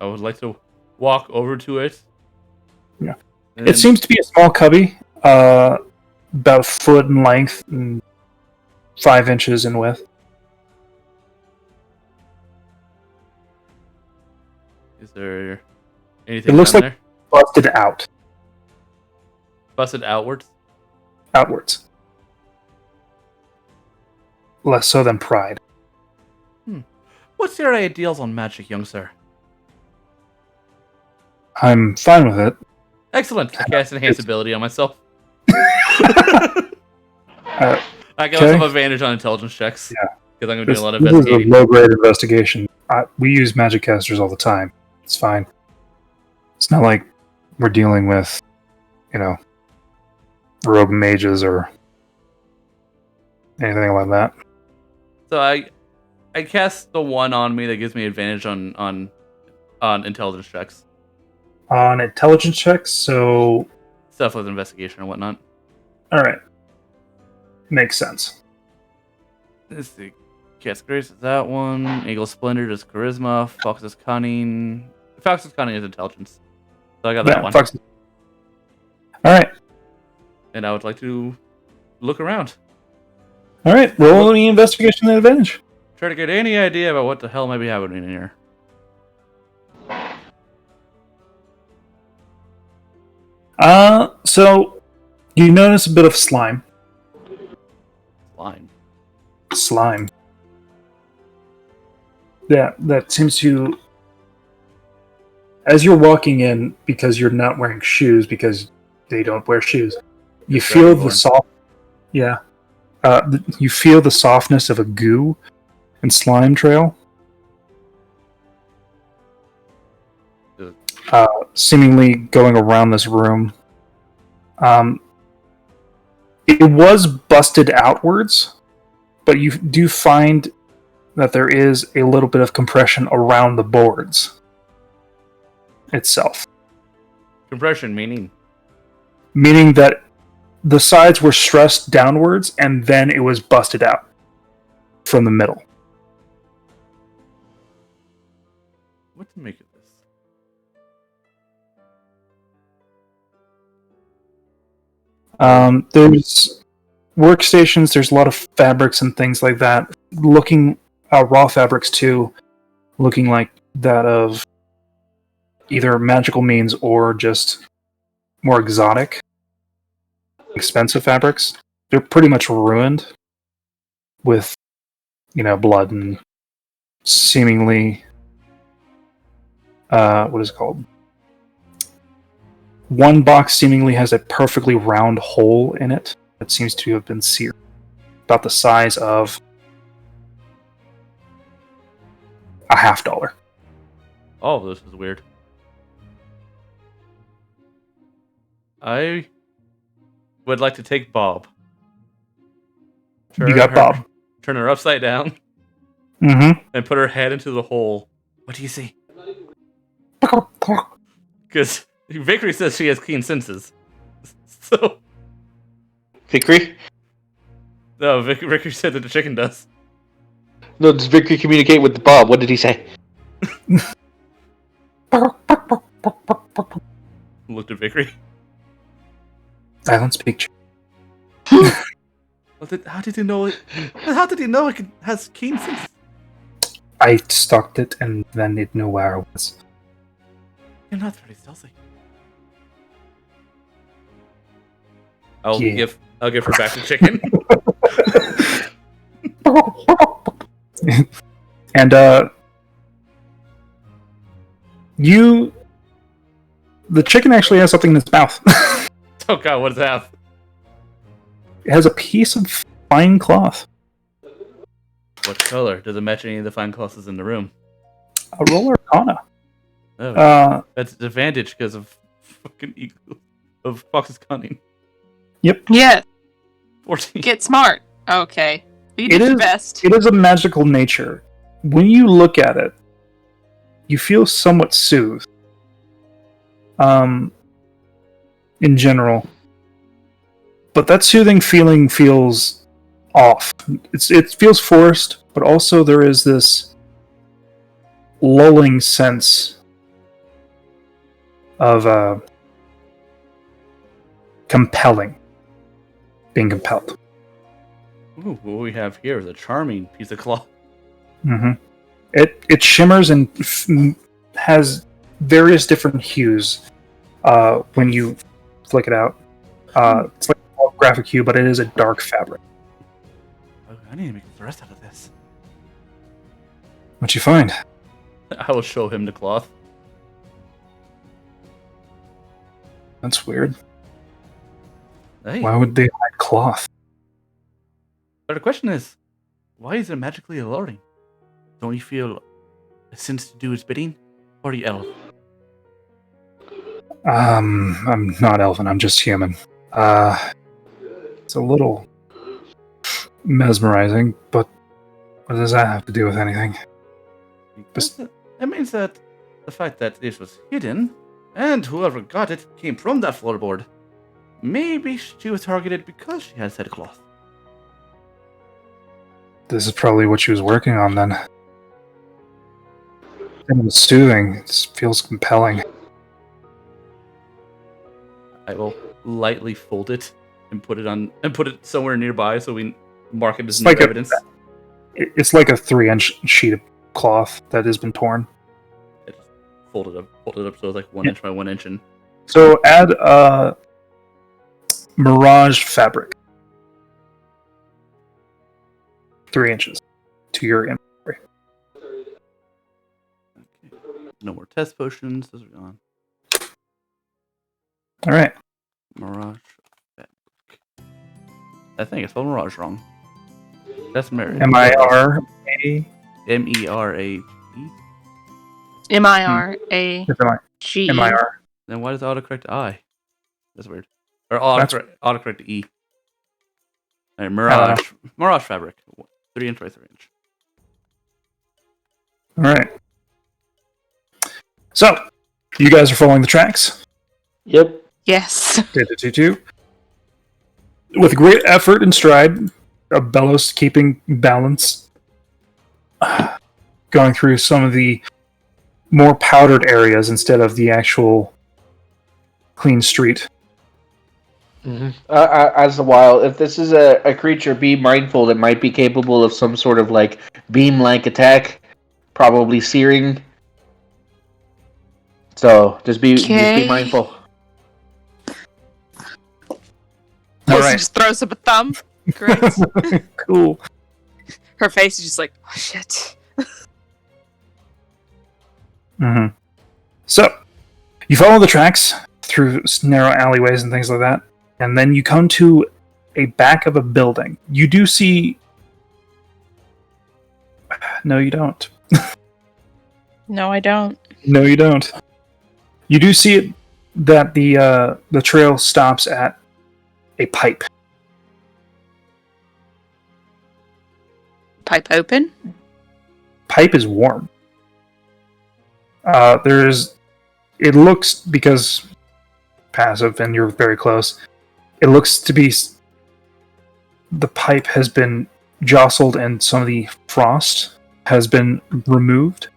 I would like to walk over to it. Yeah. And It seems to be a small cubby, about a foot in length and 5 inches in width. Is there anything It looks down like there? busted out, Busted outwards? outwards. Less so than pride. What's your ideals on magic, young sir? I'm fine with it. Excellent. I cast enhance ability on myself. Uh, I get okay. some advantage on intelligence checks. Yeah. Because I'm going to do a lot of this is a investigating. low-grade investigation. We use magic casters all the time. It's fine. It's not like we're dealing with, rogue mages or anything like that. So I cast the one on me that gives me advantage on intelligence checks. On intelligence checks, so... Stuff with investigation and whatnot. Alright. Makes sense. Let's see. Cast Grace is that one. Eagle Splendor is Charisma. Fox's Cunning. Fox's Cunning is Intelligence. So I got that one. Alright. And I would like to look around. Alright, roll any investigation and advantage. Try to get any idea about what the hell might be happening in here. So you notice a bit of slime. Slime. Yeah, that seems to... As you're walking in, because you're not wearing shoes, because they don't wear shoes, you feel the soft... Yeah. You feel the softness of a goo and slime trail. Seemingly going around this room. It was busted outwards, but you do find that there is a little bit of compression around the boards itself. Compression meaning? Meaning that the sides were stressed downwards and then it was busted out from the middle. What to make of this? There's workstations, there's a lot of fabrics and things like that. Looking raw fabrics too, looking like that of either magical means or just more exotic, expensive fabrics. They're pretty much ruined with, blood and seemingly, what is it called? One box seemingly has a perfectly round hole in it that seems to have been seared, about the size of a $50. Oh, this is weird. I would like to take Bob. You got Bob. Turn her upside down. Mm-hmm. And put her head into the hole. What do you see? Because Vickery says she has keen senses. So. Vickery? No, Vickery said that the chicken does. No, does Vickery communicate with Bob? What did he say? Looked at Vickery. I don't speak. How did you know it? How did you know it has keen senses? I stalked it, and then it knew where I was. You're not very stealthy. I'll give her back the chicken. And the chicken actually has something in its mouth. Oh god, what does it have? It has a piece of fine cloth. What color? Does it match any of the fine cloths in the room? A roll Arcana. Oh, that's an advantage because of fucking eagle of Fox's cunning. Yep. Yeah. 14. Get smart. Okay. You did your best. It is a magical nature. When you look at it, you feel somewhat soothed. In general. But that soothing feeling feels off. It feels forced, but also there is this lulling sense of being compelled. Ooh, what we have here is a charming piece of cloth. Mm-hmm. It shimmers and has various different hues when you flick it out. It's like a graphic hue, but it is a dark fabric. Oh, I need to make the rest out of this. What'd you find? I will show him the cloth. That's weird. Hey. Why would they hide cloth? But the question is, why is it magically alluring? Don't you feel a sense to do its bidding? Or are you elf? I'm not elven, I'm just human. It's a little mesmerizing, but what does that have to do with anything? It means that the fact that this was hidden, and whoever got it came from that floorboard, maybe she was targeted because she has said cloth. This is probably what she was working on then. It was soothing. It feels compelling. I will lightly fold it and put it somewhere nearby so we mark it as evidence. It's like a 3-inch sheet of cloth that has been torn. I just fold it up so it's like 1 inch by 1 inch. And so add mirage fabric. 3 inches to your inventory. Okay. No more test potions. Those are gone. All right. Mirage fabric. I think I spelled mirage wrong. That's Mary. M-I-R-A? M-E-R-A-G? M-I-R-A-G. M-I-R. Then why does it autocorrect I? That's weird. Or autocorrect E. All right, mirage fabric. 3 inch by 3 inch. All right. So, you guys are following the tracks? Yep. Yes. With great effort and stride, Bellows keeping balance, going through some of the more powdered areas instead of the actual clean street. Mm-hmm. As a while, if this is a creature, be mindful that might be capable of some sort of like beam-like attack, probably searing. So just be mindful. All right. Just throws up a thumb. Great. Cool. Her face is just like, oh shit. Mm-hmm. So, you follow the tracks through narrow alleyways and things like that, and then you come to a back of a building. You do see... No, you don't. No, I don't. No, you don't. You do see it, that the trail stops at a pipe. Pipe open? Pipe is warm. It looks, because passive and you're very close, it looks to be the pipe has been jostled and some of the frost has been removed.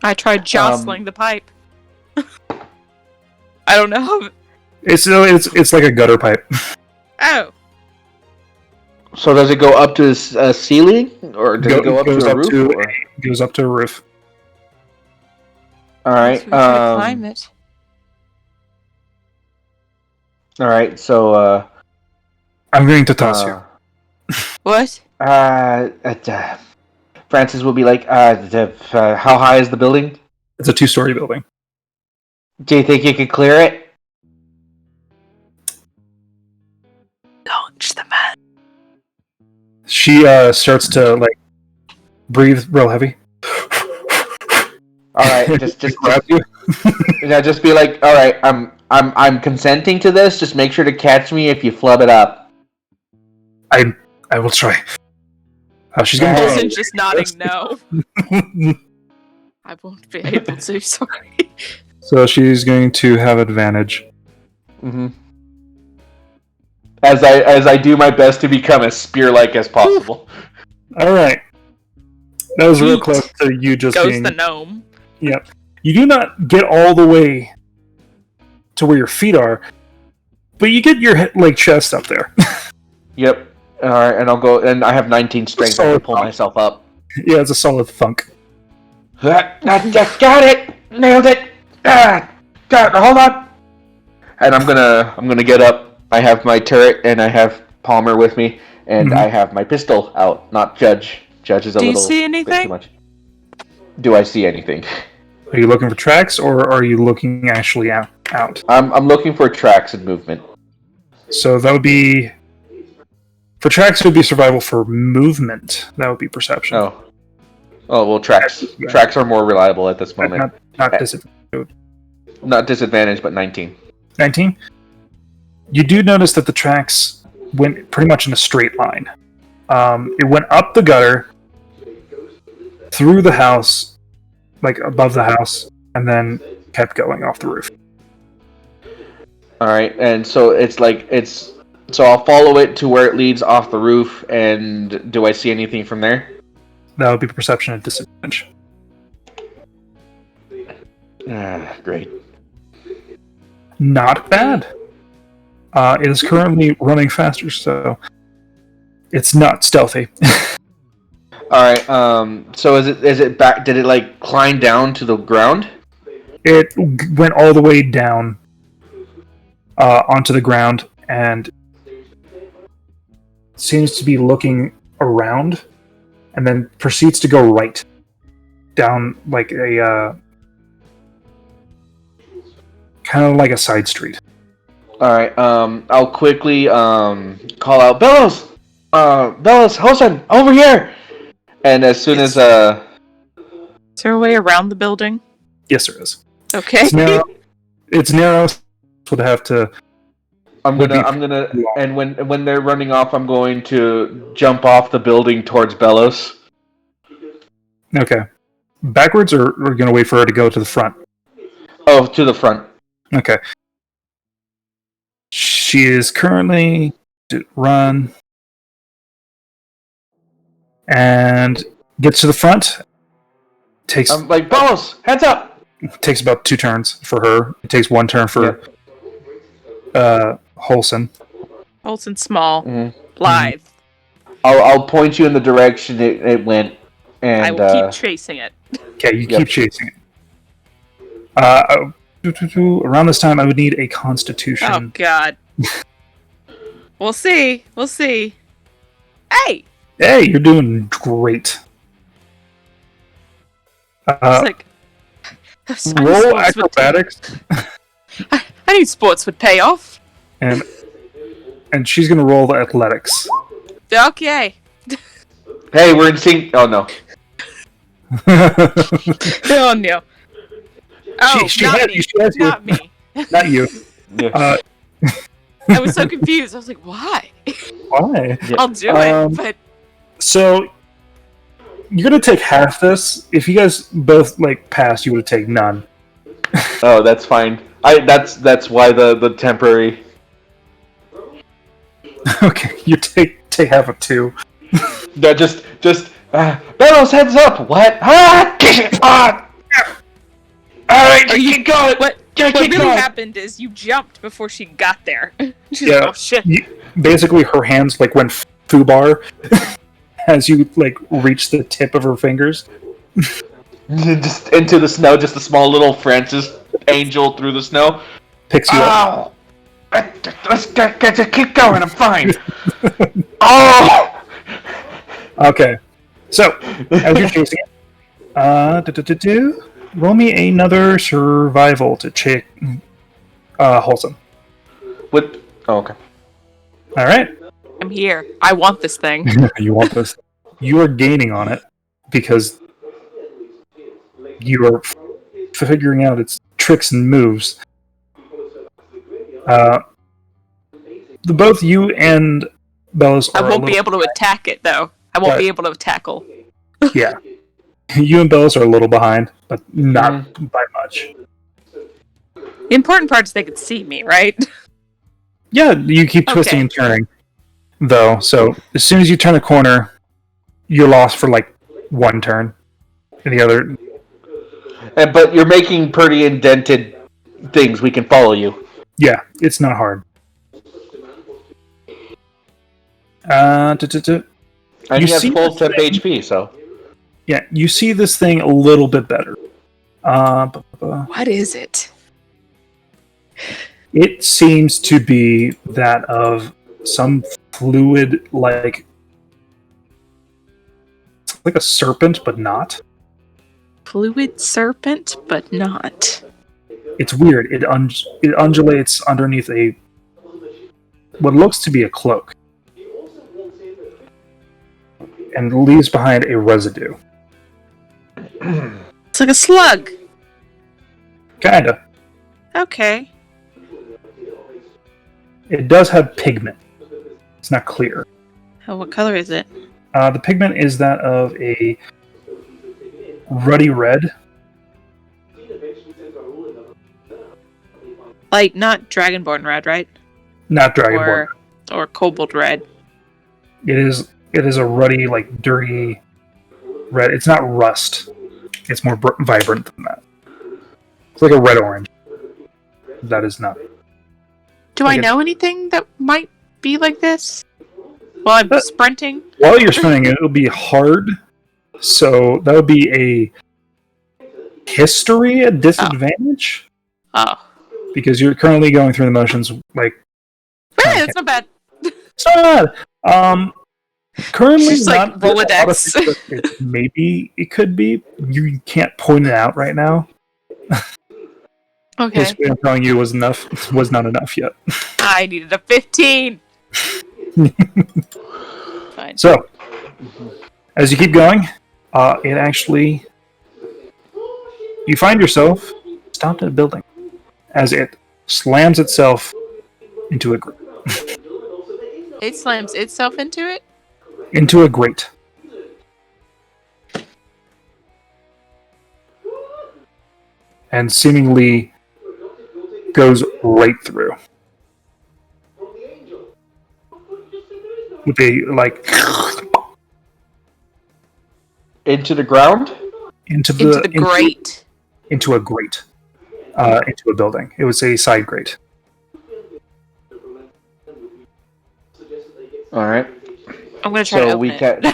I tried jostling the pipe. I don't know. It's like a gutter pipe. Oh. So does it go up to a ceiling, or does it go up to a roof? It goes up to a roof. All right. So we gotta climb it. All right. So I'm going to toss you. What? Francis will be like, how high is the building? It's a 2-story building. Do you think you could clear it? Launch the man. She starts to breathe real heavy. All right, just grab you. Just be like, all right, I'm consenting to this. Just make sure to catch me if you flub it up. I will try. She's going Wilson's just nodding no. I won't be able to, sorry. So she's going to have advantage. Mm-hmm. As I do my best to become as spear-like as possible. All right. That was real close to you just Goes being... the gnome. Yep. You do not get all the way to where your feet are, but you get your chest up there. Yep. All right, and I'll go, and I have 19 strength. I can pull myself up. Yeah, it's a solid thunk. Got it! Nailed it! Hold on! And I'm gonna get up. I have my turret, and I have Palmer with me, and I have my pistol out. Not Judge. Judge is a little. Do you see anything? Bit too much. Do I see anything? Are you looking for tracks, or are you looking actually out? I'm looking for tracks and movement. So that would be... For tracks, it would be survival. For movement, that would be perception. Oh, well, tracks. Tracks are more reliable at this moment. Not disadvantage. Not disadvantage, but 19. 19? You do notice that the tracks went pretty much in a straight line. It went up the gutter, through the house, above the house, and then kept going off the roof. Alright, and so so I'll follow it to where it leads off the roof, and do I see anything from there? That would be perception at disadvantage. Great. Not bad. It is currently running faster, so it's not stealthy. Alright, so is it back? Did it climb down to the ground? It went all the way down onto the ground and seems to be looking around, and then proceeds to go right down a kind of like a side street. Alright, I'll quickly call out, Bellows! Bellows, Hosen, over here! And as soon as Is there a way around the building? Yes, there is. Okay. It's narrow. Would have to. I'm gonna, and when they're running off, I'm going to jump off the building towards Bellows. Okay. Backwards, or we're gonna wait for her to go to the front? Oh, to the front. Okay. She is currently run and gets to the front. Takes. I'm like, Bellows, heads up. Takes about 2 turns for her. It takes 1 turn for Holson. Holson's small. Mm-hmm. Lithe. I'll point you in the direction it went, and I will keep chasing it. Okay, you keep chasing it. Around this time, I would need a Constitution. Oh God. We'll see. Hey, Hey, you're doing great. It's like, I need Roll sports would acrobatics, I need sports would pay off. and she's gonna roll the athletics. Okay. Hey, we're in sync. Oh no. Oh no. Oh, she not had- me. she has you. Not me. Not you. Yeah. I was so confused. I was like, why? Why? I'll do Um, it, but So you're gonna take half this. If you guys both like pass, you would take none. Oh, that's fine. That's why the temporary. Okay, you take half of 2. No, just Bellows, heads up. What? Ah! All right, keep going. what Keep really going. happened is you jumped before she got there. She's Yeah. like, oh shit. Basically, her hands like went foobar as you like reach the tip of her fingers. Just into the snow, just a small little Francis angel through the snow. Picks you up. Ow! Let's keep going. I'm fine. Oh! Okay, so as you're chasing it, roll me another survival to check. Wholesome. What? Oh, okay. All right. I'm here. I want this thing. You want this? You are gaining on it because you are figuring out its tricks and moves. Both you and Bellows I are won't be able to attack it though. I won't Right. be able to tackle. Yeah. You and Bellows are a little behind, but not by much. The important part is they could see me, right? Yeah, you keep twisting Okay. and turning, though. So as soon as you turn a corner, you're lost for like one turn. And the other, But you're making pretty indented things. We can follow you. yeah, it's not hard. And You you have see full this temp thing? HP, so. Yeah, you see this thing a little bit better. What is it? It seems to be that of some fluid, like it's like a serpent, but not. Fluid serpent, but not. It's weird. It undulates underneath what looks to be a cloak, and leaves behind a residue. It's like a slug. Kinda. Okay. It does have pigment. It's not clear. Oh, what color is it? The pigment is that of a ruddy red. Like not dragonborn red, right? Not dragonborn. Or kobold red. It is a ruddy, like dirty red. It's not rust. It's more vibrant than that. It's like a red orange. That is not. Do Like I know anything that might be like this? While I'm sprinting? While you're spinning it, it'll be hard. So that would be a history at disadvantage Oh. because you're currently going through the motions. Like Hey, that's not bad. it's not bad. Currently Just like not a lot of Rolodex. things that maybe it could be. You can't point it out right now. Okay. Basically, I'm telling you was not enough yet. I needed a 15. Fine. So, as you keep going, it actually you find yourself stopped at a building as it slams itself into a grate. It slams itself into it? Into a grate. And seemingly goes right through. With a like Into the ground? Into the grate. into a grate. Into a building. It was a side grate. Alright. I'm gonna try to So open we it. can.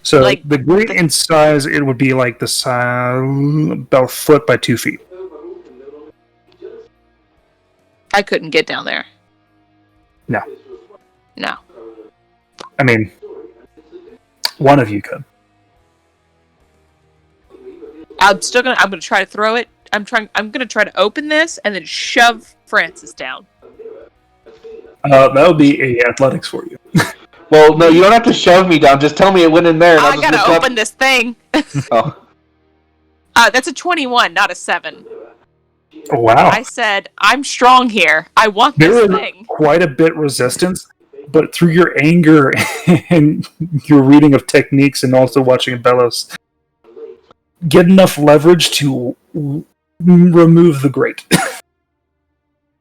So like the grate in size, it would be like the size about a foot by 2 feet. I couldn't get down there. No. No. I mean, one of you could. I'm gonna try to throw it. I'm gonna try to open this and then shove Francis down. That would be a athletics for you. Well, no, you don't have to shove me down. Just tell me it went in there. And I gotta open this thing. Oh. That's a 21, not a 7. Oh, wow. I said, I'm strong here. I want There this is thing. quite a bit resistance, but through your anger and your reading of techniques and also watching Bellows, get enough leverage to remove the grate.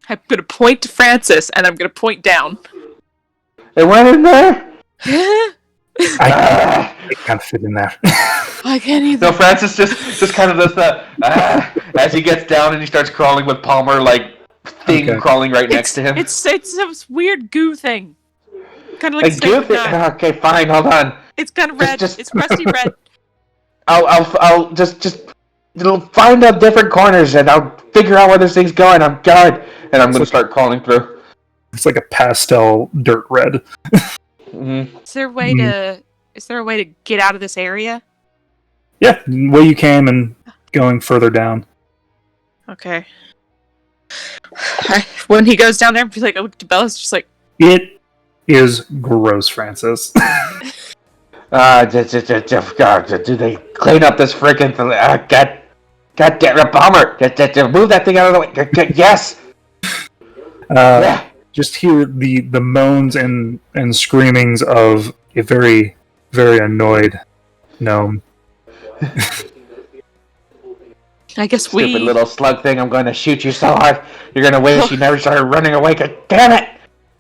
I'm gonna point to Francis, and I'm gonna point down. It went in there? I can't fit in there. I can't either. No, Francis just kind of does that as he gets down and he starts crawling with Palmer, like, crawling right next to him. It's this weird goo thing. Kind of like goo thing? Okay, fine, hold on. It's kind of red. It's crusty red. I'll just find out different corners and I'll figure out where this thing's going. I'm going. And I'm going to start crawling through. It's like a pastel dirt red. Mm-hmm. Is there a way to get out of this area? Yeah, where you came and going further down. Okay. When he goes down there, he's like, Bella's just like... It is gross, Francis. God, do they clean up this freaking thing? God damn it, Palmer! Move that thing out of the way. Yes! Yeah. Just hear the moans and screamings of a very, very annoyed gnome. I guess Stupid little slug thing, I'm going to shoot you so hard. You're going to wish you never started running away. God damn it!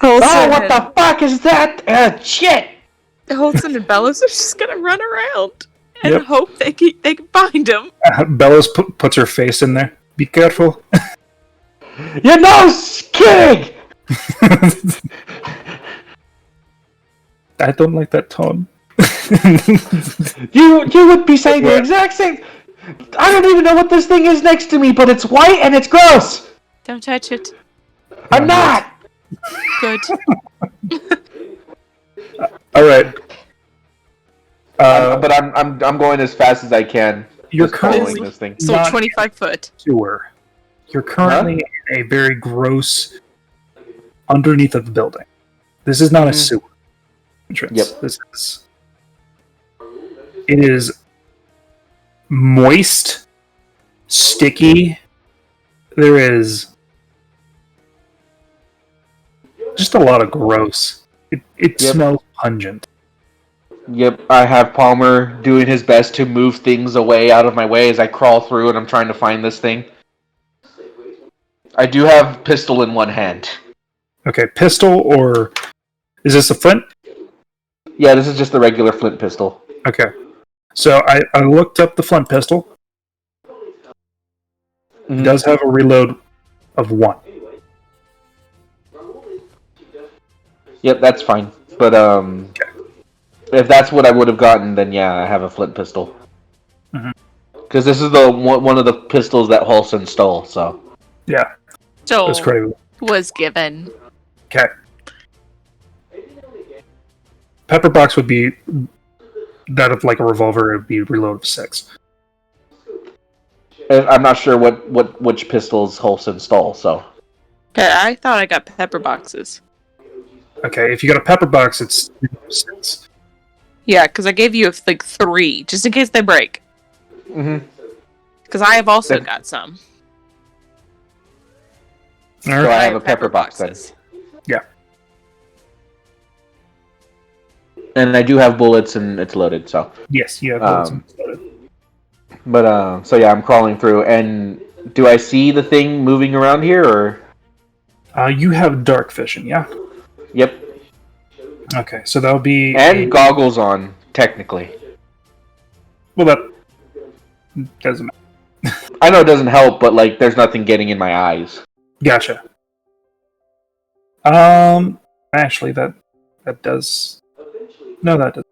Oh, what the fuck is that? Shit! Olsen and Bellows are just gonna run around and hope they can find him. Bellows puts her face in there. Be careful. You're no kidding! I don't like that tone. You would be saying the exact same. I don't even know what this thing is next to me, but it's white and it's gross. Don't touch it. I'm not. Good. All right. But I'm going as fast as I can. You're currently this thing. So 25 foot. Sewer. You're currently in a very gross underneath of the building. This is not a sewer entrance. Yep. It is moist, sticky. There is just a lot of gross. It smells pungent. Yep, I have Palmer doing his best to move things away out of my way as I crawl through and I'm trying to find this thing. I do have pistol in one hand. Okay, pistol or... Is this a flint? Yeah, this is just the regular flint pistol. Okay. So I looked up the flint pistol. It does have a reload of 1. Yep, that's fine. But, if that's what I would have gotten, then yeah, I have a flint pistol. Because this is the one of the pistols that Holson stole, so... Yeah. So, that's crazy. Was given. Okay. Pepperbox would be that of like a revolver. It would be reload of 6. I'm not sure which pistols Holson stole. So. Okay, I thought I got pepper boxes. Okay, if you got a pepper box, it's 6. Yeah, because I gave you like 3 just in case they break. Because I have also got some. So I have a pepper box then. Yeah. And I do have bullets and it's loaded, so. Yes, you have bullets and it's loaded. But, so yeah, I'm crawling through, and do I see the thing moving around here, or? You have dark vision, yeah? Yep. Okay, so that'll be... And goggles on, technically. Well, that doesn't matter. I know it doesn't help, but, like, there's nothing getting in my eyes. Gotcha. Actually, that does... No, that doesn't.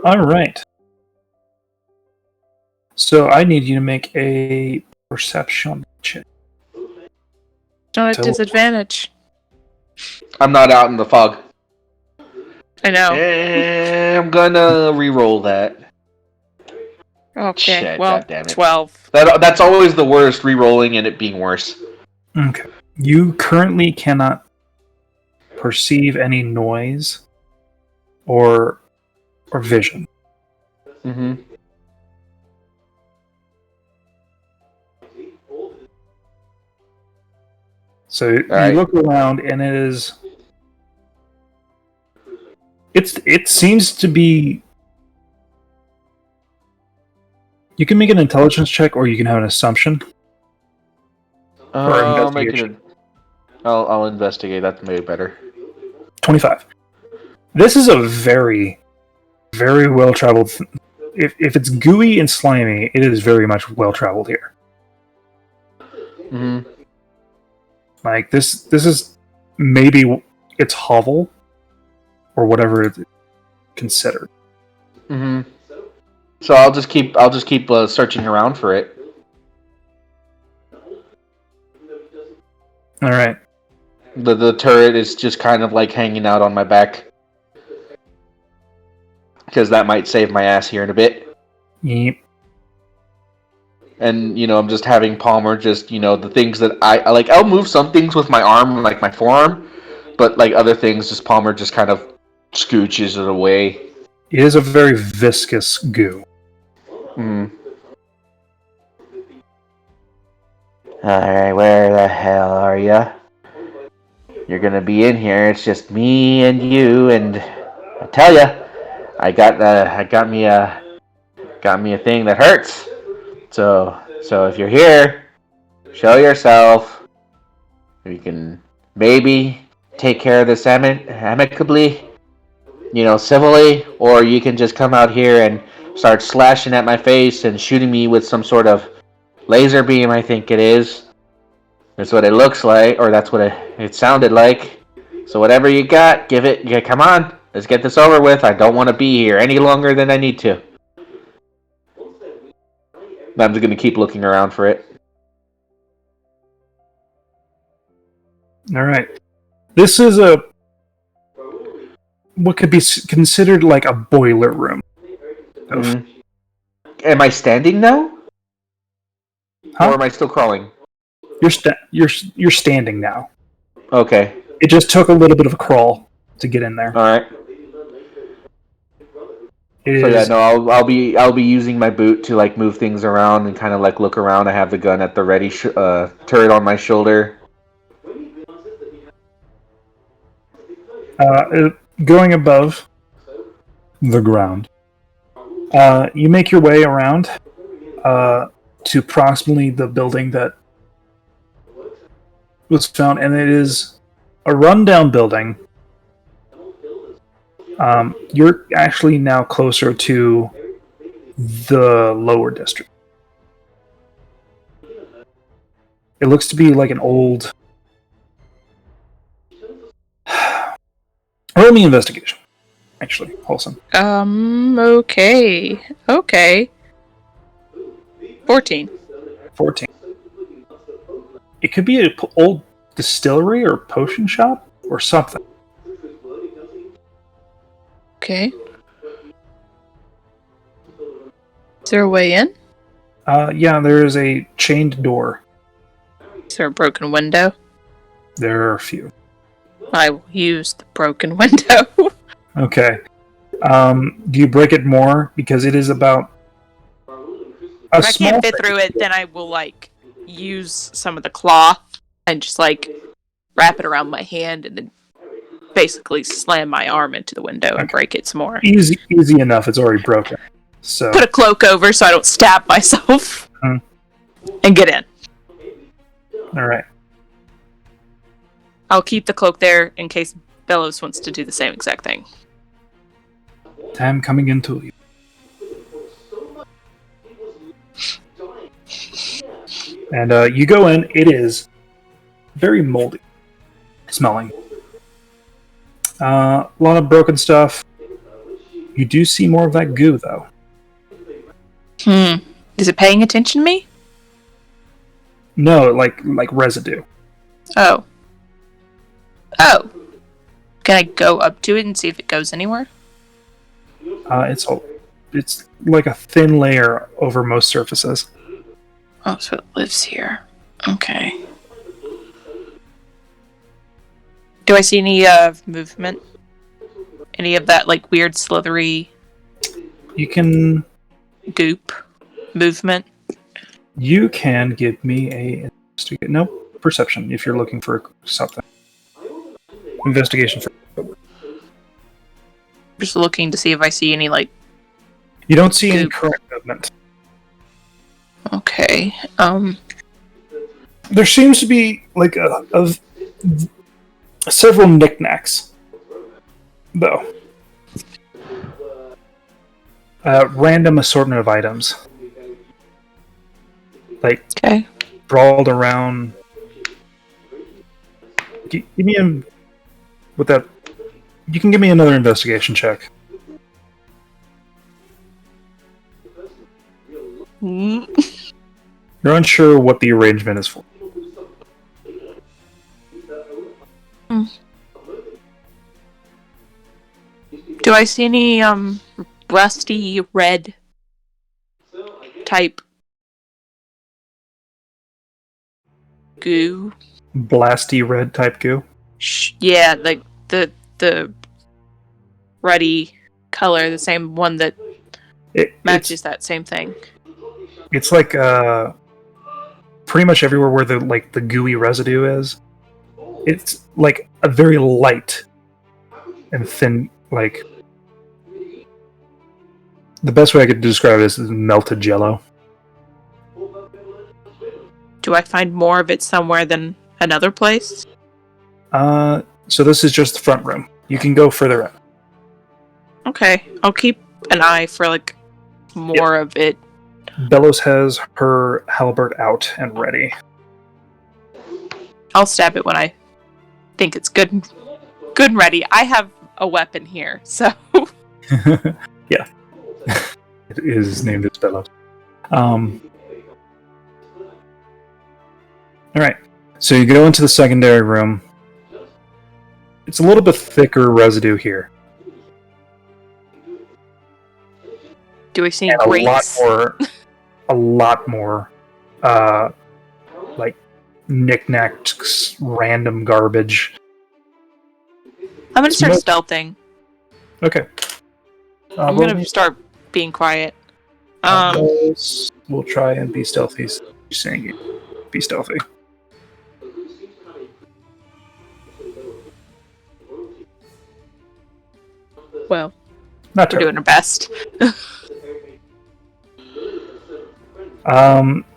Alright. So I need you to make a perception check. Not a disadvantage. I'm not out in the fog. I know. I'm gonna re-roll that. Okay, Shit, well, goddammit. 12. That's always the worst, re-rolling and it being worse. Okay. You currently cannot perceive any noise or vision. Mm-hmm. So you right. look around, and it seems to be. You can make an intelligence check, or you can have an assumption. Or investigation. I'll investigate. That's maybe better. 25. This is a very, very well traveled. If it's gooey and slimy, it is very much well traveled here. Mm-hmm. Like this is maybe its hovel, or whatever it's considered. Mm-hmm. So I'll just keep searching around for it. All right. The turret is just kind of like hanging out on my back, because that might save my ass here in a bit. Yep. And I'm just having Palmer just the things that I like. I'll move some things with my arm, like my forearm, but like other things, just Palmer just kind of scooches it away. It is a very viscous goo. Hmm. Alright, where the hell are ya? You're gonna be in here. It's just me and you, and I tell ya, I got me a thing that hurts. So if you're here, show yourself. We can maybe take care of this amicably, civilly, or you can just come out here and start slashing at my face and shooting me with some sort of laser beam, I think it is. That's what it looks like, or that's what it sounded like. So whatever you got, give it. Yeah, come on, let's get this over with. I don't want to be here any longer than I need to. I'm just gonna keep looking around for it. All right. This is what could be considered like a boiler room. Mm-hmm. Am I standing now? Huh? Or am I still crawling? You're standing now. Okay. It just took a little bit of a crawl to get in there. All right. I'll be using my boot to like move things around and kind of like look around. I have the gun at the ready, turret on my shoulder. Going above the ground, you make your way around to approximately the building that was found, and it is a rundown building. You're actually now closer to the lower district. It looks to be like an old... Roll me investigation. Actually, wholesome. Okay. 14. It could be an old distillery or potion shop or something. Okay. Is there a way in? Yeah, there is a chained door. Is there a broken window? There are a few. I will use the broken window. Okay. Do you break it more? Because it is about if I can't fit through it, then I will use some of the cloth and just wrap it around my hand and then basically slam my arm into the window and break it some more. Easy enough. It's already broken. So put a cloak over so I don't stab myself and get in. All right. I'll keep the cloak there in case Bellows wants to do the same exact thing. Time coming into you. And you go in. It is very moldy smelling. A lot of broken stuff. You do see more of that goo, though. Is it paying attention to me? No, like residue. Oh. Oh. Can I go up to it and see if it goes anywhere? It's like a thin layer over most surfaces. Oh, so it lives here. Okay. Do I see any movement? Any of that like weird slithery You can goop movement? You can give me a perception if you're looking for something. Investigation for. Just looking to see if I see any like. You don't see any current movement. Okay. There seems to be like several knickknacks, though. Random assortment of items. Like, sprawled around. Give me with that. You can give me another investigation check. You're unsure what the arrangement is for. Do I see any rusty red type goo? Blasty red type goo? Yeah, like the ruddy color, the same one that matches that same thing. It's like pretty much everywhere where the gooey residue is. It's like a very light and thin, like the best way I could describe it is melted jello. Do I find more of it somewhere than another place? So this is just the front room. You can go further in. Okay, I'll keep an eye for like more of it. Bellows has her halberd out and ready. I'll stab it when I think it's good and ready. I have a weapon here, so yeah. It is named as Bellows. Alright. So you go into the secondary room. It's a little bit thicker residue here. Do we see grates? A lot more like knickknacks, random garbage. I'm gonna start stealthing. Okay. I'm gonna start being quiet. We'll try and be stealthy. You're saying you be stealthy. Well, we're doing our best.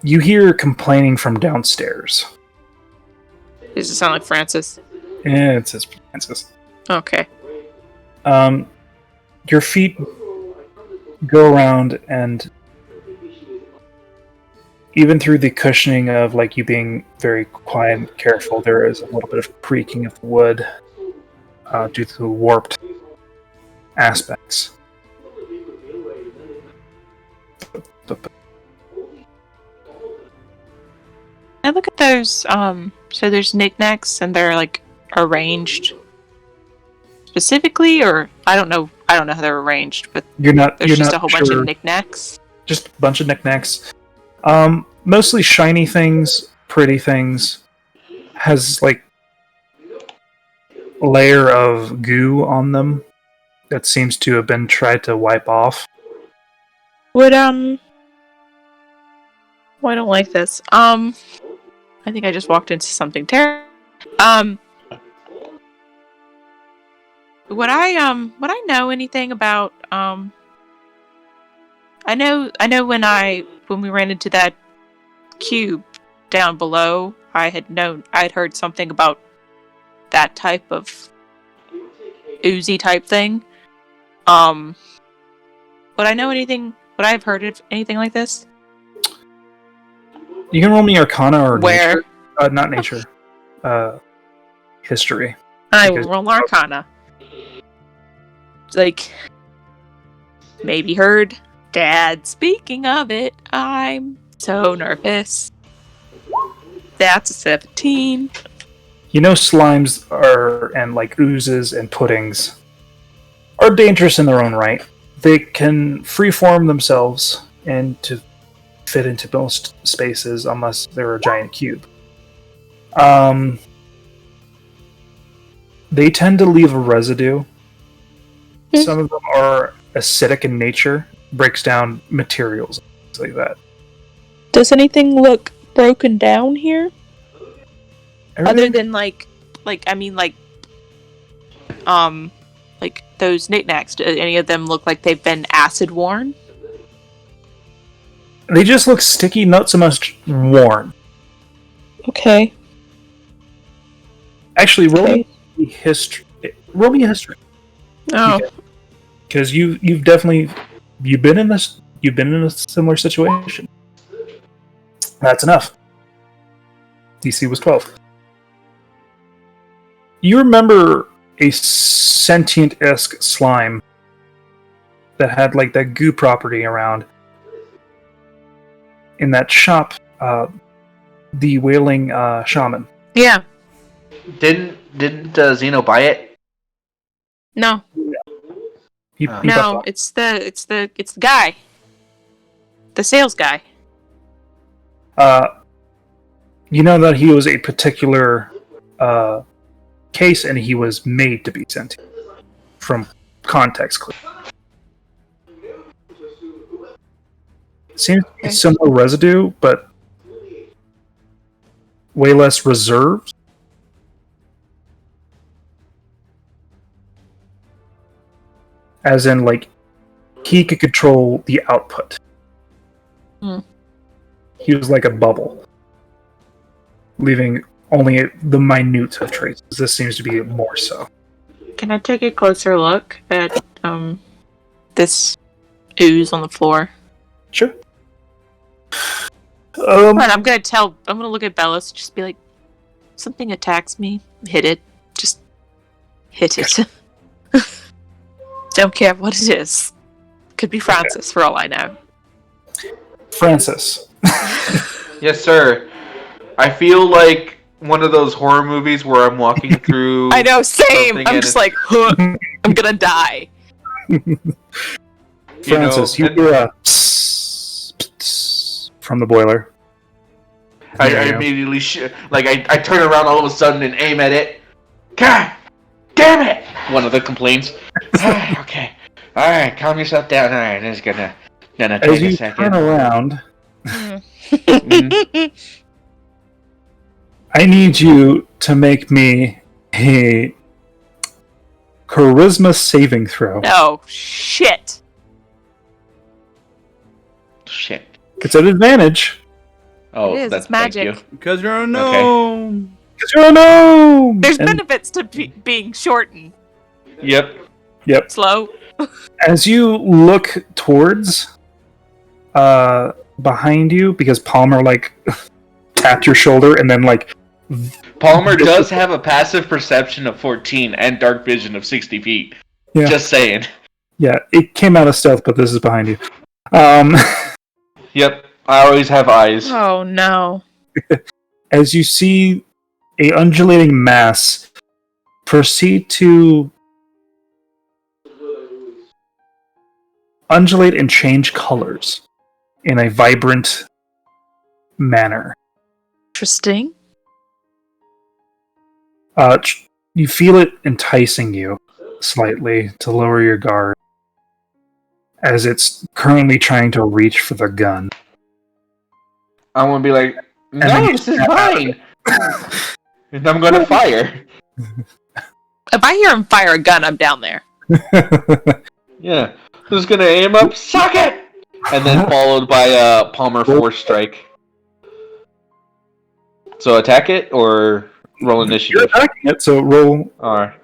You hear complaining from downstairs. Does it sound like Francis? Yeah, it says Francis. Okay. Your feet go around, and even through the cushioning of like you being very quiet and careful, there is a little bit of creaking of wood due to the warped aspects. I look at those. So there's knickknacks, and they're like arranged specifically, or I don't know how they're arranged, but there's just a whole bunch of knickknacks. Just a bunch of knickknacks. Mostly shiny things, pretty things. Has like a layer of goo on them that seems to have been tried to wipe off. Would well, I don't like this. I think I just walked into something terrible. Would I know anything about I know when we ran into that cube down below, I'd heard something about that type of oozy type thing. Would I know anything? Would I have heard of anything like this? You can roll me Arcana or Where? Nature. Not Nature. History. I will roll Arcana. Like, maybe heard Dad speaking of it. I'm so nervous. That's a 17. You know, slimes and like oozes and puddings are dangerous in their own right. They can freeform themselves and to fit into most spaces unless they're a giant cube. They tend to leave a residue. Some of them are acidic in nature, breaks down materials, things like that. Does anything look broken down here? Other than like those knickknacks, do any of them look like they've been acid worn? They just look sticky, not so much worn. Okay. Actually, roll me history. Roll me a history. Oh. Because you've been in a similar situation. That's enough. DC was 12. You remember a sentient-esque slime that had like that goo property around in that shop, the Wailing Shaman. Yeah. Didn't Zeno buy it? No. He No, it's the guy. The sales guy. You know that he was a particular case, and he was made to be sentient from context clue. Seems to be similar residue, but way less reserves. As in, like, he could control the output. He was like a bubble, leaving only the minute of traces. This seems to be more so. Can I take a closer look at this ooze on the floor? Sure. But I'm gonna look at Bellis, just be like, something attacks me, hit it. Just hit it. Don't care what it is. Could be Francis for all I know. Francis. Yes, sir. I feel like one of those horror movies where I'm walking through. I know, same. I'm just like, huh, I'm gonna die. Francis, you hear a psst, psst from the boiler. I immediately I turn around all of a sudden and aim at it. God damn it! One of the complaints. Okay. Alright, calm yourself down. Alright, this is gonna take a second. As you turn around, I need you to make me a charisma saving throw. Oh, shit. Shit. It's an advantage. Oh, It is, that's it's magic. Thank you. Because you're a gnome. Because you're a gnome! There's benefits to being short and Yep. slow. As you look towards behind you, because Palmer like tapped your shoulder and then like Palmer does have a passive perception of 14 and dark vision of 60 feet. Yeah. Just saying. Yeah, it came out of stealth, but this is behind you. Yep, I always have eyes. Oh, no. As you see a undulating mass proceed to undulate and change colors in a vibrant manner. Interesting. You feel it enticing you slightly to lower your guard as it's currently trying to reach for the gun. I'm gonna be like, no, this is mine! And I'm gonna fire. If I hear him fire a gun, I'm down there. Yeah. Who's gonna aim up? Suck it! And then followed by a Palmer Force Strike. So attack it or roll initiative? You're attacking it, so roll. Alright.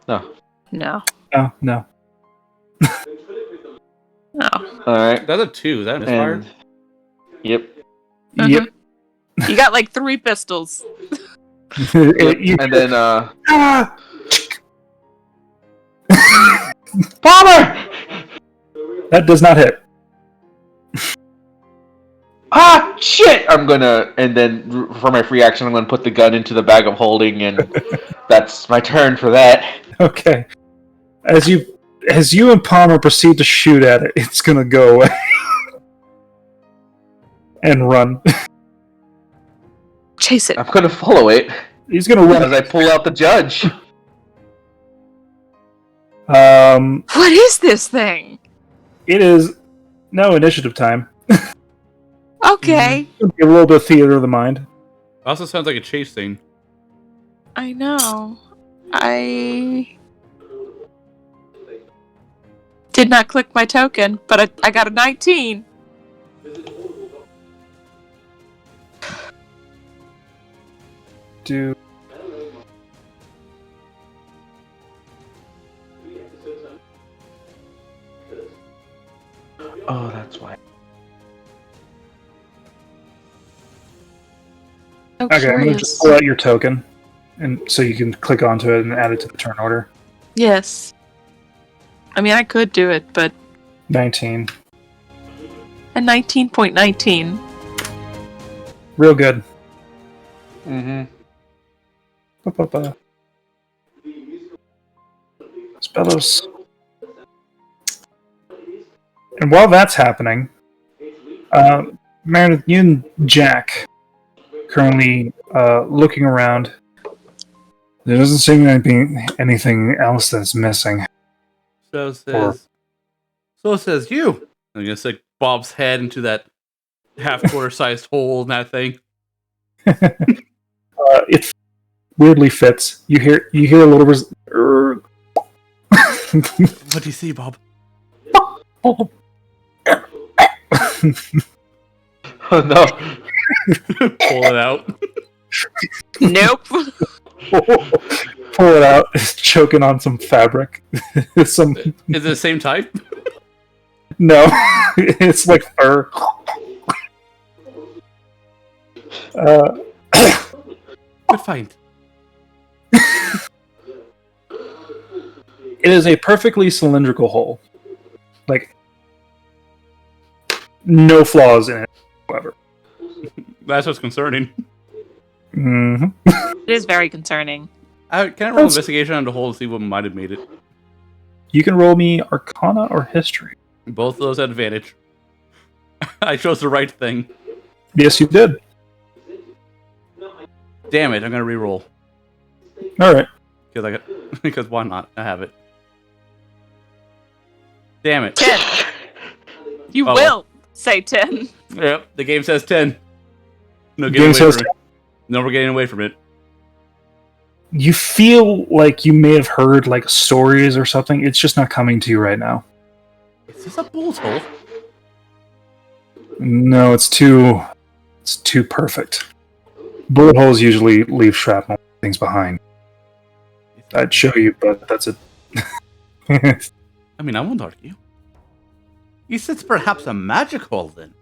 No. No. Oh, no. No. Alright. That's a 2. Is that misfire? Yep. Yep. You got like 3 pistols. And then, Ah! Palmer! That does not hit. ah, shit! And then for my free action, I'm gonna put the gun into the bag of holding, and that's my turn for that. Okay. As you and Palmer proceed to shoot at it, it's gonna go away. And run. Chase it. I'm gonna follow it. He's gonna run. As I pull out the judge. What is this thing? It is now initiative time. Okay. It'll be a little bit of theater of the mind. Also sounds like a chase scene. I know. I did not click my token, but I got a 19. Do Oh, that's why. okay, I'm gonna just pull out your token, and so you can click onto it and add it to the turn order. Yes. I mean, I could do it, but 19. a 19.19. Real good. Mm-hmm. Spellos. And while that's happening, Meredith, you and Jack currently looking around. There doesn't seem to be anything else that's missing. So says you. I'm gonna stick Bob's head into that half-quarter sized hole in that thing. It weirdly fits. You hear a little What do you see, Bob? Oh no. Pull it out. Nope. Pull it out. It's choking on some fabric. Is it the same type? No, it's like fur. Good find. It is a perfectly cylindrical hole. Like, no flaws in it whatsoever. That's what's concerning. Mm-hmm. It is very concerning. Can I roll investigation on the hole to see what might have made it? You can roll me Arcana or History. Both of those at advantage. I chose the right thing. Yes, you did. Damn it! I'm gonna re-roll. All right. Because why not? I have it. Damn it! 10. You will say 10. Yep. The game says 10. No Game getting away says from it. No, we're getting away from it. You feel like you may have heard like stories or something. It's just not coming to you right now. Is this a bullet hole? No, it's too perfect. Bullet holes usually leave shrapnel things behind. I'd show you, but that's it. I mean, I won't argue. You said it's perhaps a magic hole, then.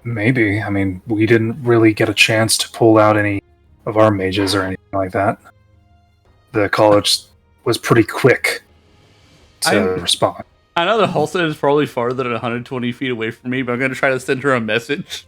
Maybe. I mean, we didn't really get a chance to pull out any of our mages or anything like that. The college was pretty quick to respond. I know the Hulston is probably farther than 120 feet away from me, but I'm going to try to send her a message.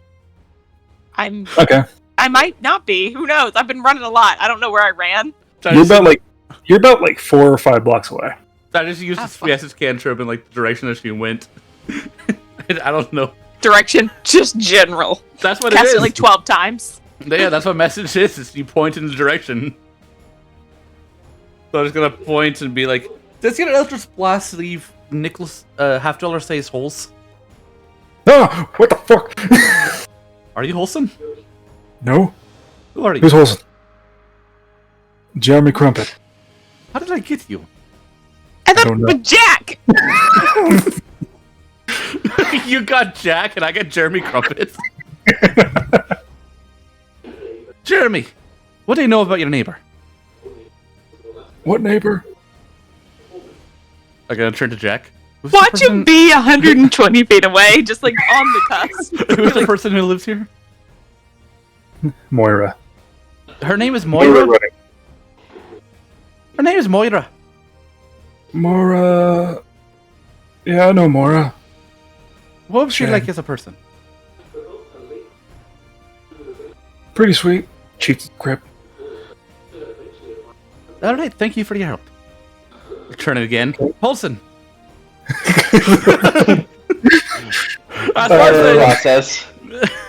Okay. I might not be. Who knows? I've been running a lot. I don't know where I ran. You're about like 4 or 5 blocks away. I just used this message cantrip in like the direction that she went. I don't know. Direction, just general. That's what Cast it is. it like 12 times. Yeah, that's what message is you point in the direction. So I'm just going to point and be like, does get an Eldritch Blast leave Nicholas $50 size holes? Ah! What the fuck? Are you Wholesome? No. Who are you? Who's Wholesome? Jeremy Crumpet. How did I get you? I thought don't know. with Jack! You got Jack and I got Jeremy Crumpet. Jeremy, what do you know about your neighbor? What neighbor? I'm gonna turn to Jack. Watch him be 120 feet away, just like on the cusp. Who's the person who lives here? Moira. Her name is Moira? Her name is Moira. Moira. Yeah, I know Moira. What was she Shame. like as a person? Pretty sweet. Cheats grip. All right, thank you for your help. Turn it again. Holson.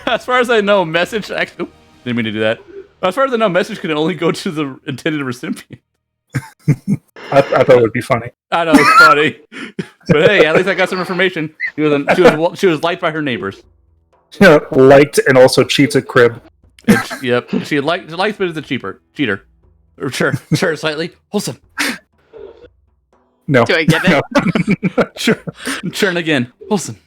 As far as I know, message actually didn't mean to do that. As far as I know, message can only go to the intended recipient. I thought it would be funny. I know it's funny, but hey, at least I got some information. She was liked by her neighbors. Yeah, liked and also cheats at crib. Yep, she likes, but is a cheater. Sure, slightly. Wholesome. No. Do I get it? No. Sure. Turn again. Wholesome.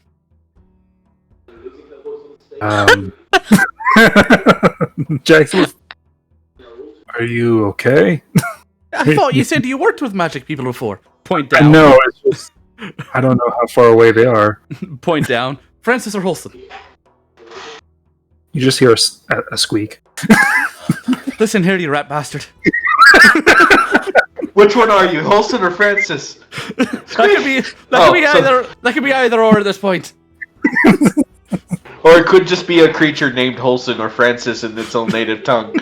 Jackson, are you okay? I thought you said you worked with magic people before. Point down. No, it's just I don't know how far away they are. Point down. Francis or Wholesome? You just hear a squeak. Listen here, you rat bastard. Which one are you, Holston or Francis? That could be either or at this point. Or it could just be a creature named Holston or Francis in its own native tongue.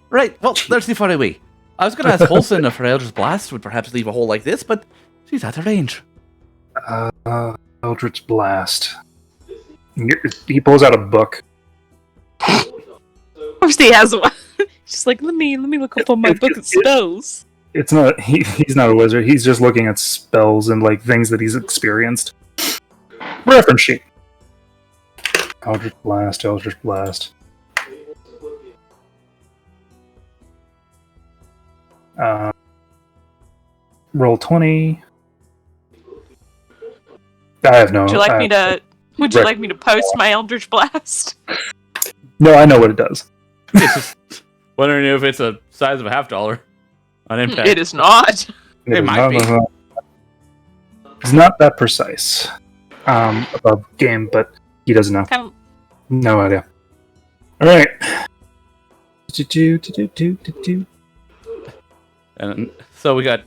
Right, well, there's the funny way. I was going to ask Holston if her Eldritch Blast would perhaps leave a hole like this, but she's out of range. Eldritch Blast. He pulls out a book. Of course he has one. Just like, let me look up on my book of spells. It's not. He's not a wizard. He's just looking at spells and like things that he's experienced. Reference sheet. Eldritch Blast. Eldritch Blast. Roll 20. I have no. Would you like me to? Would you like me to post my Eldritch Blast? No, I know what it does. It's just wondering if it's a size of $50 on impact. It is not. It might be. It's not that precise above game, but he doesn't know. Kind of. No idea. All right. And so we got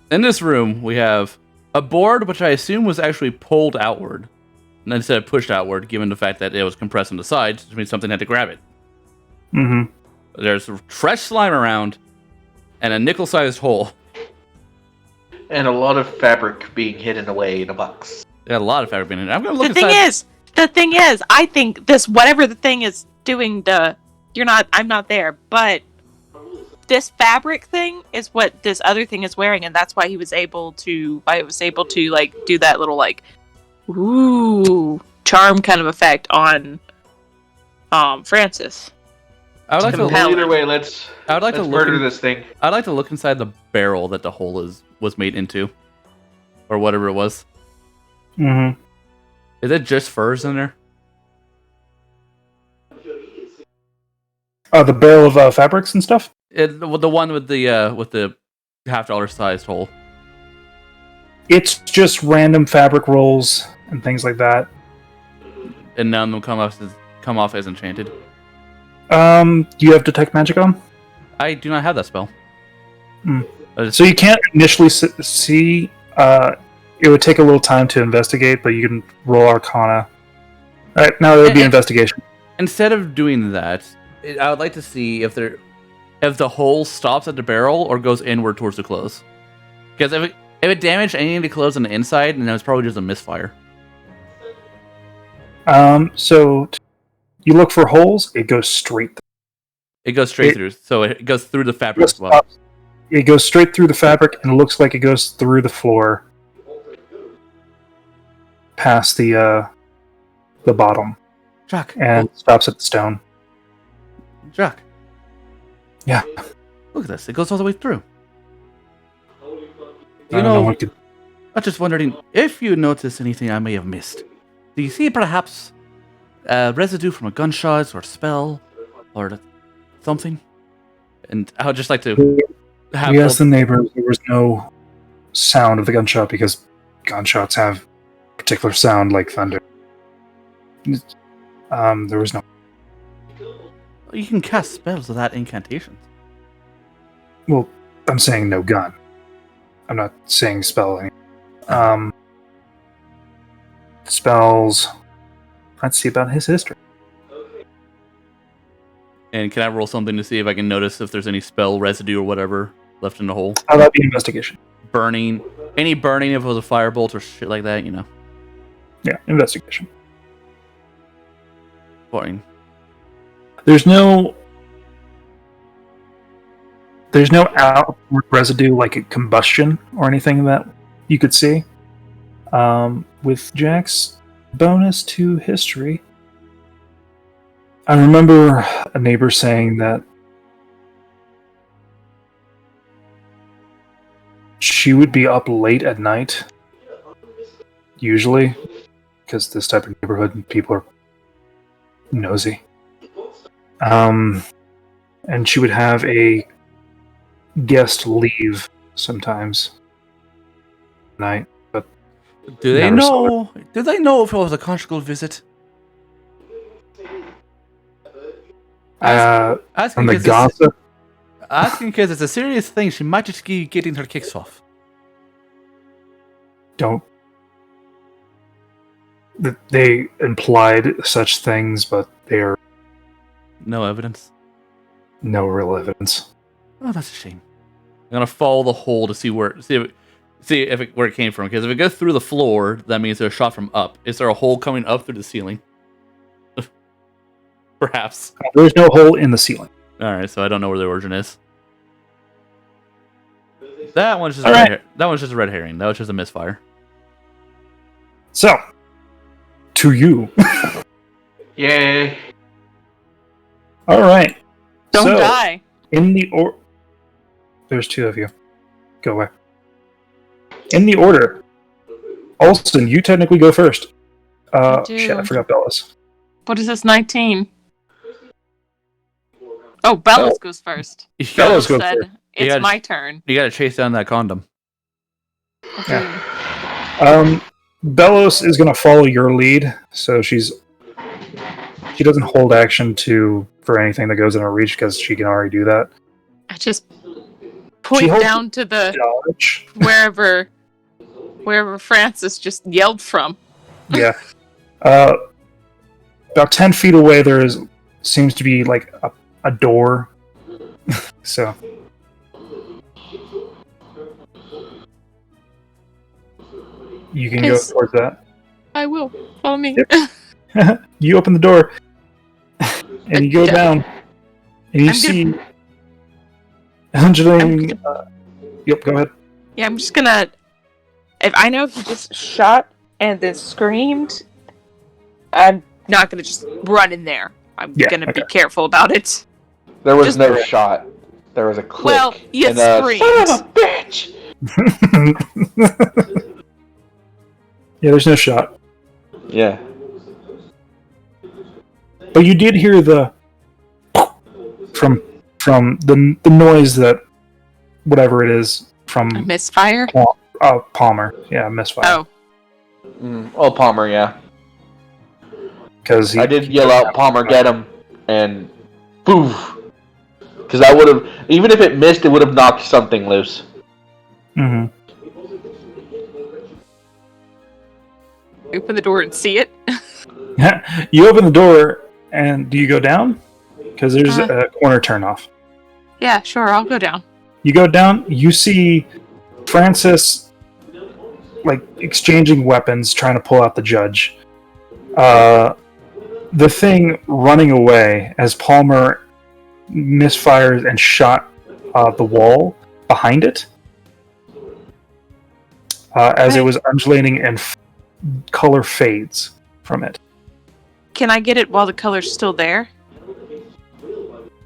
in this room we have a board which I assume was actually pulled outward instead of pushed outward, given the fact that it was compressed on the sides, which means something had to grab it. Mm-hmm. There's fresh slime around and a nickel-sized hole. And a lot of fabric being hidden away in a box. They got a lot of fabric in it. I'm gonna look The thing is, I think this, whatever the thing is doing I'm not there, but this fabric thing is what this other thing is wearing, and that's why he was able to, like, do that little, like, ooh, charm kind of effect on, Francis. I would like to either way, let's murder this thing. I'd like to look inside the barrel that the hole was made into, or whatever it was. Mm-hmm. Is it just furs in there? The barrel of fabrics and stuff. The one with the $50 sized hole. It's just random fabric rolls and things like that. And none of them come off as enchanted. Do you have detect magic on? I do not have that spell. So you can't initially see. It would take a little time to investigate, but you can roll Arcana. All right, now there would be investigation. Instead of doing that, I would like to see if the hole stops at the barrel or goes inward towards the clothes. Because if it damaged any of the clothes on the inside, then it was probably just a misfire. So you look for holes. It goes straight. It goes straight through. So it goes through the fabric as well. It goes straight through the fabric and looks like it goes through the floor, past the bottom. Jack. And stops at the stone. Jack. Yeah. Look at this. It goes all the way through. I'm just wondering if you notice anything I may have missed. Do you see perhaps residue from a gunshot or spell or something? And I would just like to have... We asked the neighbors. There was no sound of the gunshot because gunshots have particular sound like thunder. There was no... You can cast spells without incantations. Well, I'm saying no gun. I'm not saying spell. Spells. Let's see about his history. And can I roll something to see if I can notice if there's any spell residue or whatever left in the hole? How about the investigation? Burning. Any burning if it was a firebolt or shit like that, Yeah, investigation. Fine. There's no outward residue like a combustion or anything that you could see. With Jack's bonus to history, I remember a neighbor saying that she would be up late at night, usually, because this type of neighborhood people are nosy. And she would have a guest leave sometimes at night, but do they never saw know? Do they know if it was a conjugal visit? From the gossip. Asking because it's a serious thing. She might just be getting her kicks off. Don't. They implied such things, but they're No evidence. no real evidence. Oh, that's a shame. I'm gonna follow the hole to see where where it came from. Because if it goes through the floor, that means there's a shot from up. Is there a hole coming up through the ceiling? Perhaps. There's no hole in the ceiling. All right, so I don't know where the origin is. That one's just that one's just a red herring. That was just a misfire. So, to you. Yay! All right. Don't die. In the there's two of you. Go away. In the order. Olsen, you technically go first. Shit, I forgot Bellis. What is this, 19? Oh, Bellis goes first. Bellis goes said, first. It's my turn. You gotta chase down that condom. Okay. Yeah. Bellos is gonna follow your lead, so she doesn't hold action for anything that goes in her reach because she can already do that. I just point down to the dodge. wherever Francis just yelled from. Yeah. About 10 feet away, seems to be like a door. So. You can go towards that. I will. Follow me. Yep. You open the door. And you go down. And you see Angeline. Yep, go ahead. Yeah, I'm just gonna. If I know he just shot and then screamed, I'm not gonna just run in there. I'm gonna be careful about it. There was no shot. There was a click. Well, you screamed. Son of a bitch! Yeah, there's no shot. Yeah. But you did hear the from the noise that whatever it is from a misfire. Palmer. Yeah, misfire. Oh. Palmer. Yeah. Because I did yell out, "Palmer, get him!" and poof. Because I would have, even if it missed, it would have knocked something loose. Mm-hmm. Open the door and see it. You open the door, and do you go down? Because there's a corner turnoff. Yeah, sure, I'll go down. You go down, you see Francis, like, exchanging weapons, trying to pull out the judge. The thing running away as Palmer misfires and shot the wall behind it. As it was undulating and color fades from it. Can I get it while the color's still there?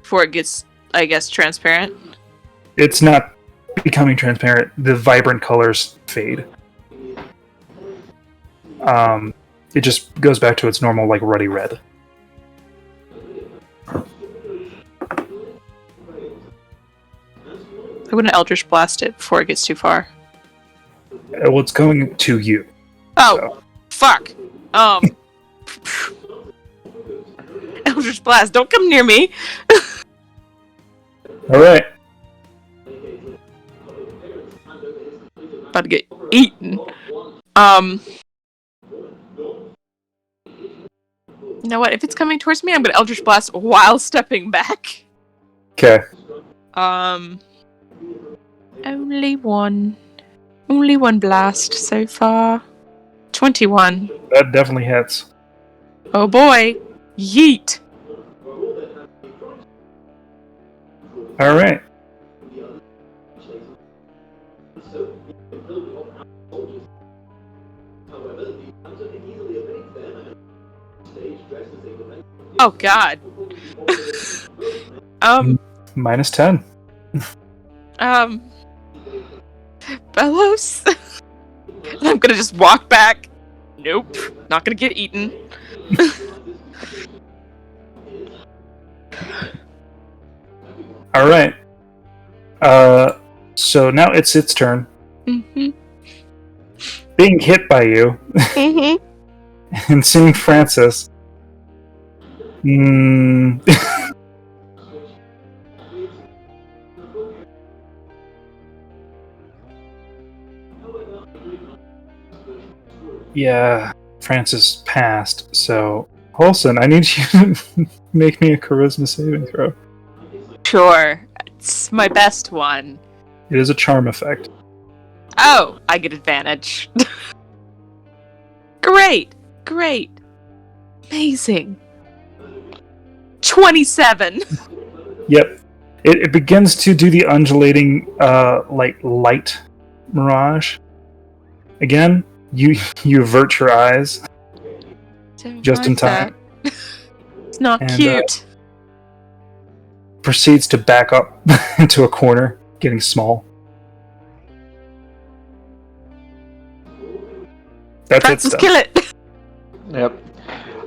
Before it gets, I guess, transparent? It's not becoming transparent. The vibrant colors fade. It just goes back to its normal, like, ruddy red. I wouldn't Eldritch Blast it before it gets too far. Well, it's going to you. Oh, so. Fuck. Eldritch Blast, don't come near me. Alright. About to get eaten. No, know what? If it's coming towards me, I'm gonna Eldritch Blast while stepping back. Okay. Only one blast so far. 21. That definitely hits. Oh boy. Yeet. All right. Oh god. Minus 10. Bellows. And I'm gonna just walk back. Nope. Not gonna get eaten. All right. So now it's its turn. Mm-hmm. Being hit by you Mm-hmm. and seeing Francis. Yeah, Francis passed. So, Holson, I need you to make me a charisma saving throw. Sure. It's my best one. It is a charm effect. Oh, I get advantage. Great. Amazing. 27. Yep. It begins to do the undulating, like, light mirage. Again, you avert your eyes just in time. It's not And, cute. Proceeds to back up into a corner, getting small. That's Francis, it. kill it. Yep.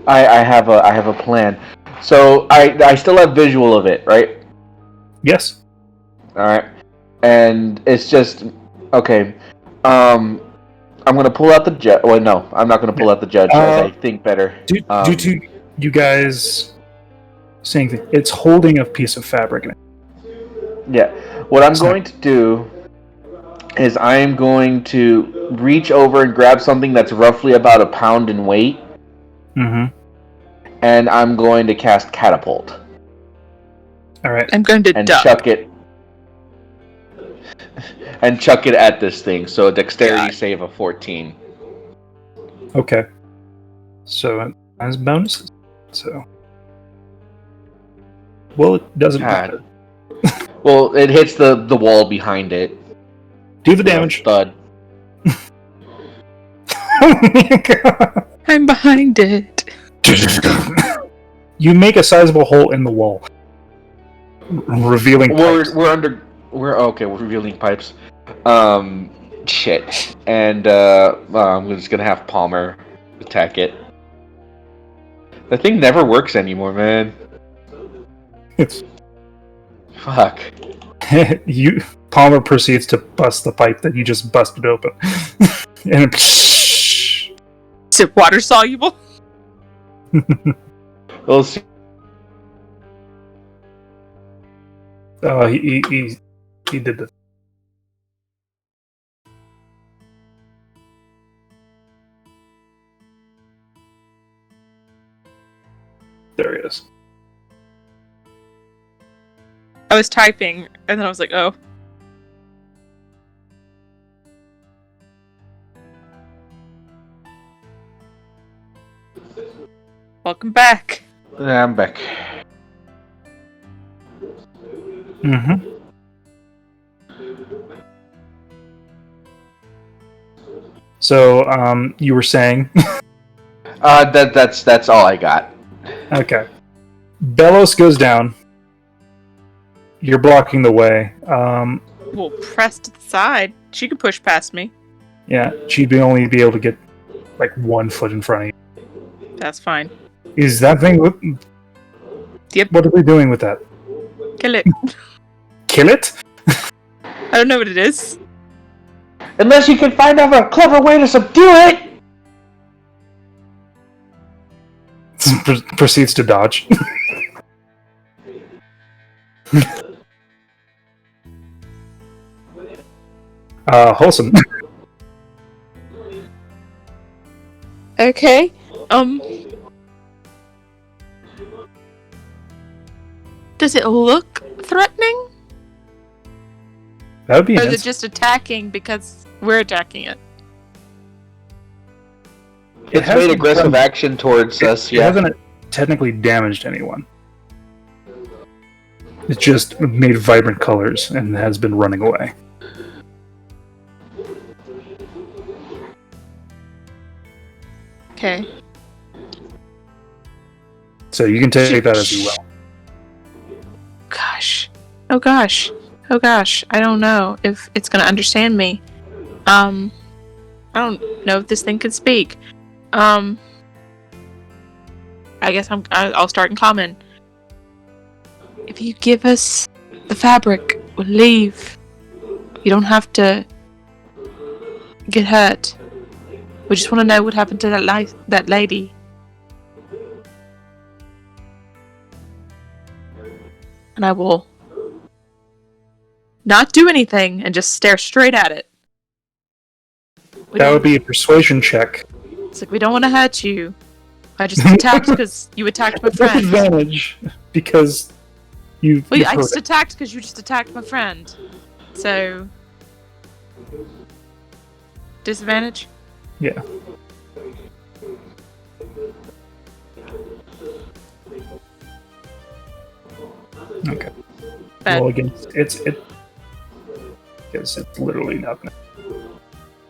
I have a plan. So I still have visual of it, right? Yes. All right. And it's just okay. I'm gonna pull out the judge. Well, no, I'm not gonna pull out the judge as I think better. Due to you guys saying that it's holding a piece of fabric in it. Yeah. What I'm going to do is I am going to reach over and grab something that's roughly about a pound in weight. Mm-hmm. And I'm going to cast Catapult. All right. I'm going to duck. Chuck it. And chuck it at this thing. So a dexterity save of 14. Okay. So it has bonuses. So. Well, it doesn't matter. Well, it hits the wall behind it. Do the damage. Thud. Oh my god. I'm behind it. You make a sizable hole in the wall, revealing pipes. We're revealing pipes. Shit. And I'm just gonna have Palmer attack it. The thing never works anymore, man. It's fuck. Palmer proceeds to bust the pipe that you just busted open, and is it water soluble? We'll see. He did the. There he is. I was typing, and then I was like, oh. Welcome back. Yeah, I'm back. Mm-hmm. So, you were saying? That's all I got. Okay. Bellows goes down. You're blocking the way. Well, press to the side. She could push past me. Yeah, she'd only be able to get like 1 foot in front of you. That's fine. Is that thing? Yep. What are we doing with that? Kill it. Kill it? I don't know what it is. Unless you can find out a clever way to subdue it. Proceeds to dodge. Wholesome. Okay. Does it look threatening? That would be. Or is it just attacking because we're attacking it? It's made aggressive action towards us. It hasn't technically damaged anyone. It's just made vibrant colors and has been running away. Okay. So you can take that as you will. Gosh. Oh gosh. Oh gosh. I don't know if it's gonna understand me. I don't know if this thing can speak. I guess I'll start in common. If you give us the fabric, we'll leave. You don't have to get hurt. We just want to know what happened to that lady. And I will not do anything and just stare straight at it. That would be a persuasion check. It's like, we don't want to hurt you. I just attacked because you attacked my friend. Disadvantage because you. Wait, I just attacked because you just attacked my friend. So. Disadvantage? Yeah. Okay. Bad. Well, again, it's literally nothing.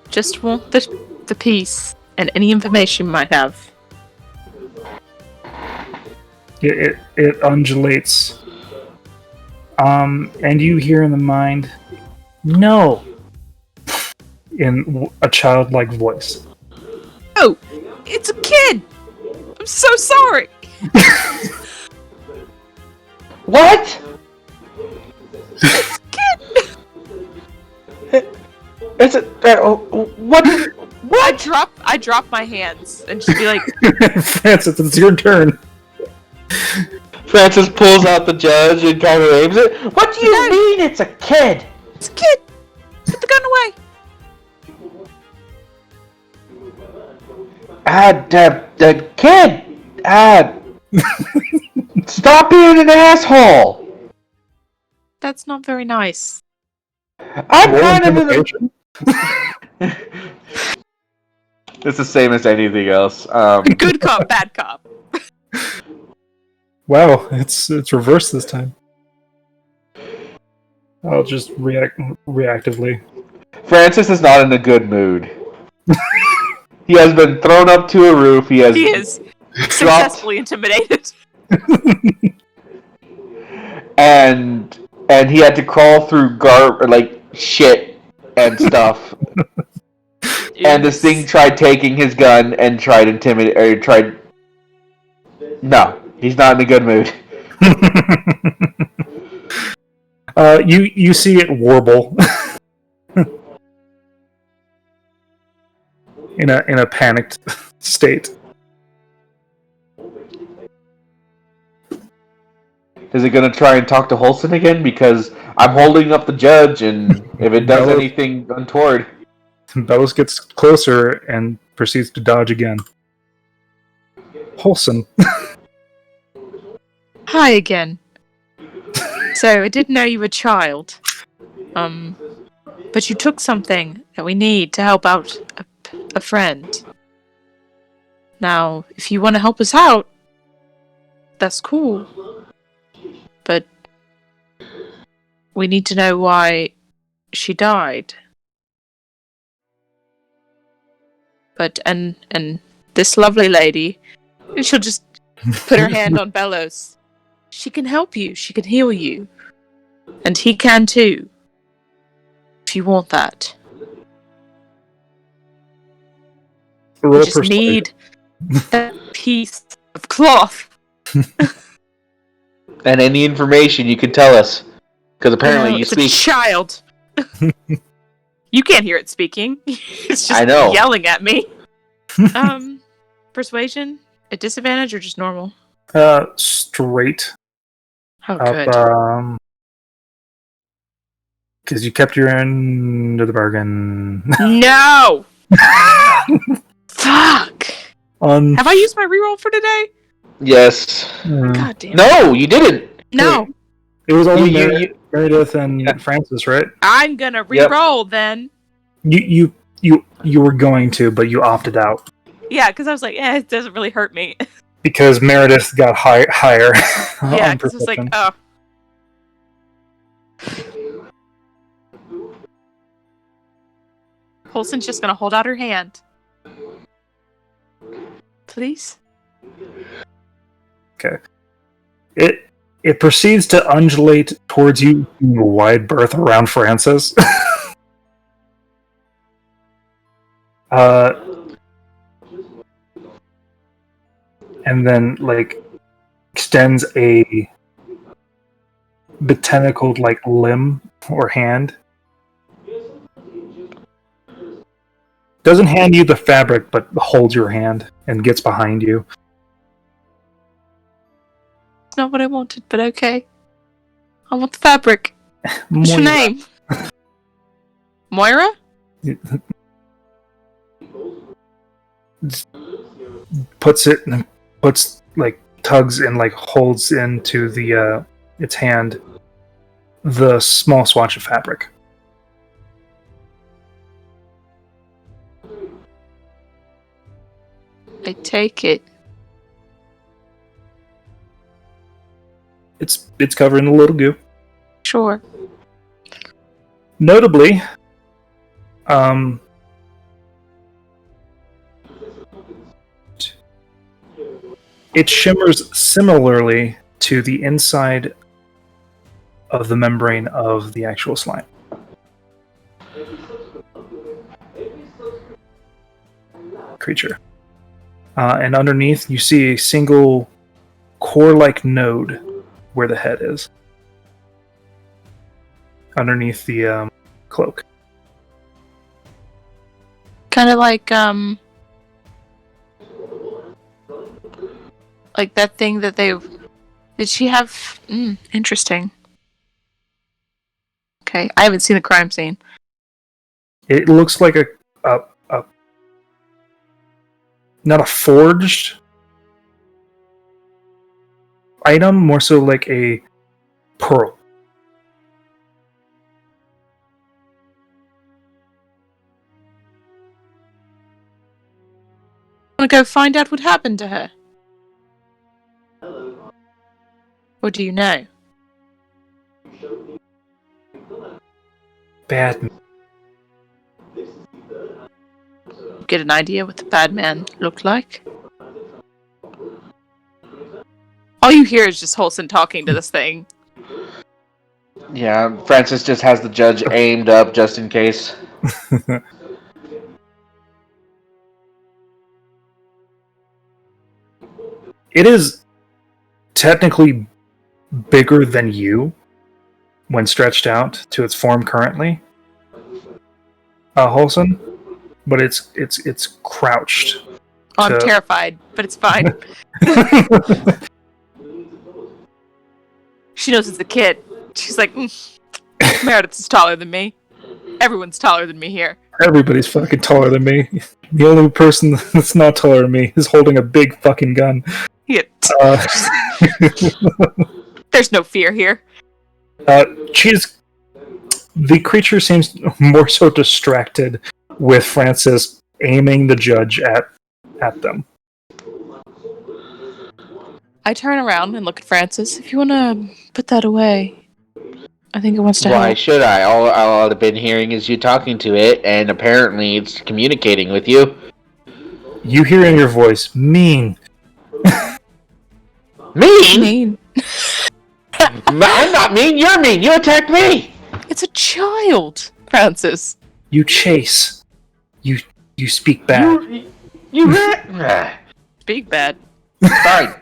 Just want the piece and any information you might have. It undulates. And you hear in the mind, no, in a childlike voice. Oh, it's a kid! I'm so sorry! What? It's a kid! Is it? What? What? I drop my hands and just be like, Francis, it's your turn. Francis pulls out the judge and kind of aims it. What do you mean it's a kid? it's a kid! Put the gun away! The kid! Stop being an asshole! That's not very nice. I'm kind of in the... It's the same as anything else. Good cop, bad cop. Wow, it's reversed this time. I'll just react reactively. Francis is not in a good mood. He has been thrown up to a roof. He is successfully intimidated. and he had to crawl through shit and stuff. And this thing tried taking his gun and tried No, he's not in a good mood. You see it warble in a panicked state. Is it gonna try and talk to Holson again? Because I'm holding up the judge, and if it does anything untoward, Bellows gets closer and proceeds to dodge again. Holson. Hi again. So, I didn't know you were a child. But you took something that we need to help out a friend. Now, if you want to help us out, that's cool. But we need to know why she died. But, and this lovely lady, and she'll just put her hand on Bellows. She can help you. She can heal you. And he can too. If you want that. You just need that piece of cloth. and any information you can tell us, because apparently you it's speak. A child. You can't hear it speaking. It's just I know. Yelling at me. Persuasion at disadvantage or just normal? Straight. Oh, good. Because you kept your end of the bargain. No! Fuck! Have I used my reroll for today? Yes. God damn it. No, you didn't. No. It was only You- Meredith and Francis, right? I'm gonna re-roll then. You were going to, but you opted out Yeah, because I was like, it doesn't really hurt me. because Meredith got higher Yeah, on because it's like, perception. Coulson's just gonna hold out her hand. Please? Okay. It proceeds to undulate towards you in a wide berth around Francis. And then, like, extends a botanicled, like, limb or hand. Doesn't hand you the fabric, but holds your hand and gets behind you. It's not what I wanted, but okay. I want the fabric. What's your name? Moira? Tugs and like holds into the its hand the small swatch of fabric. I take it. It's covered in a little goo. Sure. Notably, it shimmers similarly to the inside of the membrane of the actual slime. Creature. And underneath, you see a single core-like node where the head is. Underneath the cloak. Kind of like that thing that they... Did she have... interesting. Okay, I haven't seen the crime scene. It looks like a not a forged item, more so like a pearl. Want to go find out what happened to her? Or do you know? Bad. Get an idea what the bad man looked like? All you hear is just Holson talking to this thing. Yeah, Francis just has the judge aimed up just in case. It is technically bigger than you when stretched out to its form currently, Holson, but it's crouched. Oh, I'm terrified, but it's fine. She knows it's a kid. She's like, Meredith is taller than me. Everyone's taller than me here. Everybody's fucking taller than me. The only person that's not taller than me is holding a big fucking gun. Yeah. There's no fear here. The creature seems more so distracted with Francis aiming the judge at them. I turn around and look at Francis. If you want to put that away, I think it wants to Why help. should I? All I've been hearing is you talking to it, and apparently it's communicating with you. You hear in your voice, mean. Mean? I'm not mean, you're mean. You attacked me. It's a child, Francis. You chase. You speak bad. You Speak bad. Fine.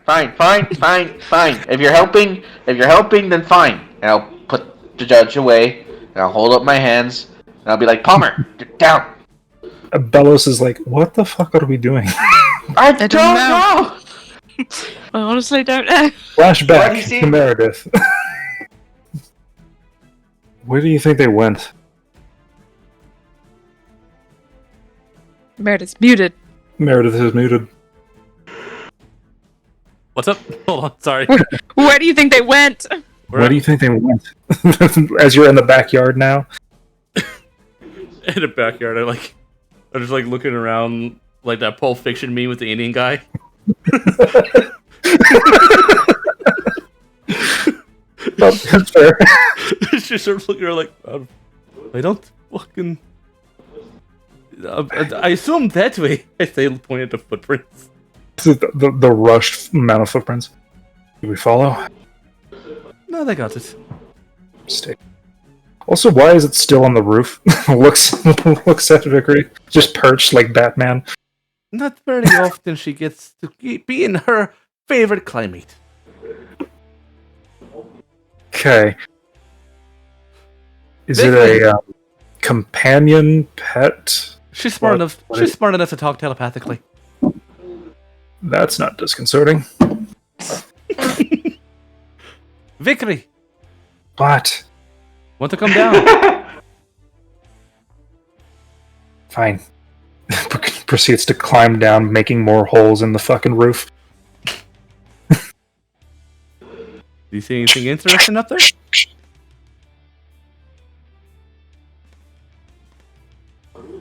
If you're helping, then fine. And I'll put the judge away, and I'll hold up my hands, and I'll be like, Palmer, get down. Bellows is like, what the fuck are we doing? I don't know. I honestly don't know. Flashback to Meredith. Where do you think they went? Meredith's muted. Meredith is muted. What's up? Hold on, sorry. Where do you think they went? Where do you think they went? As you're in the backyard now? In the backyard, I'm just like looking around like that Pulp Fiction meme with the Indian guy. That's fair. She starts looking around like, I don't fucking. I assume that way. They pointed to footprints. The rushed amount of footprints. Do we follow? No, they got it. Stay. Also, why is it still on the roof? looks at Vickery, just perched like Batman. Not very often she gets to be in her favorite climate. Okay. Is it a companion pet? She's smart enough. She's smart enough to talk telepathically. That's not disconcerting. Vickery, What? want to come down? Fine. Proceeds to climb down, making more holes in the fucking roof. Do you see anything interesting up there?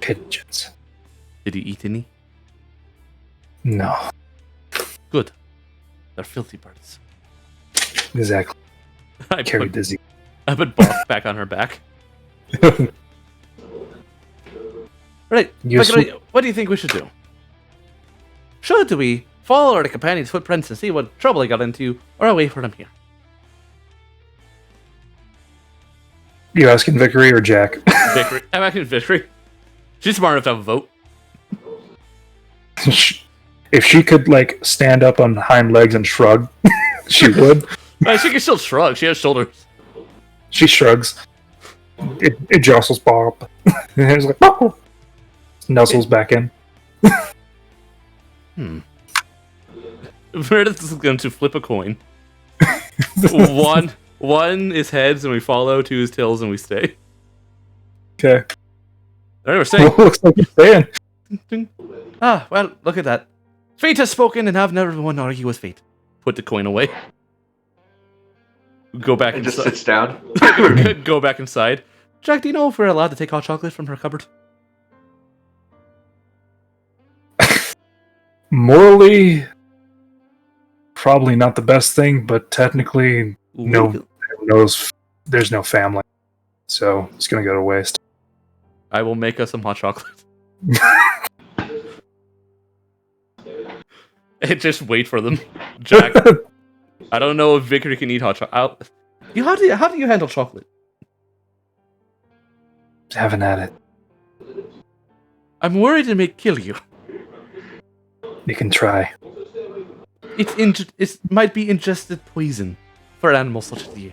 Pigeons. Did he eat any? No. Good. They're filthy birds. Exactly. I Carry put dizzy. Boss back on her back. Right. Vickery, what do you think we should do? Should we follow the companion's footprints and see what trouble they got into, or wait for them here? You asking Vickery or Jack? Vickery. I'm asking Vickery. She's smart enough to have a vote. If she could, like, stand up on hind legs and shrug, she would. She can still shrug. She has shoulders. She shrugs. It jostles Bob. And it's like, oh! Nuzzles back in. Meredith is going to flip a coin. One is heads and we follow, two is tails and we stay. Okay. Alright, we're staying. Looks like you're staying. Ah, well, look at that. Fate has spoken and I've never won to argue with fate. Put the coin away. Go back And inside. just sits down. Go back inside. Jack, do you know if we're allowed to take hot chocolate from her cupboard? Morally, probably not the best thing, but technically, there's no family. So it's going to go to waste. I will make us some hot chocolate. And just wait for them. Jack, I don't know if Vickery can eat hot chocolate. How do you handle chocolate? Haven't had it. I'm worried it may kill you. You can try. It might be ingested poison for animals such as you.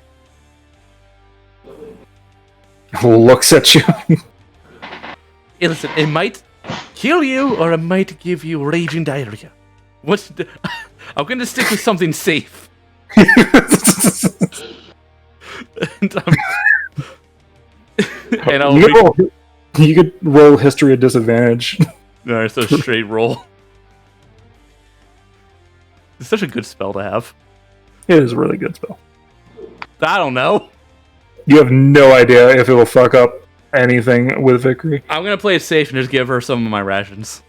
Looks at you. Hey, listen, it might kill you or it might give you raging diarrhea. I'm gonna stick with something safe. You could roll history at disadvantage. No, it's a straight roll. It's such a good spell to have. It is a really good spell. I don't know. You have no idea if it will fuck up anything with Vickery. I'm gonna play it safe and just give her some of my rations.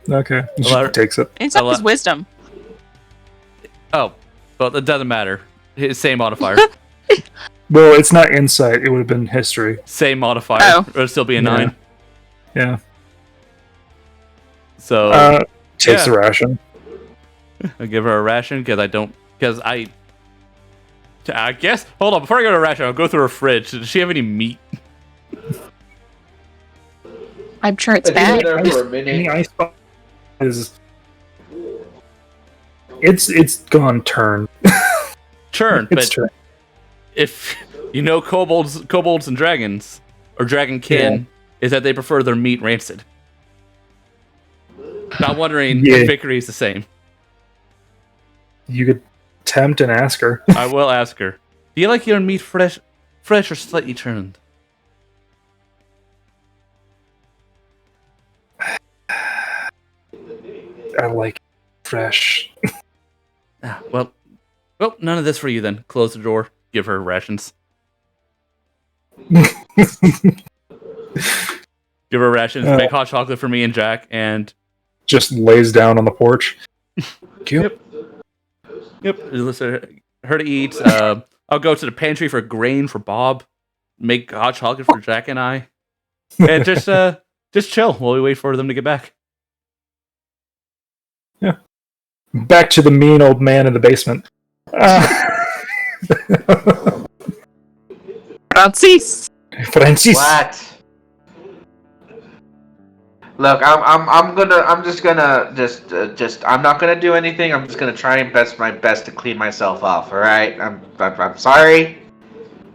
Okay. She takes it. It's up his wisdom. Oh, well, it doesn't matter. Same modifier. Well, it's not insight. It would have been history. Same modifier. Oh. It would still be a 9. Yeah. So takes the ration. I give her a ration because I guess. Hold on, before I go to a ration, I'll go through her fridge. Does she have any meat? I'm sure it's It's been bad. there for a minute. The ice box is it's gone turn. Churn, It's but turn. if you know kobolds and dragons, or dragonkin, is that they prefer their meat rancid. Not wondering if Vickery is the same. You could tempt and ask her. I will ask her. Do you like your meat fresh or slightly churned? I like fresh. Well, none of this for you then. Close the door. Give her rations. Give her rations. Make hot chocolate for me and Jack, and just lays down on the porch. Yep. Listen, her to eat. I'll go to the pantry for grain for Bob. Make hot chocolate for Jack and I, and just chill while we wait for them to get back. Yeah. Back to the mean old man in the basement. Francis. What? Look, I'm not gonna do anything. I'm just gonna try my best to clean myself off. All right. I'm sorry.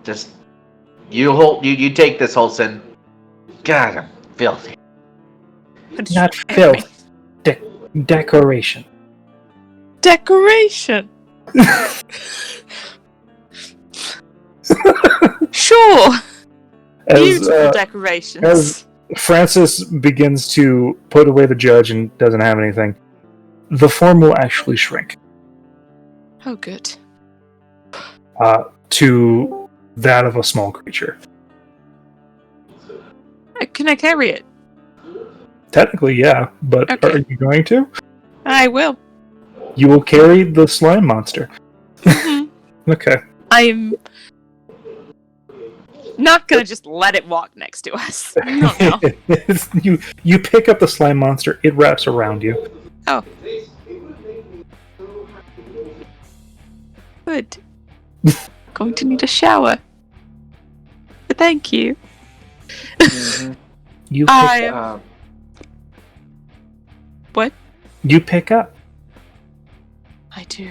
Just you take this, Holson. God, I'm filthy. Not filth. Decoration. Decoration. Sure. Beautiful decorations. As Francis begins to put away the judge and doesn't have anything, the form will actually shrink. Oh, good. To that of a small creature. Can I carry it? Technically, yeah, but Okay. Are you going to? I will. You will carry the slime monster. Mm-hmm. Okay. I'm not gonna just let it walk next to us. No. You pick up the slime monster, it wraps around you. Oh. Good. Going to need a shower. But thank you. Mm-hmm. You pick up. What? You pick up. I do.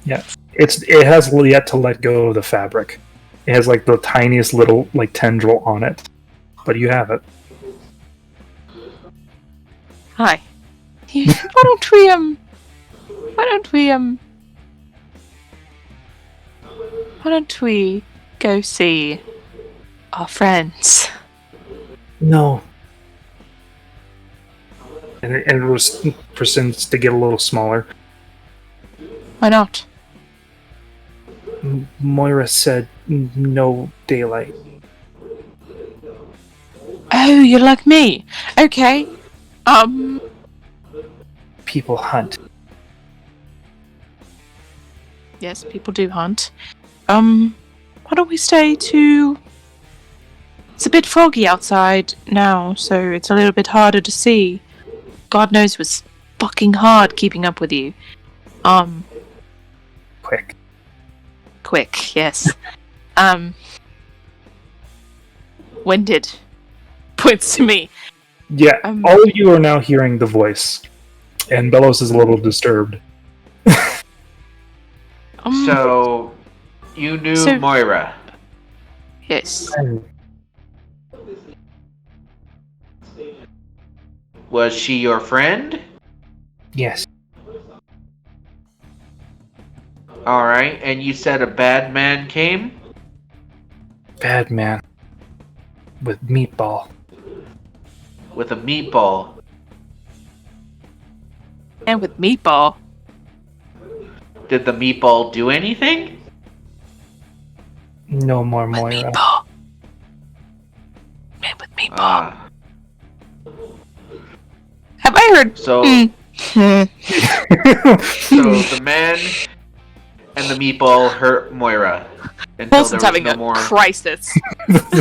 Yeah. It has yet to let go of the fabric. It has like the tiniest little like tendril on it. But you have it. Hi. Why don't we go see our friends? No. And it proceeds to get a little smaller. Why not? Moira said no daylight. Oh, you're like me. Okay. People hunt. Yes, people do hunt. Why don't we stay to... It's a bit foggy outside now, so it's a little bit harder to see. God knows it was fucking hard keeping up with you. Quick, yes. Winded. Points to me. Yeah, all of you are now hearing the voice. And Bellows is a little disturbed. So, you knew Moira? Yes. Was she your friend? Yes. Alright, and you said a bad man came? Bad man. With meatball. With a meatball. And with meatball. Did the meatball do anything? No more Moira. Meatball. Man with meatball. Have I heard? So, so the man and the meatball hurt Moira until Wilson's there was having no a more. crisis.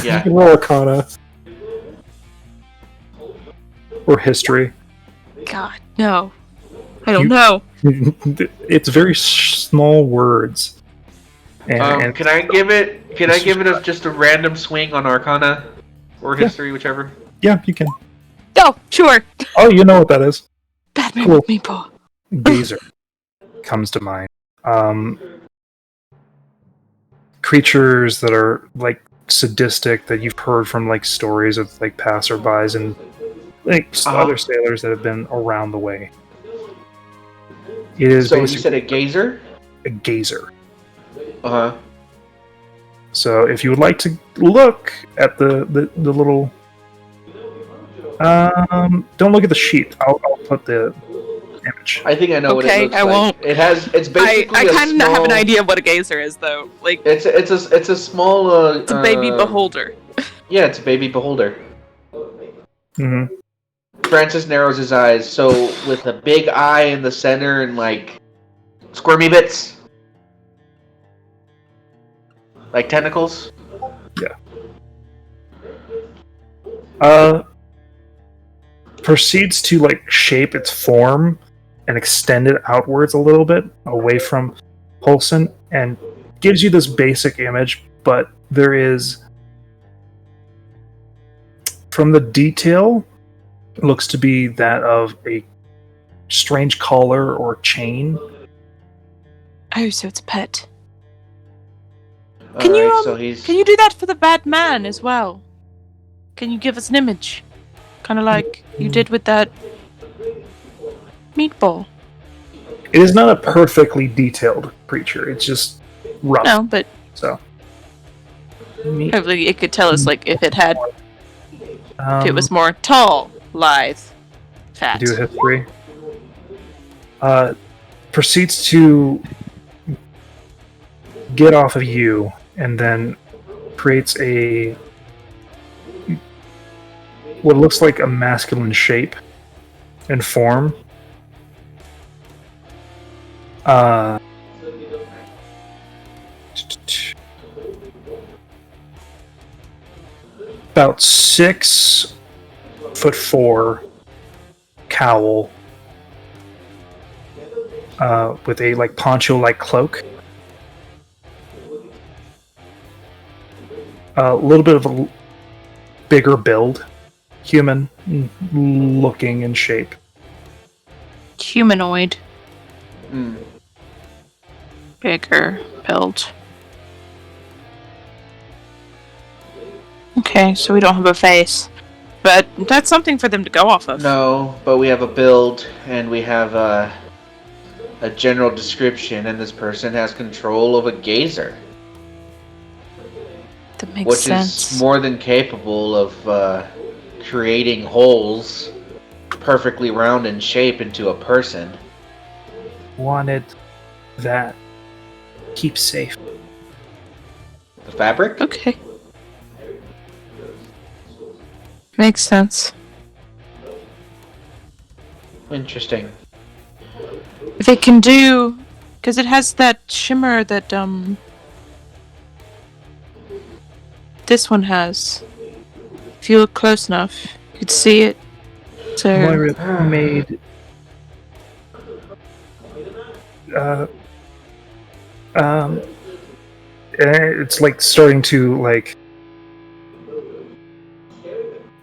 Yeah. Roll Arcana. Or history. God, no. I don't know. It's very small words. And can I give it just a random swing on Arcana or history, whichever? Yeah, you can. Oh, sure. Oh, you know what that is. Batman Cool. with meatball. Gazer comes to mind. Creatures that are like sadistic that you've heard from like stories of like passerbys and like other sailors that have been around the way. It is so you said a gazer? A gazer. Uh-huh. So if you would like to look at the little don't look at the sheet. I'll put the image. I think I know what it Okay, looks I like. won't. It's basically I a kind of small... have an idea of what a gazer is, though. Like, It's a small. it's a baby beholder. Yeah, it's a baby beholder. Mm-hmm. Francis narrows his eyes, so with a big eye in the center and like squirmy bits, like tentacles. Proceeds to like shape its form and extend it outwards a little bit away from Holson and gives you this basic image, but there is, from the detail, it looks to be that of a strange collar or chain. Oh, so it's a pet. Alright, so he's... Can you do that for the bad man as well? Can you give us an image? Kind of like you did with that meatball. It is not a perfectly detailed creature. It's just rough. No, but So hopefully it could tell us, like, if it had, if it was more tall, lithe, fat. do a history. Proceeds to get off of you and then creates a what looks like a masculine shape and form. About 6'4" cowl with a like poncho-like cloak. A little bit of a bigger build, human looking in shape. Humanoid. Hmm. Bigger build. Okay, so we don't have a face. But that's something for them to go off of. No, but we have a build and we have a general description, and this person has control of a gazer. That makes Which sense. is more than capable of creating holes perfectly round in shape into a person. Wanted that. Keep safe. The fabric? Okay. Makes sense. Interesting. If it can do... Because it has that shimmer that, this one has. If you look close enough, you could see it. So... Moira made it's like starting to like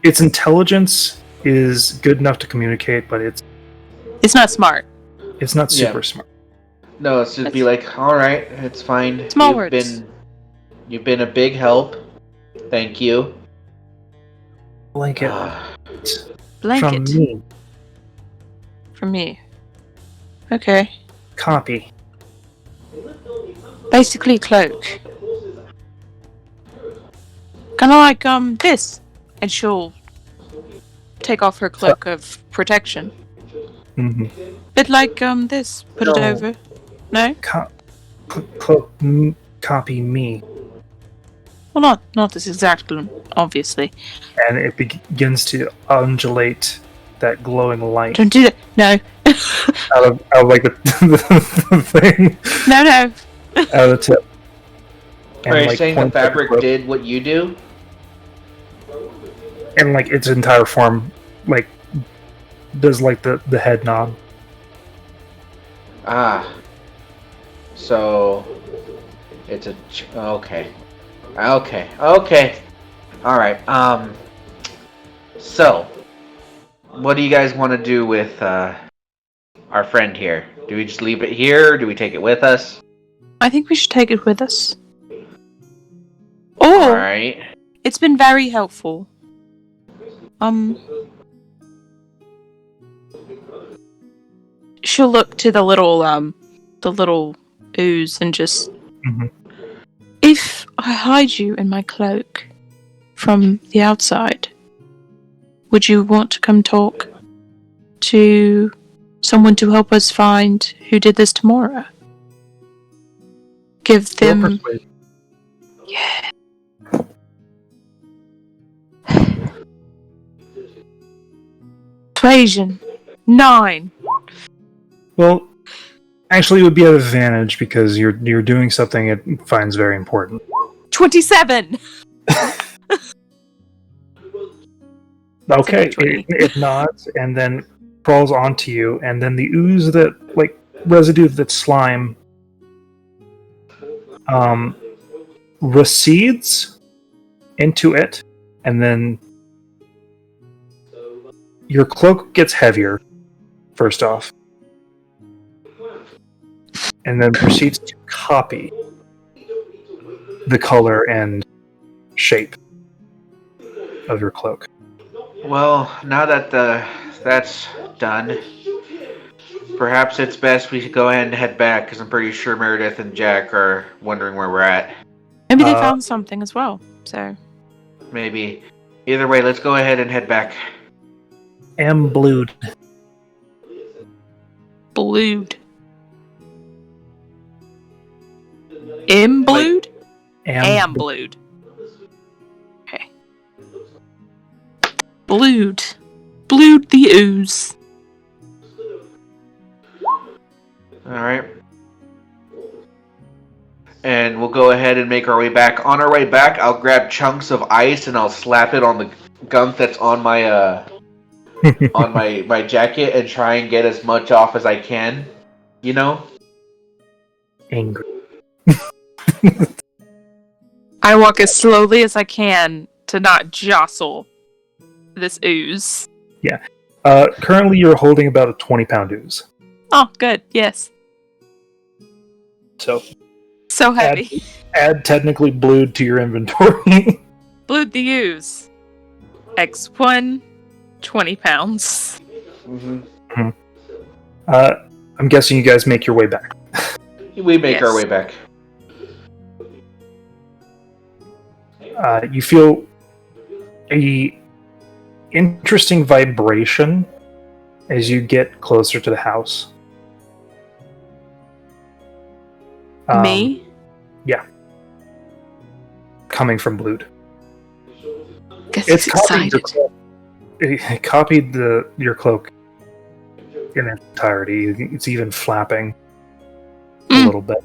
its intelligence is good enough to communicate, but it's It's not smart. It's not super smart. No, it's just be like, all right, it's fine. Small words. You've been a big help. Thank you. Blanket. Blanket. From me. From me. Okay. Copy. Basically cloak. Kinda like, this. And she'll take off her cloak of protection. Mm-hmm. Bit like, this. Put it over. No? Copy me. Well, not this exact one, obviously. And it begins to undulate that glowing light Don't do that. No. out of like the thing. No. Out of the tip. Are you like, saying the points at fabric rope. did what you do? And like its entire form, like does like the head nod. Ah. So it's a okay. All right. So what do you guys want to do with our friend here? Do we just leave it here? Or do we take it with us? I think we should take it with us. All Or, right. it's been very helpful. She'll look to the little ooze and just... Mm-hmm. If I hide you in my cloak from the outside, would you want to come talk to someone to help us find who did this to Mora. Give them... Yeah. Persuasion. 9. Well, actually, it would be an advantage because you're doing something it finds very important. 27. Okay, it nods and then crawls onto you, and then the ooze residue that's slime, recedes into it, and then your cloak gets heavier, first off, and then proceeds to copy the color and shape of your cloak. Well, now that that's done, perhaps it's best we should go ahead and head back, because I'm pretty sure Meredith and Jack are wondering where we're at. Maybe they found something as well, so... Maybe. Either way, let's go ahead and head back. Blued. Blued. Imblued? Amblued. Okay. Blued. Blued the ooze. Alright. And we'll go ahead and make our way back. On our way back, I'll grab chunks of ice and I'll slap it on the gunk that's on my on my jacket and try and get as much off as I can. You know? Angry. I walk as slowly as I can to not jostle this ooze. Yeah. Currently you're holding about a 20-pound ooze. Oh, good. Yes. So heavy. Add technically blued to your inventory. Blued the ooze. X1, 20 pounds. Mm-hmm. I'm guessing you guys make your way back. We make our way back. You feel a interesting vibration as you get closer to the house. Me? Yeah. Coming from Blued. Guess it's excited. It copied your cloak in its entirety. It's even flapping a little bit.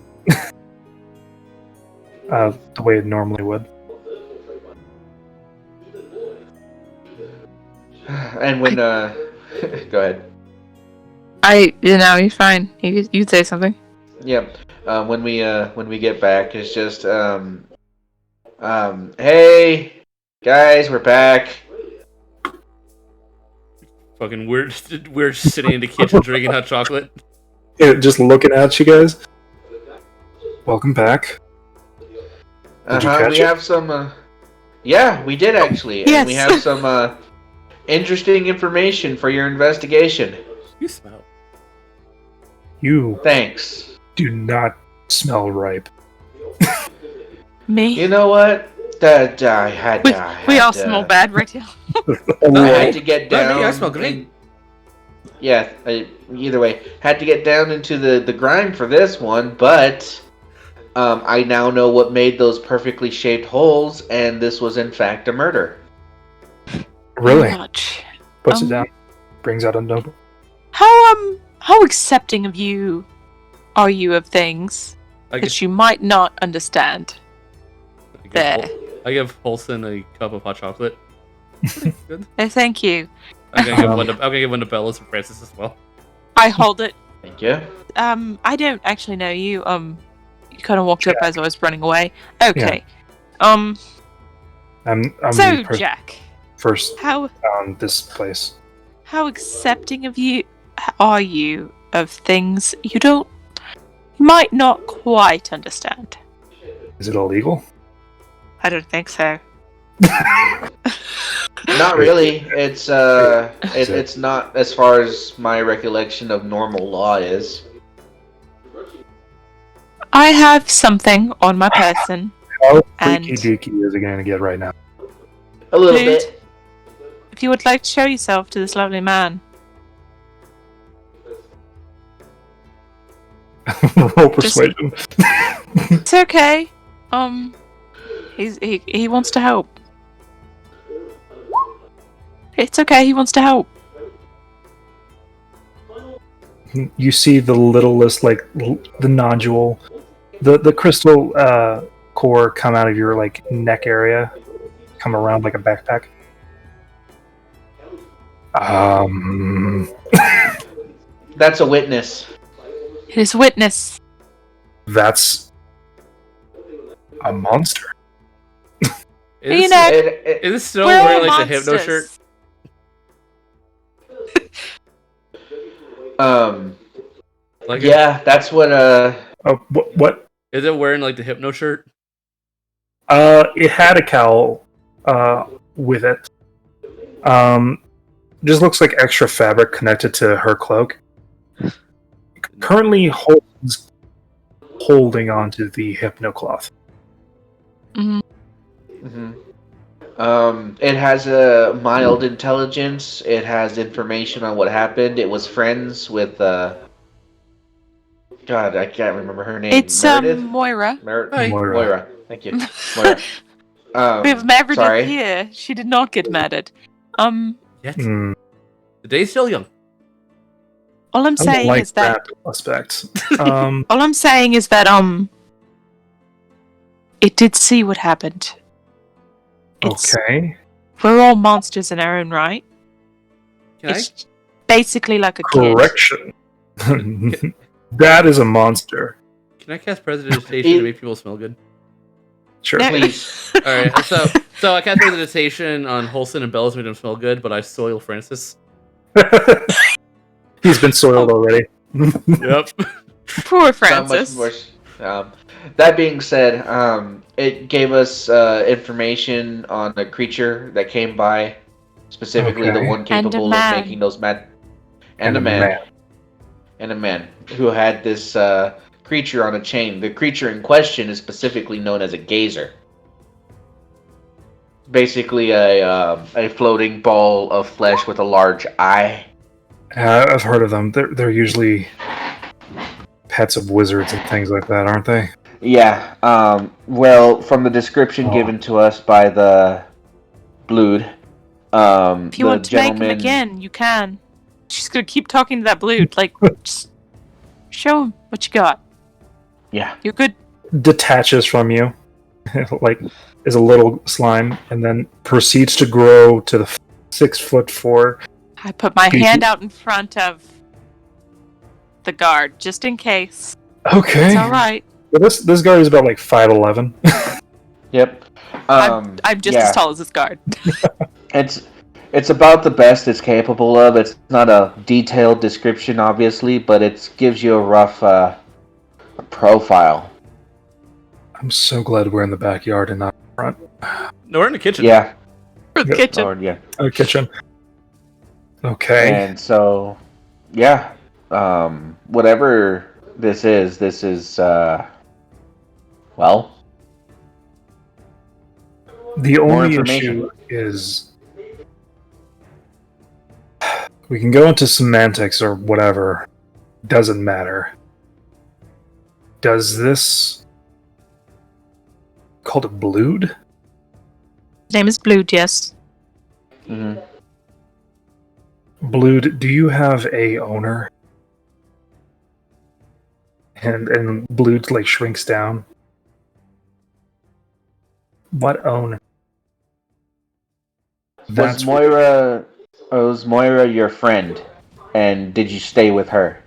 The way it normally would. And when go ahead. You're fine. You say something. Yeah. When we get back, it's just hey guys, we're back. Fucking we're sitting in the kitchen drinking hot chocolate. Yeah, just looking at you guys. Welcome back. We have some. Yeah, we did actually, Yes. and we have some interesting information for your investigation. You smell. You Thanks. do not smell ripe. Me? You know what? We all smell bad right now. I had to get down. I smell great. Yeah. Either way, had to get down into the grind for this one, but I now know what made those perfectly shaped holes, and this was in fact a murder. Really? Much. Puts it down. Brings out a notebook. How accepting of you are you of things that you might not understand? I give Holson a cup of hot chocolate. Good. Oh, thank you. I'm gonna give one to Bellas and Francis as well. I hold it. Thank you. I don't actually know you. You kind of walked up as I was running away. Okay. Yeah. I'm so the Jack. First How found this place. how accepting of you are you of things you might not quite understand? Is it illegal? I don't think so. Not really. It's not as far as my recollection of normal law is. I have something on my person. How And- freaky deaky is it going to get right now? A little Dude. bit. If you would like to show yourself to this lovely man. Roll persuasion. It's okay. He wants to help. It's okay. He wants to help. You see the littlest, like the nodule, the crystal core come out of your like neck area, come around like a backpack. That's a witness. It is witness. That's a monster. Is this still we're wearing all like the hypno monsters. shirt? Like Yeah, that's what. Oh, what? Is it wearing like the hypno shirt? It had a cowl, with it. Just looks like extra fabric connected to her cloak. Currently holding onto the hypno cloth. Mm-hmm. It has a mild intelligence. It has information on what happened. It was friends with God, I can't remember her name. It's Meredith? Moira. Hi. Moira. Thank you. Moira. We have Meredith sorry. here. She did not get murdered. Yet. The day's still young. All I'm saying like is that aspect. all I'm saying is that it did see what happened. Okay. We're all monsters in our own right. It's basically like a kid. Correction. That is a monster. Can I cast Prestidigitation to make people smell good? Sure. No. Please. Alright, so I cast Prestidigitation on Holston and Bells to make them smell good, but I soil Francis. He's been soiled already. Yep. Poor Not Francis. much worse. That being said, it gave us information on a creature that came by, specifically the Okay. one capable of making those mad. And a man who had this creature on a chain. The creature in question is specifically known as a gazer. Basically, a floating ball of flesh with a large eye. I've heard of them. They're usually pets of wizards and things like that, aren't they? Yeah. Well, from the description given to us by the Blood, If you want to make him again, you can. She's gonna keep talking to that Blood. Like, just show him what you got. Yeah. You're good. Detaches from you, like is a little slime, and then proceeds to grow to the 6'4". I put my hand out in front of the guard, just in case. Okay. It's alright. Well, this guard is about like 5'11". Yep. I'm just as tall as this guard. It's about the best it's capable of. It's not a detailed description, obviously, but it gives you a rough profile. I'm so glad we're in the backyard and not in front. No, we're in the kitchen. Yeah. For the kitchen. Lord, yeah. Kitchen. Okay. And so, yeah. Whatever this is, well, The more only information. issue is we can go into semantics or whatever. Doesn't matter. Does this called a Blood? His name is Blood, yes. Mm-hmm. Blood, do you have a owner? And Blood like shrinks down. What owner? Was Moira your friend? And did you stay with her?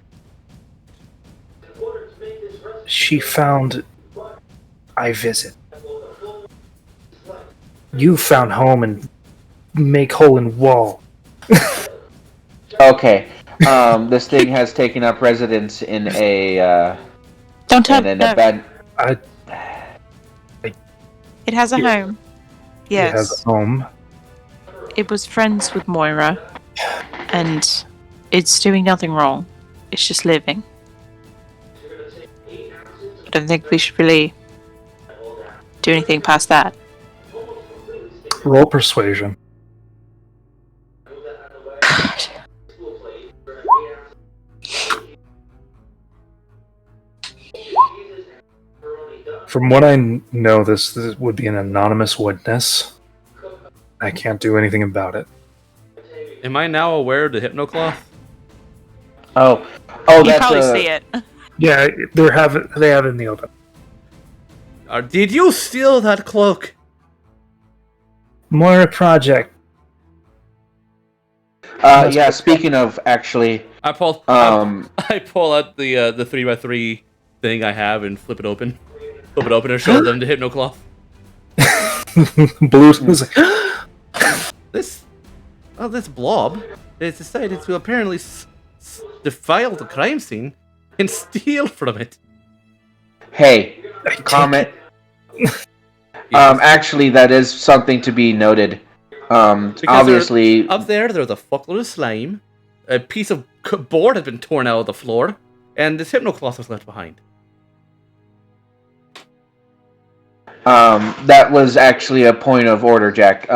She found I visit. You found home and make hole in wall. Okay. This thing has taken up residence in a Don't tell in me. a bad. It has a home. Yes. It has a home. It was friends with Moira, and it's doing nothing wrong. It's just living. I don't think we should really do anything past that. Roll persuasion. From what I know, this would be an anonymous witness. I can't do anything about it. Am I now aware of the hypnocloth? Oh, You that's probably see it. Yeah, they have it in the open. Did you steal that cloak? More a project. Yeah. Speaking of, actually, I pull out the 3x3 thing I have and flip it open. Flip it open and show them the hypnocloth. Blue was like, This blob has decided to apparently defile the crime scene and steal from it. hey, comment. Actually, that is something to be noted. Obviously, up there's a fuckload of slime. A piece of board has been torn out of the floor, and this hypnocloth was left behind. That was actually a point of order, Jack.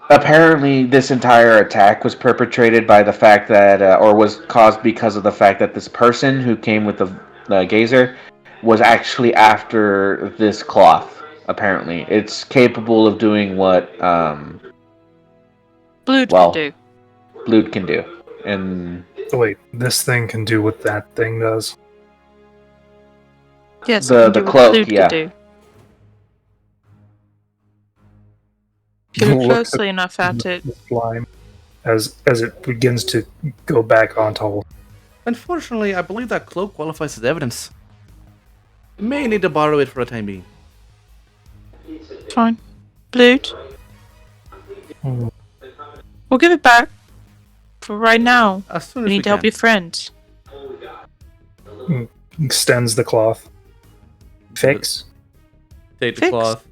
Apparently, this entire attack was perpetrated by the fact that, or was caused because of the fact that this person who came with the gazer was actually after this cloth. Apparently, it's capable of doing what Blood can do. Blood can do. And wait, this thing can do what that thing does? Yes, the it can do what cloak, Blood yeah. can do. If you look closely enough at it. Slime as it begins to go back onto hold. Unfortunately, I believe that cloak qualifies as evidence. May need to borrow it for a time being. Fine. Blood. We'll give it back. For right now. As soon We as need to help your friend. Extends the cloth. Fix. Take the Fix. cloth.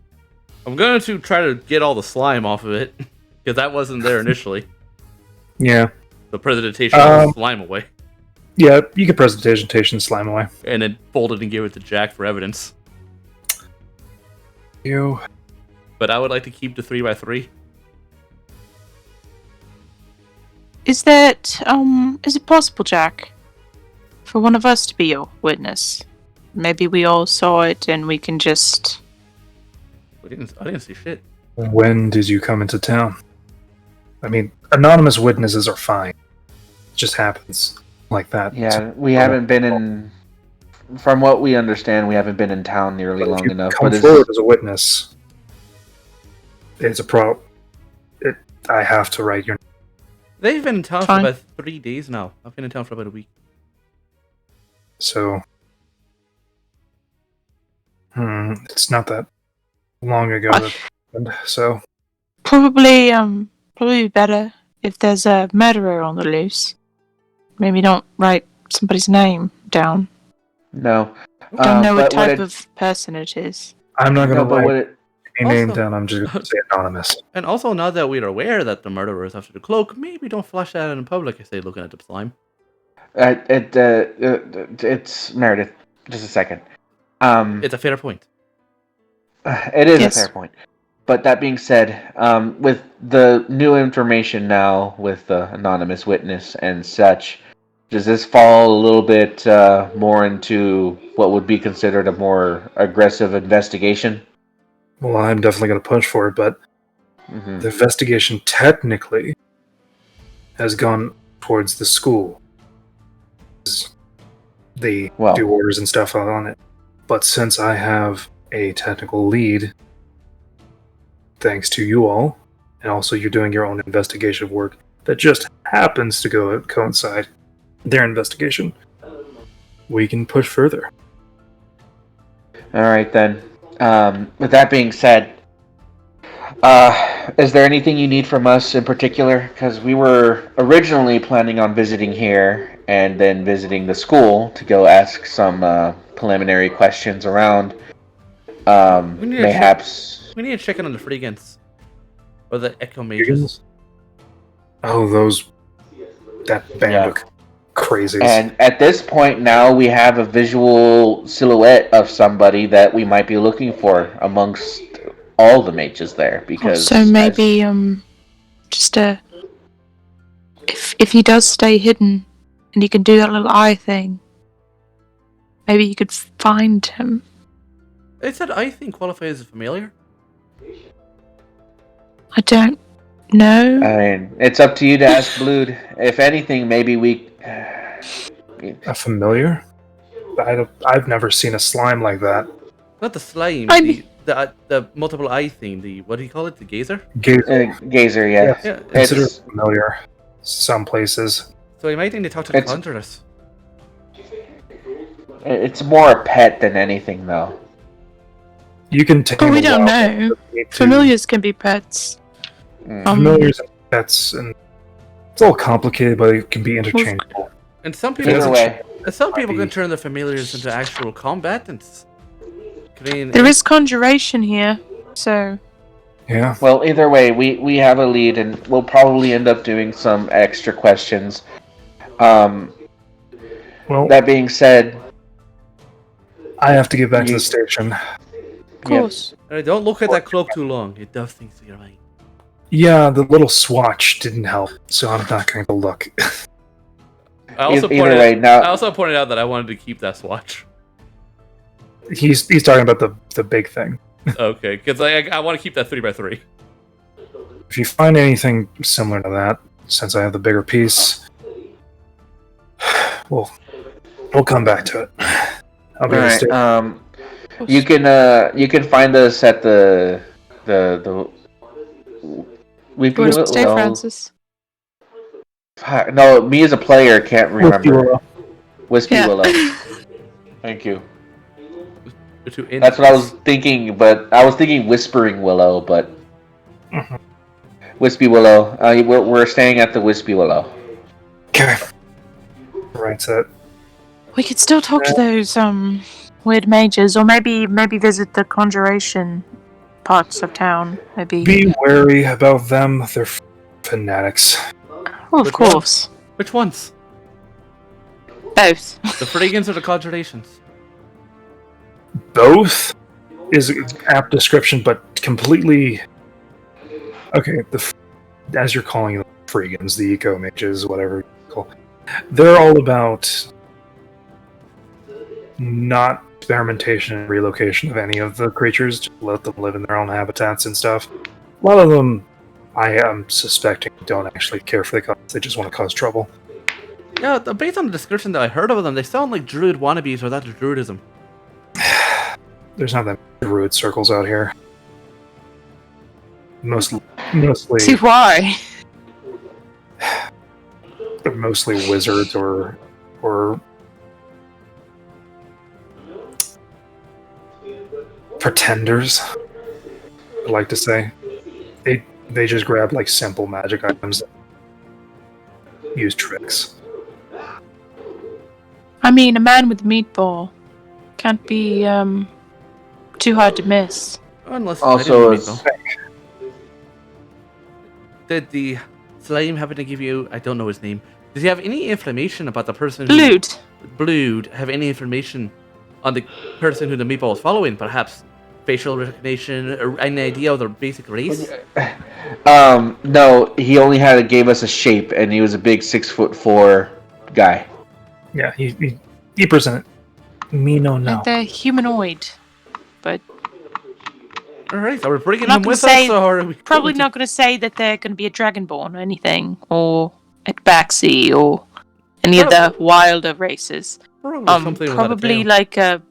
I'm going to try to get all the slime off of it, because that wasn't there initially. Yeah. The presentation of the slime away. Yeah, you can presentation slime away. And then fold it and give it to Jack for evidence. You. But I would like to keep the 3x3. Is it possible, Jack, for one of us to be your witness? Maybe we all saw it and we can just... I didn't see shit. When did you come into town? I mean, anonymous witnesses are fine. It just happens like that. Yeah, we haven't been in... From what we understand, we haven't been in town nearly long enough. Come forward as a witness. It's a problem. I have to write your name. They've been in town for about 3 days now. I've been in town for about a week. So... it's not that long ago that happened, so... Probably better if there's a murderer on the loose. Maybe don't write somebody's name down. No. Don't know what type of person it is. I'm not going to write any name Also- down, I'm just going to say anonymous. And also, now that we're aware that the murderer is after the cloak, maybe don't flash that out in public if they're looking at the slime. It's Meredith. Just a second. It's a fair point. It is a fair point. But that being said, with the new information now, with the anonymous witness and such, does this fall a little bit more into what would be considered a more aggressive investigation? Well, I'm definitely going to push for it, but the investigation technically has gone towards the school. They do orders and stuff on it. But since I have a technical lead, thanks to you all, and also you're doing your own investigation work that just happens to coincide their investigation, we can push further. All right, then. With that being said, is there anything you need from us in particular? Because we were originally planning on visiting here and then visiting the school to go ask some preliminary questions around. Mayhaps... We need to check in on the Freegans. Or the Echo Mages. Oh, that band look crazy. And at this point now, we have a visual silhouette of somebody that we might be looking for amongst all the mages there. Because so maybe, if he does stay hidden, and he can do that little eye thing, maybe you could find him. They said I think qualifies as a familiar. I don't know. I mean, it's up to you to ask Blood. If anything, maybe we. A familiar? I've never seen a slime like that. Not the slime, the multiple eye thing. The what do you call it? The gazer. Gazer, yeah. Yeah. Considered familiar. Some places. So you might think they talk to the conjurers. It's more a pet than anything, though. You can take. But we don't know. Familiars can be pets. Familiars and pets, and it's all complicated, but it can be interchangeable. And some people, Either can turn their familiars into actual combatants. There is conjuration here, so. Yeah. Well, either way, we have a lead, and we'll probably end up doing some extra questions. Well, that being said, I have to get back to the station. Of course. Don't look at that cloak too long. It does things to your mind. Yeah, the little swatch didn't help, so I'm not going to look. I also pointed out that I wanted to keep that swatch. He's talking about the big thing. Okay, because I want to keep that 3x3. If you find anything similar to that, since I have the bigger piece, we'll come back to it. I'll be alright. You can find us at the Stay, Francis. No, me as a player can't remember. Wispy Yeah. Willow. Thank you. That's what I was thinking, but I was thinking Whispering Willow, but Wispy Willow. We're staying at the Wispy Willow. Okay. Right set. We could still talk to those weird mages, or maybe visit the conjuration parts of town. Maybe be wary about them. They're fanatics. Oh, of course. Which ones? Both. The Frigans or the Conjurations? Both is an apt description, but completely. Okay, as you're calling them, Frigans, the eco mages, whatever you call. They're all about not experimentation and relocation of any of the creatures. Just let them live in their own habitats and stuff. A lot of them, I am suspecting, don't actually care for the cause. They just want to cause trouble. Yeah, based on the description that I heard of them, they sound like druid wannabes without the druidism. There's not that many druid circles out here. Mostly. See why? They're mostly wizards or pretenders. I like to say they just grab like simple magic items and use tricks. I mean, a man with a meatball can't be too hard to miss. Unless also, did the slime happen to give you? I don't know his name. Does he have any information about the person? Blood have any information on the person who the meatball was following? Perhaps facial recognition or an idea of their basic race? No, he only gave us a shape, and he was a big 6'4" guy. Yeah, he presented me no. They're humanoid, but. All right, are we bringing them with us, or are we probably not going to say that they're going to be a dragonborn or anything, or a Baxi, or any of the wilder races. Probably like a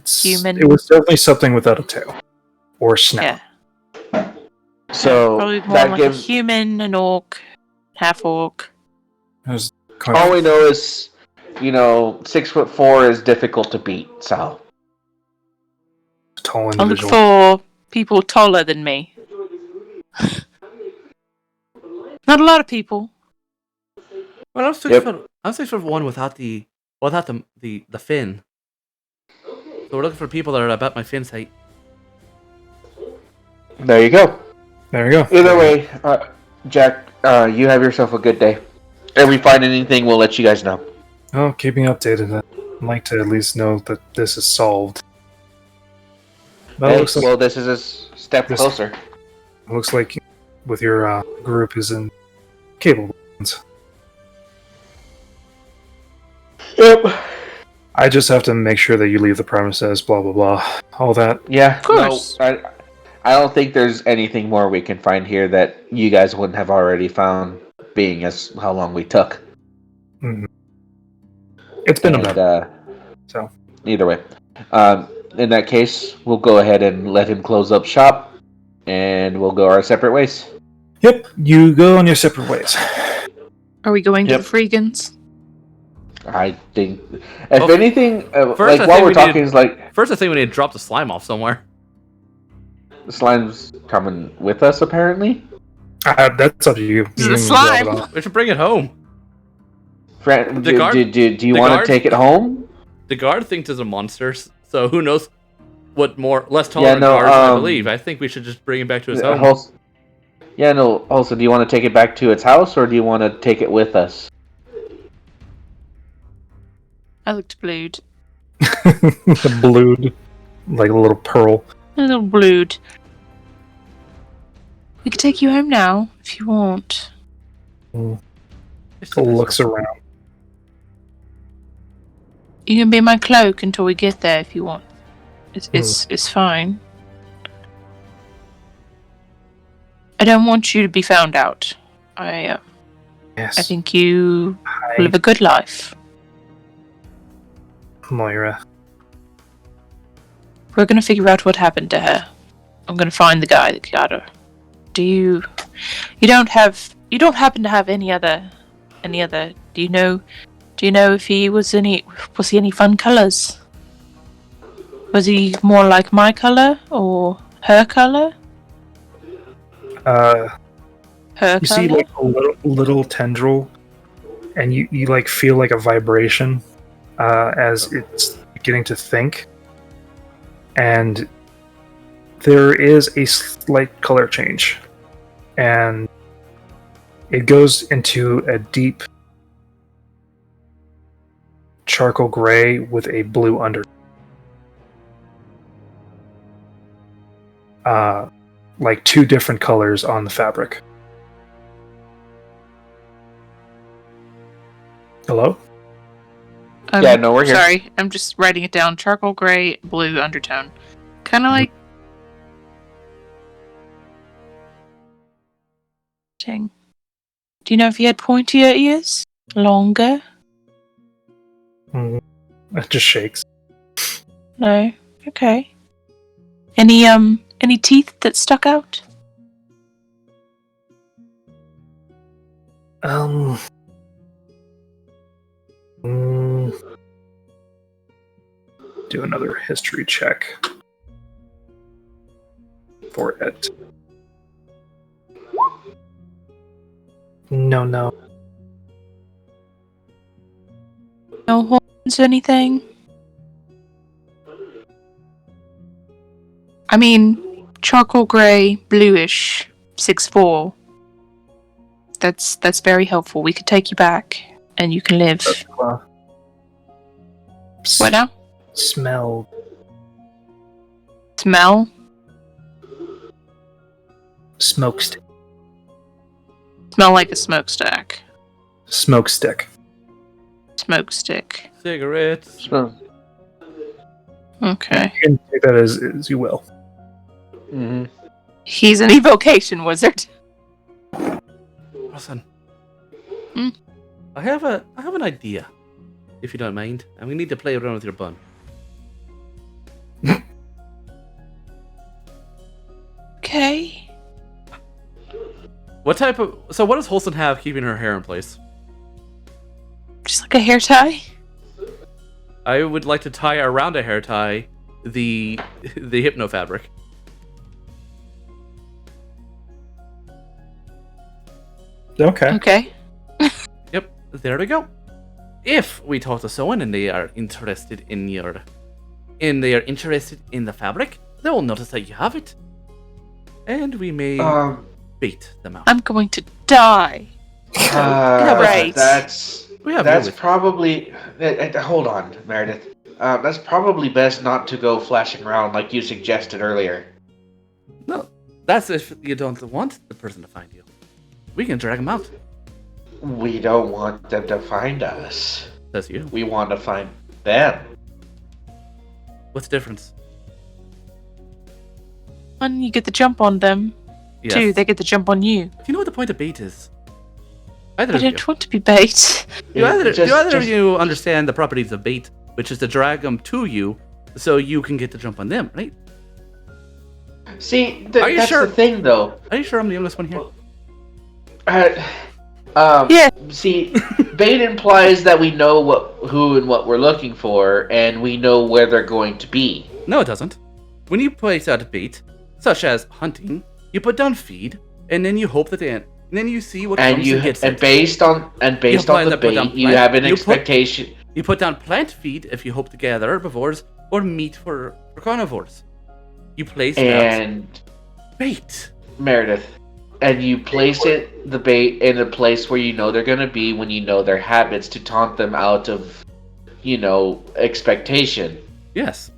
human. It was definitely something without a tail or snout. Yeah. So probably more like a human, an orc, half orc. All we know is, 6'4" is difficult to beat. So. Tall I'll look for people taller than me. Not a lot of people. Well, I was looking for one without the fin. So we're looking for people that are about my fin's height. There you go. Either way, Jack, you have yourself a good day. If we find anything, we'll let you guys know. Oh, keep me updated. I'd like to at least know that this is solved. Well, this is a step closer. It looks like with your group is in capable hands. Yep. I just have to make sure that you leave the premises, blah, blah, blah. All that. Yeah, Of course. no, I don't think there's anything more we can find here that you guys wouldn't have already found, being as how long we took. Mhm. It's been a minute. So. Either way. In that case, we'll go ahead and let him close up shop, and we'll go our separate ways. Yep, you go on your separate ways. Are we going to Yep. the Freegans? I think, if anything, first, like while we're talking, is like first I think we need to drop the slime off somewhere. the slime's coming with us. Apparently, That's up to you. This is You the can drop it slime. off. We should bring it home. Fran, The guard- do you the want to guard- take it home? The guard thinks it's a monster, so who knows what less tolerant guards I believe. I think we should just bring it back to his home. Also, do you want to take it back to its house, or do you want to take it with us? I looked blued. The blued, like a little pearl. A little blued. We could take you home now, if you want. Looks around. You can be my cloak until we get there, if you want. It's fine. I don't want you to be found out. I Yes. think you Hi, live a good life. Moira. We're gonna figure out what happened to her. I'm gonna find the guy that got her. You don't happen to have any other, do you know if he was he any fun colors? Was he more like my color or her color? You Her see color? like a little tendril, and you like feel like a vibration as it's beginning to think, and there is a slight color change, and it goes into a deep charcoal gray with a blue under. Like two different colors on the fabric. Hello? Yeah, no, we're here. Sorry, I'm just writing it down. Charcoal gray, blue undertone. Kind of like. Dang. Do you know if he had pointier ears? Longer? It just shakes. No. Okay. Any teeth that stuck out? Do another history check for it. No. No horns, anything? I mean, charcoal grey, bluish, 6'4". That's very helpful. We could take you back, and you can live. What now? Smell. Smell? Smokestick. Smell like a smokestack. Smokestick. Smokestick. Cigarettes. So, Okay. You can take that as you will. mm-hmm. He's an evocation wizard. Listen. Hmm? I have an idea, if you don't mind, and we need to play around with your bun. Okay. What does Holston have keeping her hair in place? Just like a hair tie? I would like to tie around a hair tie the hypno fabric. Okay. Okay. Yep, there we go. If we talk to someone and they are interested in the fabric, they will notice that you have it. And we may bait them out. I'm going to die. Right. That's We have that's you with- probably. Hold on, Meredith. That's probably best not to go flashing around like you suggested earlier. No, that's if you don't want the person to find you. We can drag them out. We don't want them to find us. Says you. We want to find Damn. What's the difference? One, you get the jump on them. Yes. 2, they get the jump on you. Do you know what the point of bait is? I Either of you. don't want to be bait. Do either of you understand the properties of bait, which is to drag them to you so you can get the jump on them, right? See, Are you that's sure? the thing, though. Are you sure I'm the youngest one here? Yeah. See, bait implies that we know who and what we're looking for, and we know where they're going to be. No, it doesn't. When you place out a bait, such as hunting, you put down feed, and then you hope that and then you see what comes and gets it. Based on the bait, you have an expectation. You put down plant feed if you hope to gather herbivores or meat for carnivores. You place and bait, Meredith, and you place the bait in a place where you know they're going to be when you know their habits to taunt them out of, expectation. Yes.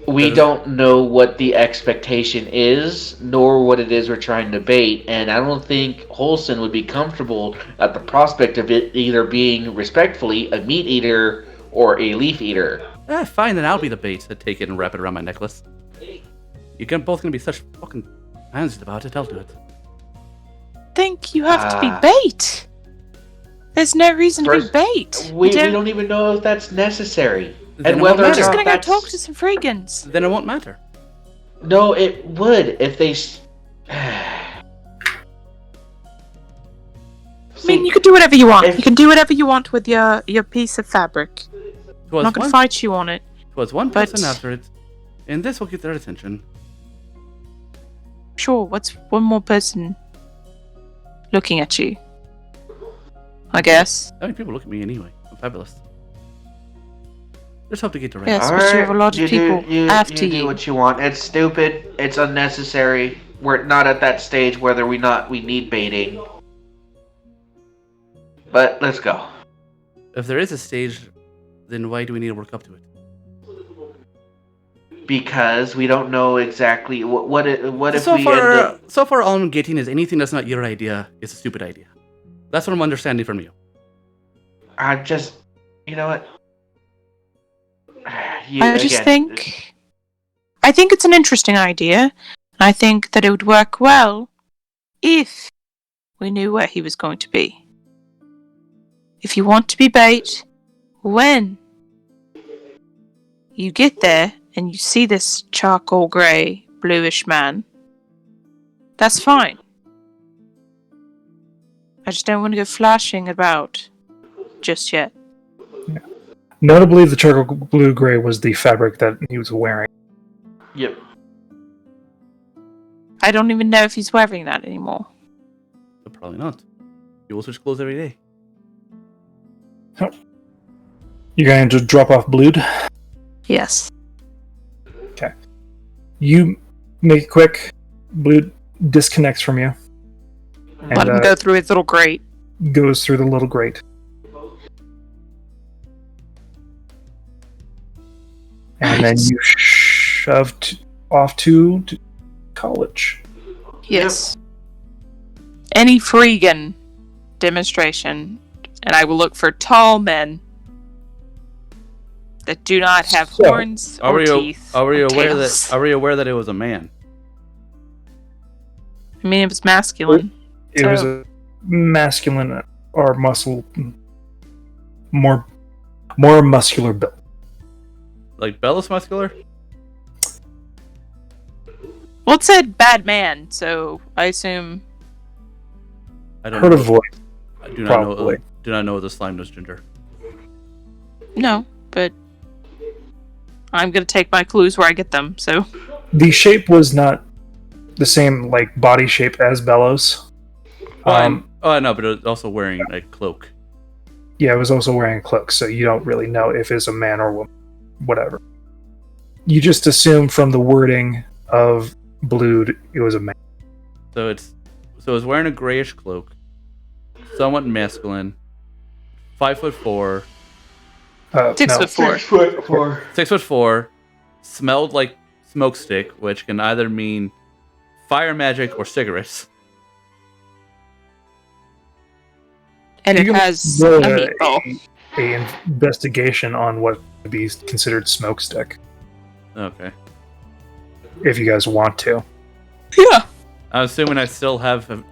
We don't know what the expectation is, nor what it is we're trying to bait, and I don't think Holson would be comfortable at the prospect of it either being respectfully a meat eater or a leaf eater. Fine, then I'll be the bait to take it and wrap it around my necklace. You're both gonna be such fucking handsy about it, I'll do it. Think you have to be bait. There's no reason to be bait. We don't even know if that's necessary. Then And whether I'm just gonna go that's... talk to some freegans. Then it won't matter. No, it would if they... I mean, you could do whatever you want. You can do whatever you want with your piece of fabric. I'm not gonna fight you on it. Was one person after it, and this will get their attention. Sure, what's one more person looking at you? I guess. How many people look at me anyway? I'm fabulous. Let's hope to get to right. Yes, but you have a lot of people after you. Do what you want. It's stupid. It's unnecessary. We're not at that stage whether we need baiting. But let's go. If there is a stage, then why do we need to work up to it? Because we don't know exactly what if so we far, end up... So far, all I'm getting is anything that's not your idea is a stupid idea. That's what I'm understanding from you. I'm just... You know what? I think it's an interesting idea. I think that it would work well if we knew where he was going to be. If you want to be bait, when you get there and you see this charcoal grey, bluish man, that's fine. I just don't want to go flashing about just yet. Yeah. Notably, the charcoal blue-gray was the fabric that he was wearing. Yep. I don't even know if he's wearing that anymore. But probably not. You will switch clothes every day. Oh. You're going to drop off Blood? Yes. Okay. You make it quick. Blood disconnects from you. Let him go through his little grate. Goes through the little grate. And then you shoved off to college. Yes. Any freegan demonstration, and I will look for tall men that do not have horns or teeth. Are we aware that it was a man? I mean, it was masculine. It was a masculine or muscle, more muscular build. Like Bella's muscular? Well, it said bad man, so I assume. I don't heard know. A voice. I do not know the slime nose ginger. No, but I'm gonna take my clues where I get them. So the shape was not the same like body shape as Bellows. No, but it was also wearing a cloak. Yeah, it was also wearing a cloak, so you don't really know if it's a man or woman, whatever. You just assume from the wording of Blood it was a man. So it's wearing a grayish cloak, somewhat masculine, 5'4". 6'4". 6'4", smelled like smoke stick, which can either mean fire magic or cigarettes. And it has a meatball. a investigation on what would be considered smokestick, Okay. if you guys want to. Yeah. I'm assuming I still have the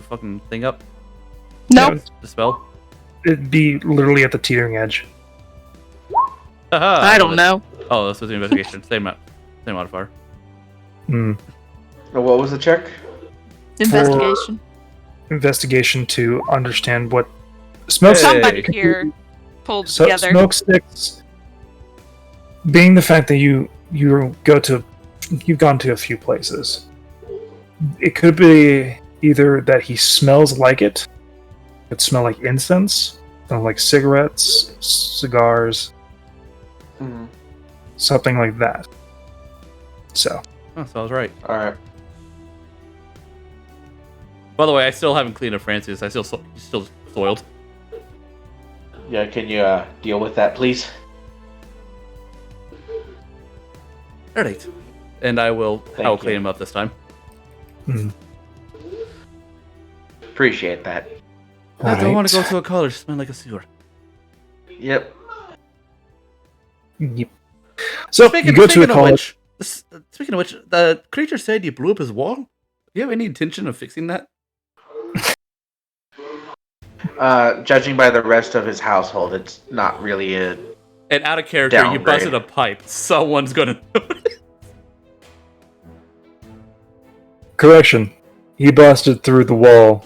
fucking thing up. Nope. Yeah, The spell. it'd be literally at the teetering edge. Haha, I don't know. Oh, this was the investigation. Same modifier. Mm. What was the check? Investigation. Investigation to understand what smokesticks. Somebody here pulled together. Smokesticks, being the fact that you've gone to a few places. It could be either that he smells like it. It smell like incense, smell like cigarettes, cigars, something like that. So. Oh, so I was right. All right. By the way, I still haven't cleaned up Francis. He's still soiled. Yeah, can you deal with that, please? Alright. And I will clean him up this time. Mm. Appreciate that. I don't want to go to a college smell like a sewer. Yep. Yep. So you go to a college. Speaking of which, the creature said you blew up his wall. Do you have any intention of fixing that? Judging by the rest of his household, it's not really a... And out of character, Downgrade. You busted a pipe. Someone's gonna notice. Correction. He blasted through the wall.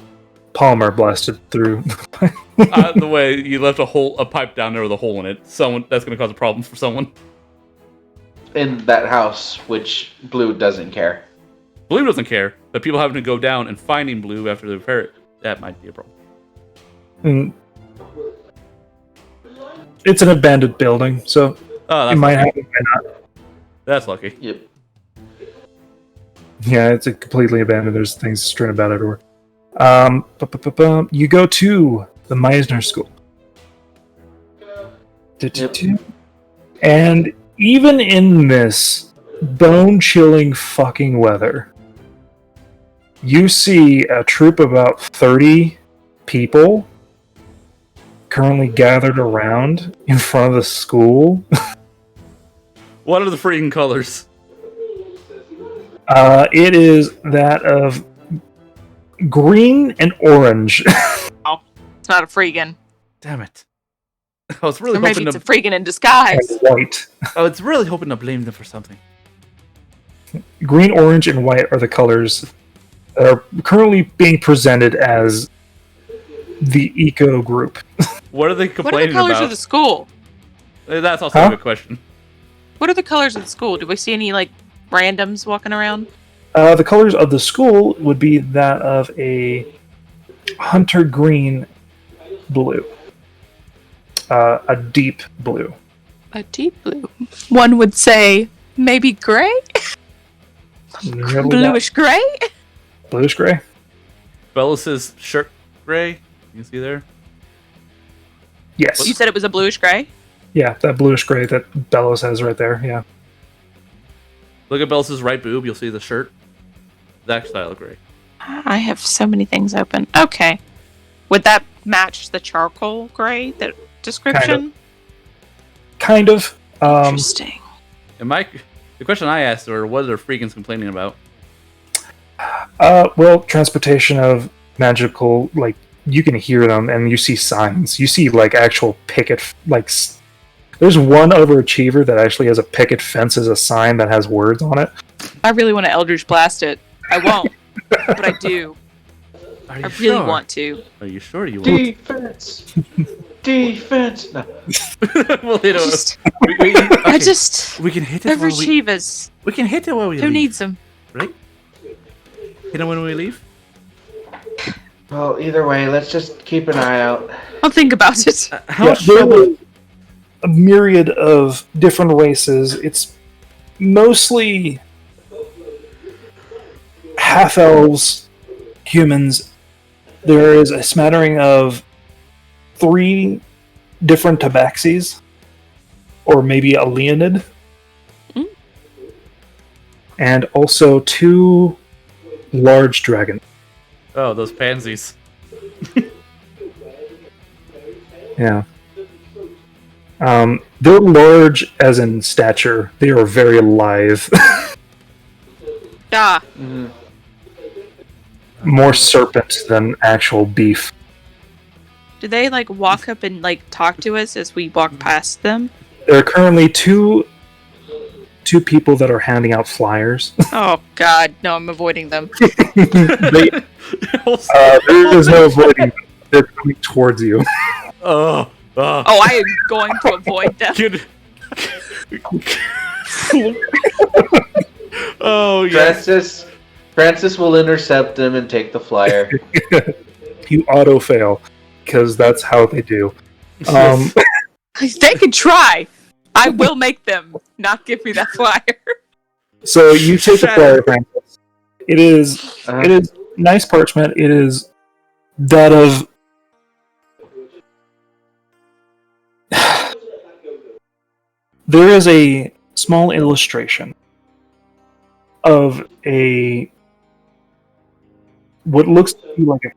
Palmer blasted through. The way you left a pipe down there with a hole in it. That's gonna cause a problem for someone. In that house, which Blue doesn't care. Blue doesn't care, but people having to go down and finding Blue after they repair it, that might be a problem. Mm. It's an abandoned building, so it might happen, might not. That's lucky. Yep. Yeah, it's completely abandoned. There's things strewn about everywhere. You go to the Meisner School. Yep. And even in this bone-chilling fucking weather, you see a troop of about 30 people currently gathered around in front of the school. What are the freaking colors? It is that of green and orange. Oh, it's not a freegan. Damn it. I was really Or maybe hoping it's a freegan in disguise. And white. I was really hoping to blame them for something. Green, orange, and white are the colors that are currently being presented as the eco group. What are they What are the complaining colors about? of the school? That's also a good question. What are the colors of the school? Do we see any, like, randoms walking around? The colors of the school would be that of a hunter green blue. A deep blue. A deep blue. One would say maybe gray? Nearly Bluish gray? not. Bluish gray? Bellus's shirt gray. You can see there. Yes. You said it was a bluish gray? Yeah, that bluish gray that Bellows has right there, yeah. Look at Bellus's right boob. You'll see the shirt. That style of gray. I have so many things open. Okay. Would that match the charcoal gray that description? Kind of. Interesting. And the question I asked her, what are freakins complaining about? Well, transportation of magical, like, you can hear them and you see signs. You see, like, actual picket, like, there's one overachiever that actually has a picket fence as a sign that has words on it. I really want to Eldritch Blast it. I won't, but I do. Are you I really want to. Are you sure you will? Defense! Defense! No. Well, you know, I just... we can hit it while we... Overachievers. We can hit it while we leave. Who needs them? Right? Hit it when we leave? Well, either way, let's just keep an eye out. I'll think about it. How Yeah, much there trouble... were a myriad of different races. It's mostly half-elves, humans. There is a smattering of 3 different tabaxis, or maybe a Leonid, and also 2 large dragons. Oh, those pansies. Yeah. They're large as in stature. They are very alive. Ah. Mm-hmm. More serpent than actual beef. Do they like walk up and like talk to us as we walk past them? There are currently two people that are handing out flyers. Oh God, no! I'm avoiding them. There is no avoiding them. They're coming towards you. Oh, I am going to avoid them. Oh yes. Francis will intercept them and take the flyer. You auto fail because that's how they do. They can try. I will make them not give me that flyer. So you take the flyer, Francis. It is nice parchment. It is that of there is a small illustration of a what looks to be like a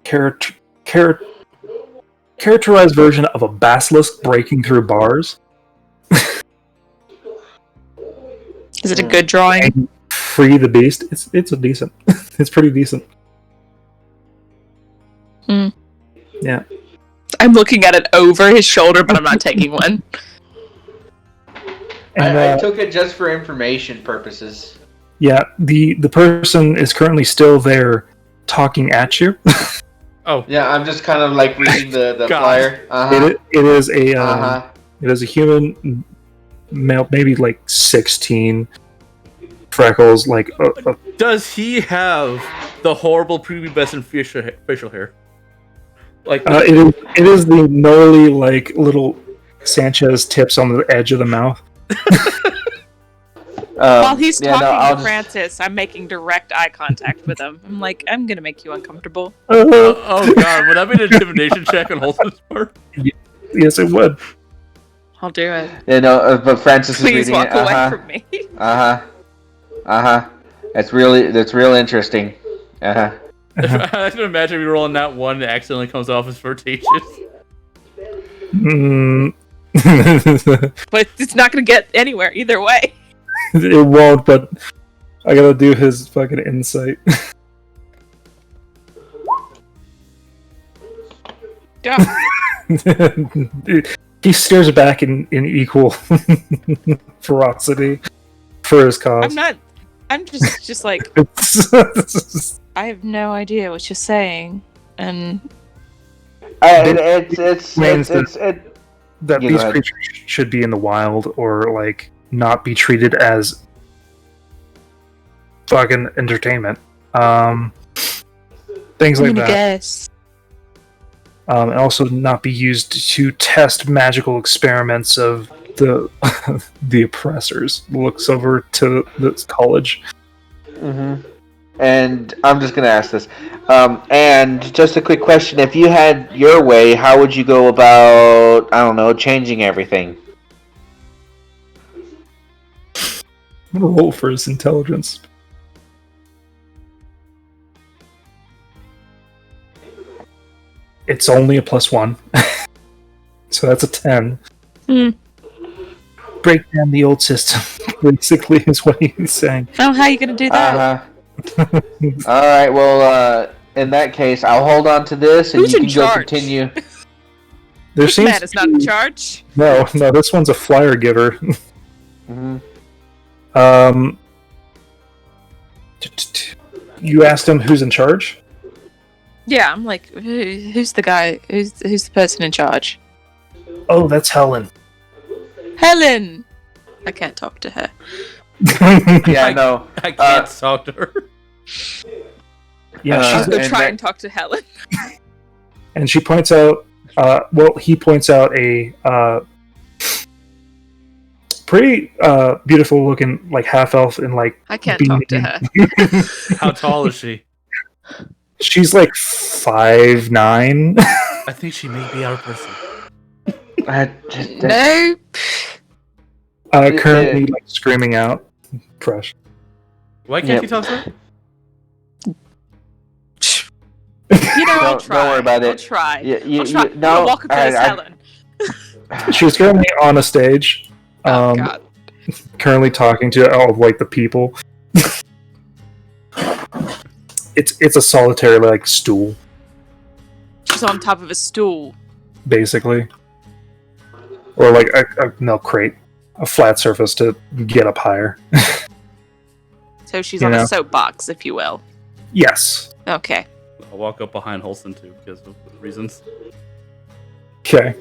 characterized version of a basilisk breaking through bars. Is it a good drawing? And free the beast. It's a decent. It's pretty decent. Yeah. I'm looking at it over his shoulder, but I'm not taking one. And, I took it just for information purposes. Yeah, the person is currently still there talking at you. Oh. Yeah, I'm just kind of like reading the flyer. It is a human male, maybe like 16, freckles, like. Does he have the horrible prepubescent facial hair? Like it is the gnarly like little Sanchez tips on the edge of the mouth. While he's talking to Francis, I'm making direct eye contact with him. I'm like, I'm gonna make you uncomfortable. Oh God, would that be an intimidation check on Holton's part? Yes, it would. I'll do it. Yeah, no, but Francis Please is reading walk it. away from me. That's real interesting. I can imagine if you rolling that one that accidentally comes off as flirtatious. But it's not gonna get anywhere either way. It won't, but I gotta do his fucking insight. He stares back in equal ferocity for his cause. I'm just like, I have no idea what you're saying, and that these creatures should be in the wild or like not be treated as fucking entertainment. Things like that. Guess. And also not be used to test magical experiments of the the oppressors. Looks over to the college. Mm-hmm. And I'm just gonna ask this. And just a quick question: if you had your way, how would you go about, I don't know, changing everything? I'm gonna roll for his intelligence. It's only a +1. So that's a 10. Break down the old system, basically, is what he's saying. Oh, how are you gonna do that? Alright, well, in that case, I'll hold on to this and Who's you in can go charge? continue. This man is not in charge. No, this one's a flyer giver. Mm-hmm. You asked him who's in charge? Yeah, I'm like, who's the guy? Who's the person in charge? Oh, that's Helen. Helen! I can't talk to her. Yeah, no. I can't talk to her. Yeah, I'll she's go try and talk to Helen. And she points out, he points out a pretty beautiful looking, like, half-elf and, like... I can't talk to her. How tall is she? She's, like, 5'9". I think she may be our person. No. Currently, like, screaming out. Fresh. Why can't you talk to her? You know, I'll try. Don't worry about it. I'll try. I'll I'll walk up to Helen. She's currently on a stage. Oh God. Currently talking to all of like the people. It's a solitary like stool, She's on top of a stool. basically, or like a milk crate, a flat surface to get up higher. So she's You on know? a soapbox, if you will. Yes. Okay. I'll walk up behind Holston too because of reasons. Okay.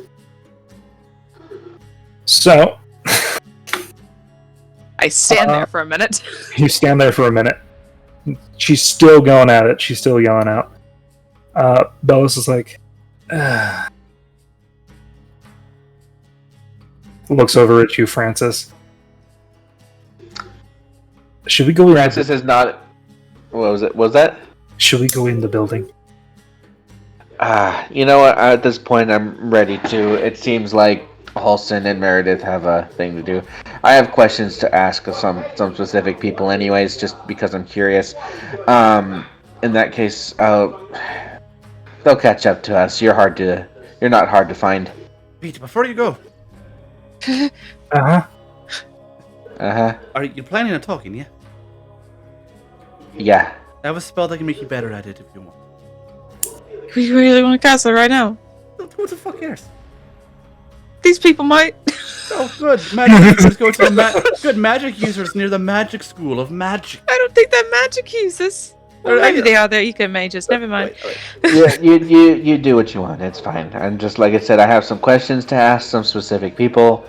So I stand there for a minute. you stand there for a minute. She's still going at it. She's still yelling out. Bellis is like, looks over at you, Francis. Should we go? Francis is not. What was it? Was that? Should we go in the building? You know what? At this point, I'm ready to. It seems like Halston and Meredith have a thing to do. I have questions to ask of some specific people, anyways, just because I'm curious. In that case, they'll catch up to us. You're not hard to find. Pete, before you go, Are you planning on talking? Yeah. Yeah. I have a spell that can make you better at it if you want. We really want to cast it right now. Who the fuck cares? These people might. Oh, good. Magic users go to the good magic users near the magic school of magic. I don't think that magic uses. Well, maybe they are there. You can mages. Never mind. Yeah, you do what you want. It's fine. And just like I said, I have some questions to ask some specific people.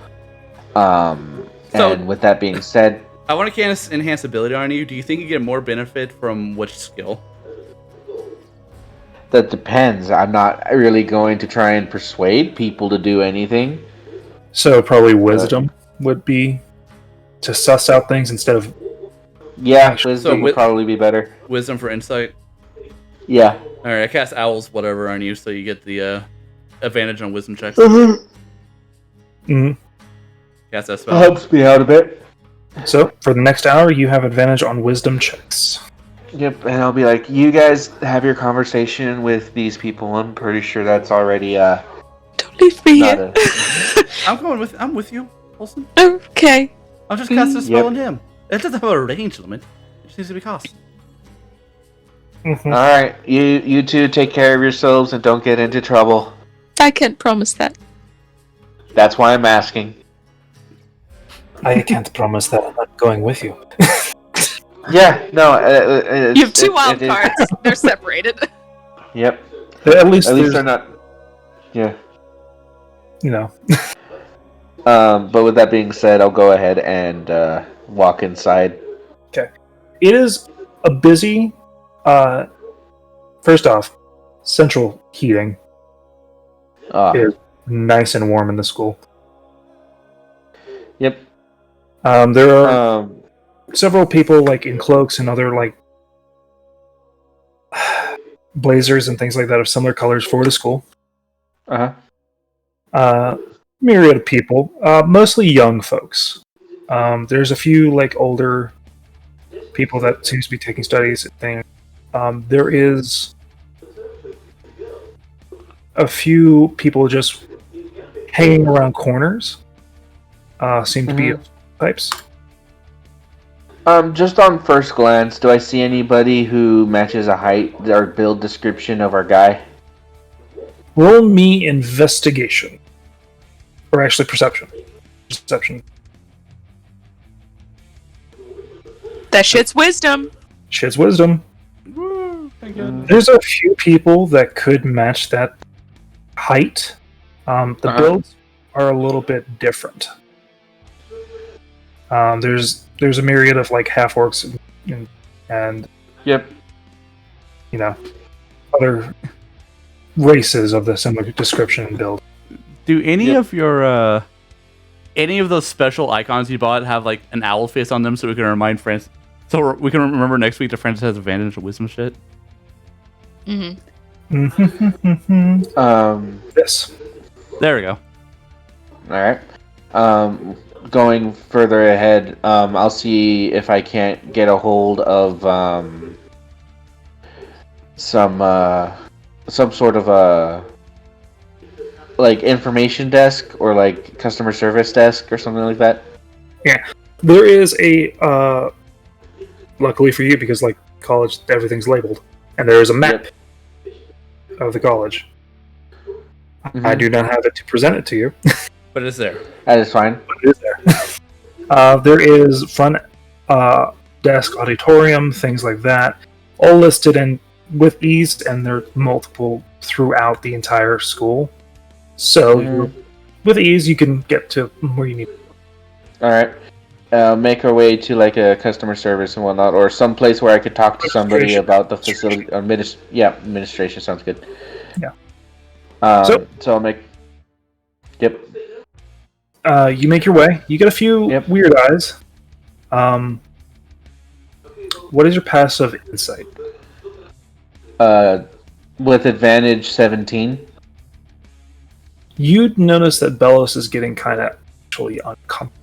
And with that being said, I want to cast enhance ability on you. Do you think you get more benefit from which skill? that depends. I'm not really going to try and persuade people to do anything. So probably wisdom would be to suss out things instead of. Yeah, wisdom would probably be better. Wisdom for insight. Yeah. All right, I cast owls whatever on you, so you get the advantage on wisdom checks. Mm-hmm. Cast that spell. Helps me out a bit. So for the next hour, you have advantage on wisdom checks. Yep, and I'll be like, you guys have your conversation with these people. I'm pretty sure that's already Don't leave me here. I'm with you, Olsen. Okay. I'll just cast a spell on him. It doesn't have a range limit. It just needs to be cast. Mm-hmm. All right, you two take care of yourselves and don't get into trouble. I can't promise that. That's why I'm asking. I can't promise that I'm not going with you. Yeah, no. You have two wild cards. They're separated. Yep. At least they're not. Yeah. You know. But with that being said, I'll go ahead and walk inside. Okay. It is a busy. First off, central heating is nice and warm in the school. Yep. There are several people like in cloaks and other like blazers and things like that of similar colors for the school. Myriad of people, mostly young folks. There's a few like older people that seems to be taking studies and things. There is a few people just hanging around corners. Seem to be types. Just on first glance, do I see anybody who matches a height or build description of our guy? Roll me investigation. Or actually perception. Perception. That shit's wisdom. Shit's wisdom. Woo, thank God. There's a few people that could match that height. The builds are a little bit different. There's a myriad of like half orcs and yep, you know, other races of the similar description and build. Do any of your any of those special icons you bought have like an owl face on them so we can remind Francis? So we can remember next week that Francis has advantage of wisdom shit. This. There we go. All right. Going further ahead, I'll see if I can't get a hold of some sort of a like information desk or like customer service desk or something like that? Yeah, there is a. Luckily for you, because like college, everything's labeled, and there is a map of the college. Mm-hmm. I do not have it to present it to you, But it's there. That is fine. but it is there. There is front desk, auditorium, things like that, all listed in with ease, and there are multiple throughout the entire school. So with ease, you can get to where you need. All right. Make our way to like a customer service and whatnot, or some place where I could talk to somebody about the facility. Administration sounds good. Yeah. So I'll make. Yep. You make your way. You get a few weird eyes. What is your passive insight? With advantage 17. You'd notice that Belos is getting kind of actually uncomfortable.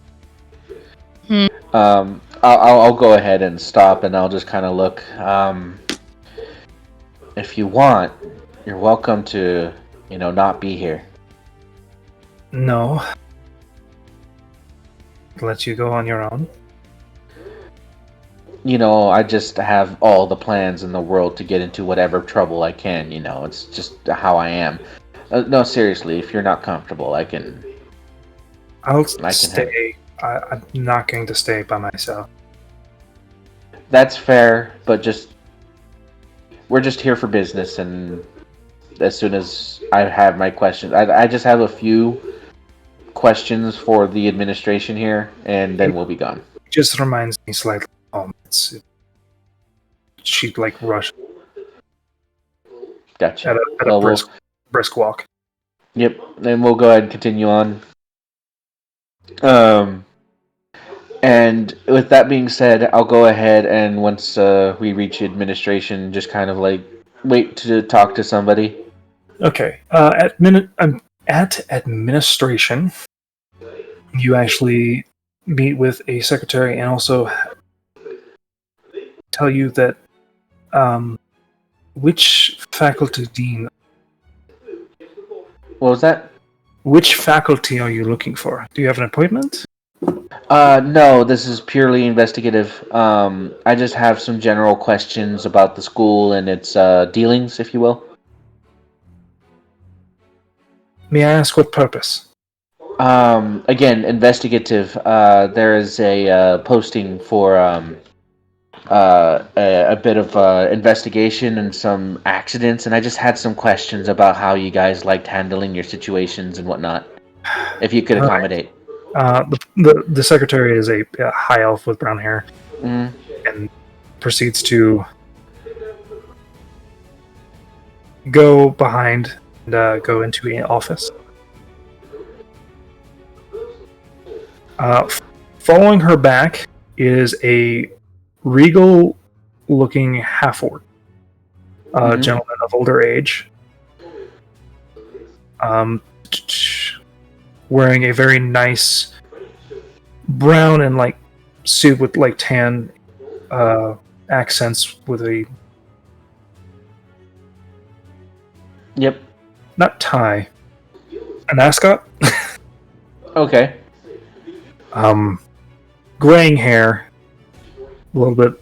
I'll go ahead and stop, and I'll just kind of look. If you want, you're welcome to, not be here. No. Let you go on your own. I just have all the plans in the world to get into whatever trouble I can. It's just how I am. No, seriously, if you're not comfortable, I can. I'll stay. I'm not going to stay by myself. That's fair, but we're just here for business, and as soon as I have my questions, I just have a few questions for the administration here, and then we'll be gone. It just reminds me slightly of home. She'd like rush. Gotcha. At a brisk walk. Yep, then we'll go ahead and continue on. And with that being said, I'll go ahead and once we reach administration, just kind of like wait to talk to somebody. Okay. At administration, you actually meet with a secretary and also tell you that which faculty dean. What was that? Which faculty are you looking for? Do you have an appointment? No, this is purely investigative. I just have some general questions about the school and its dealings, if you will. May I ask what purpose? Again, investigative. There is a posting for a bit of investigation and some accidents, and I just had some questions about how you guys liked handling your situations and whatnot. If you could accommodate. The secretary is a high elf with brown hair, and proceeds to go behind and go into an office. Following her back is a regal-looking half-orc, gentleman of older age, wearing a very nice brown and like suit with like tan accents with a not tie, an ascot. Okay. Graying hair, a little bit.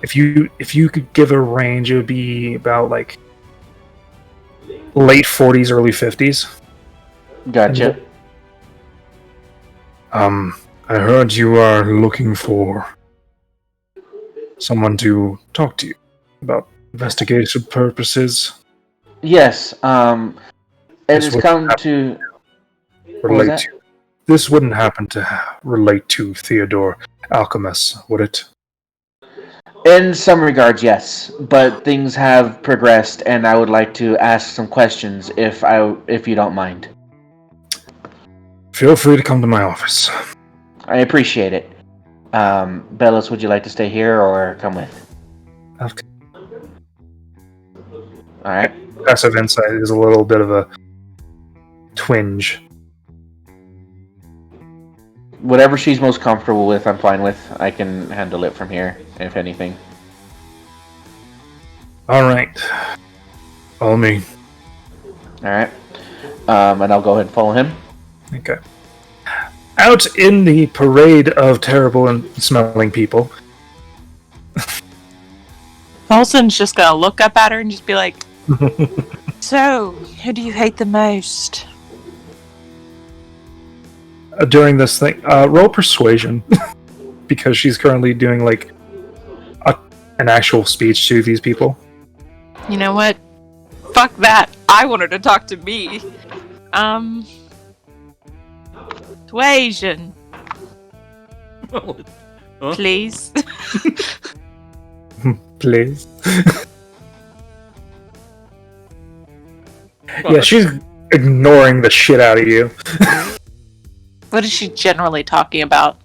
If you could give a range, it would be about like late 40s, early 50s. Gotcha. I heard you are looking for someone to talk to you about investigative purposes. Yes. It has come to relate to. This wouldn't happen to relate to Theodore Alchemist, would it? In some regards, yes, but things have progressed, and I would like to ask some questions, if you don't mind. Feel free to come to my office. I appreciate it. Belos, would you like to stay here or come with? Okay. All right. Passive insight is a little bit of a twinge. Whatever she's most comfortable with, I'm fine with. I can handle it from here, if anything. All right. Follow me. All right. And I'll go ahead and follow him. Okay. Out in the parade of terrible and smelling people. Paulson's just gonna look up at her and just be like, "So, who do you hate the most?" During this thing, roll persuasion, because she's currently doing like an actual speech to these people. You know what? Fuck that. I want her to talk to me. Persuasion. Huh? Please. Please. Yeah, she's ignoring the shit out of you. What is she generally talking about?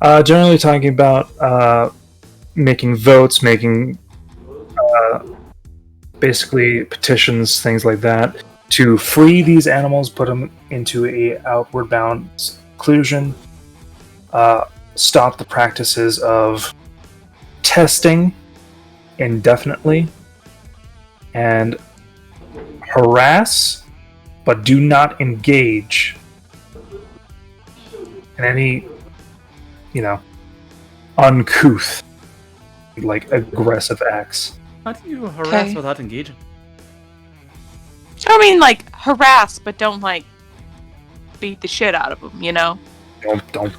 Generally talking about making votes, making basically petitions, things like that, to free these animals, put them into a outward bound seclusion, stop the practices of testing indefinitely, and harass, but do not engage in any, uncouth, like, aggressive acts. How do you harass without engaging? I mean, like, harass, but don't, like, beat the shit out of them, you know? Don't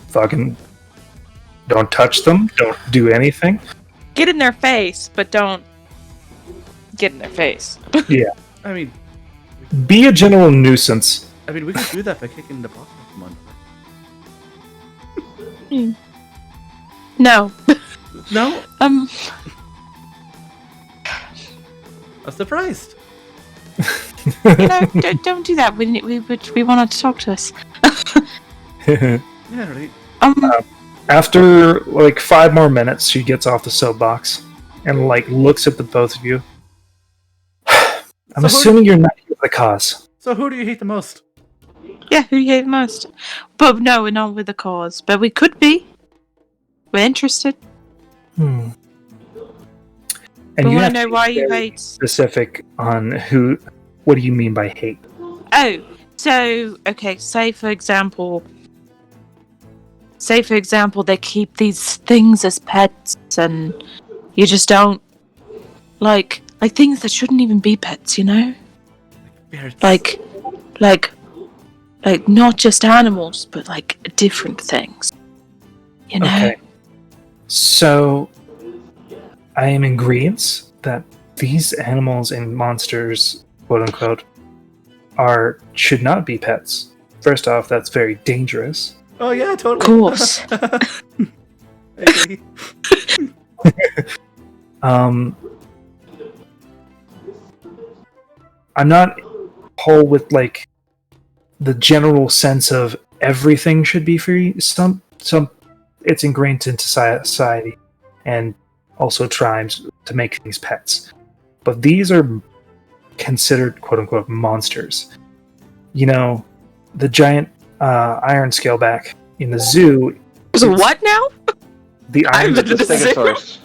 touch them, don't do anything. Get in their face, but don't get in their face. Yeah. I mean, Be a general nuisance. we could do that by kicking the box of them under. No. No? Um, I'm surprised. don't do that. We want her to talk to us. Yeah, right. After like 5 more minutes, she gets off the soapbox and like looks at the both of you. I'm assuming you're not here for the cause. So who do you hate the most? Yeah, who do you hate the most? But no, we're not with the cause. But we could be. We're interested. And We you want have to know be why you very hate. specific on who. What do you mean by hate? Oh, so okay. Say for example, they keep these things as pets, and you just don't like things that shouldn't even be pets. You know, like not just animals, but like different things. You know. Okay. So, I am in agreement that these animals and monsters, quote unquote, should not be pets. First off, that's very dangerous. Oh yeah, totally. Of course. Okay. I'm not whole with like the general sense of everything should be free. Some it's ingrained into society and also tribes to make things pets. But these are considered quote unquote monsters. You know, the giant iron scaleback in the zoo. So what now? The iron I've been to the zoo. Stegosaurus.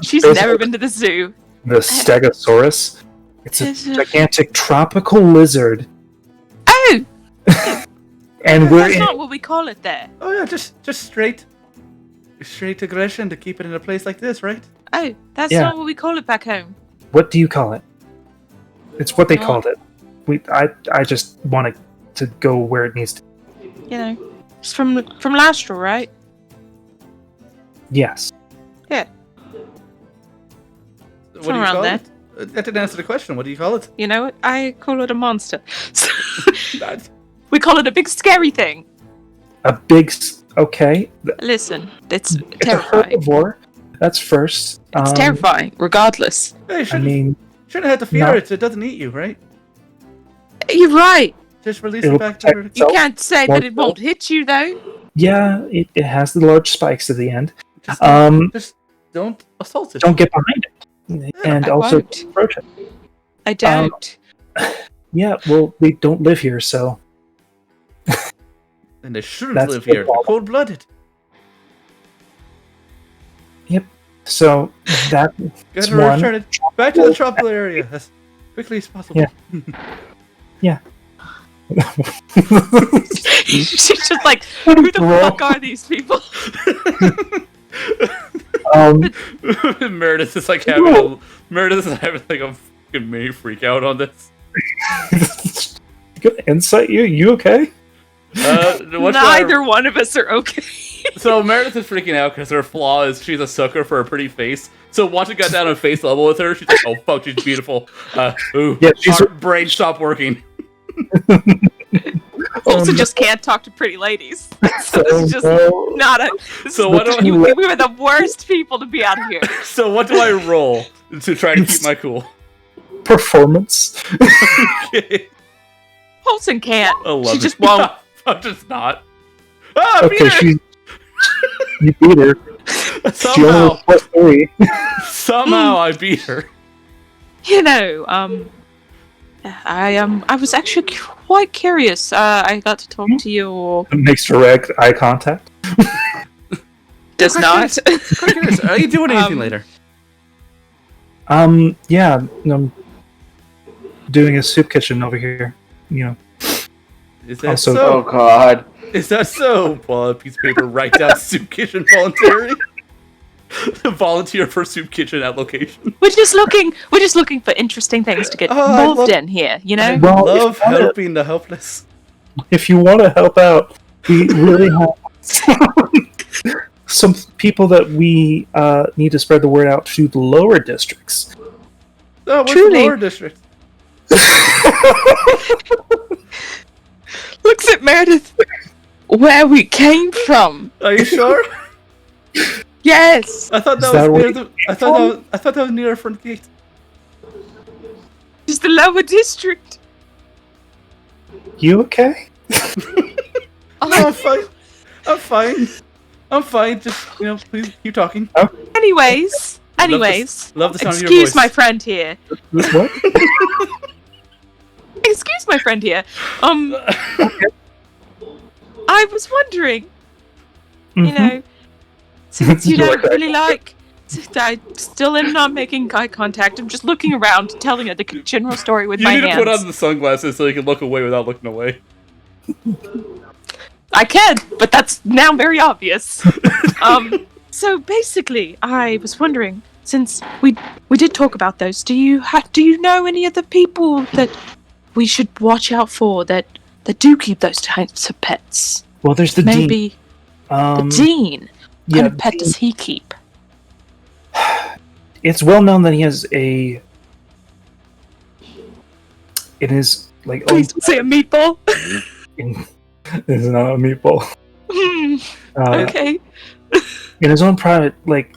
She's those never are been to the zoo. the Stegosaurus. It's a Is it- gigantic tropical lizard, Oh, and we're that's in. not what we call it there. Oh yeah, just straight aggression to keep it in a place like this, right? Oh, that's Yeah. not what we call it back home. What do you call it? It's what they Oh. called it. I just want it to go where it needs to. You know, it's from Lastral, right? Yes. What do you around call there. it? That didn't answer the question. What do you call it? You know what? I call it a monster. That- We call it a big scary thing. A big. Okay. Listen, it's It's a terrifying. herbivore. That's first. It's terrifying, regardless. Hey, I mean, shouldn't have to fear no. it. It doesn't eat you, right? You're right. Just release It'll it back to protect her. You itself. can't say Won't that it won't hit you, though. yeah, it has the large spikes at the end. Just, Um, just don't assault it. Don't get behind it, and I also won't. approach it. I don't. Yeah, well, they don't live here, so And they shouldn't That's live the here. They're problem. cold-blooded. so that Get It's her one. returned back to the tropical area. That's quickly as possible. Yeah. She's just like, who the fuck are these people? Meredith is like having like a fucking mini freak out on this. Good insight, you okay? Neither one of us are okay. So Meredith is freaking out because her flaw is she's a sucker for a pretty face. So once it got down on face level with her, she's like, "Oh fuck, she's beautiful." Her brain stopped working. Also, just can't talk to pretty ladies. So it's just not a. We were the worst people to be out here. So what do I roll to try to keep my cool? Performance. Okay. Holson can't. She just won't. won't. I'm just not. Okay, you beat her. Somehow. Somehow Hmm. I beat her. You know, I was actually quite curious. I got to talk to you. Makes direct eye contact. Does not. Quite curious. Are you doing anything later? Yeah, I'm doing a soup kitchen over here. You know. Is that Also, so? Oh God. Is that so? Pull out a piece of paper, write down soup kitchen voluntary. Volunteer for soup kitchen at location. We're just looking for interesting things to get involved in here. You know. Well, love helping the helpless. If you want to help out, we really have some people that we need to spread the word out to the lower districts. Oh, what's Truly. the lower district? Looks at Meredith. Where we came from. Are you sure? Yes. I thought that Is that was where near the. I thought that was near our front gate. It's the lower district. You okay? No, I'm fine. I'm fine. Just please keep talking. Anyways. Love the sound of your Excuse voice. my friend here. What? Excuse my friend here. I was wondering, you know, since you don't really like, I still am not making eye contact. I'm just looking around, telling her the general story with You my need hands. to put on the sunglasses so you can look away without looking away. I can, but that's now very obvious. So basically, I was wondering, since we did talk about those, do you know any of the people that we should watch out for that do keep those types of pets? Well, there's the dean. Maybe the dean. What kind of pet does he keep? It's well known that he has a. It is like. Please don't say a meatball. It's not a meatball. Okay. In his own private, like.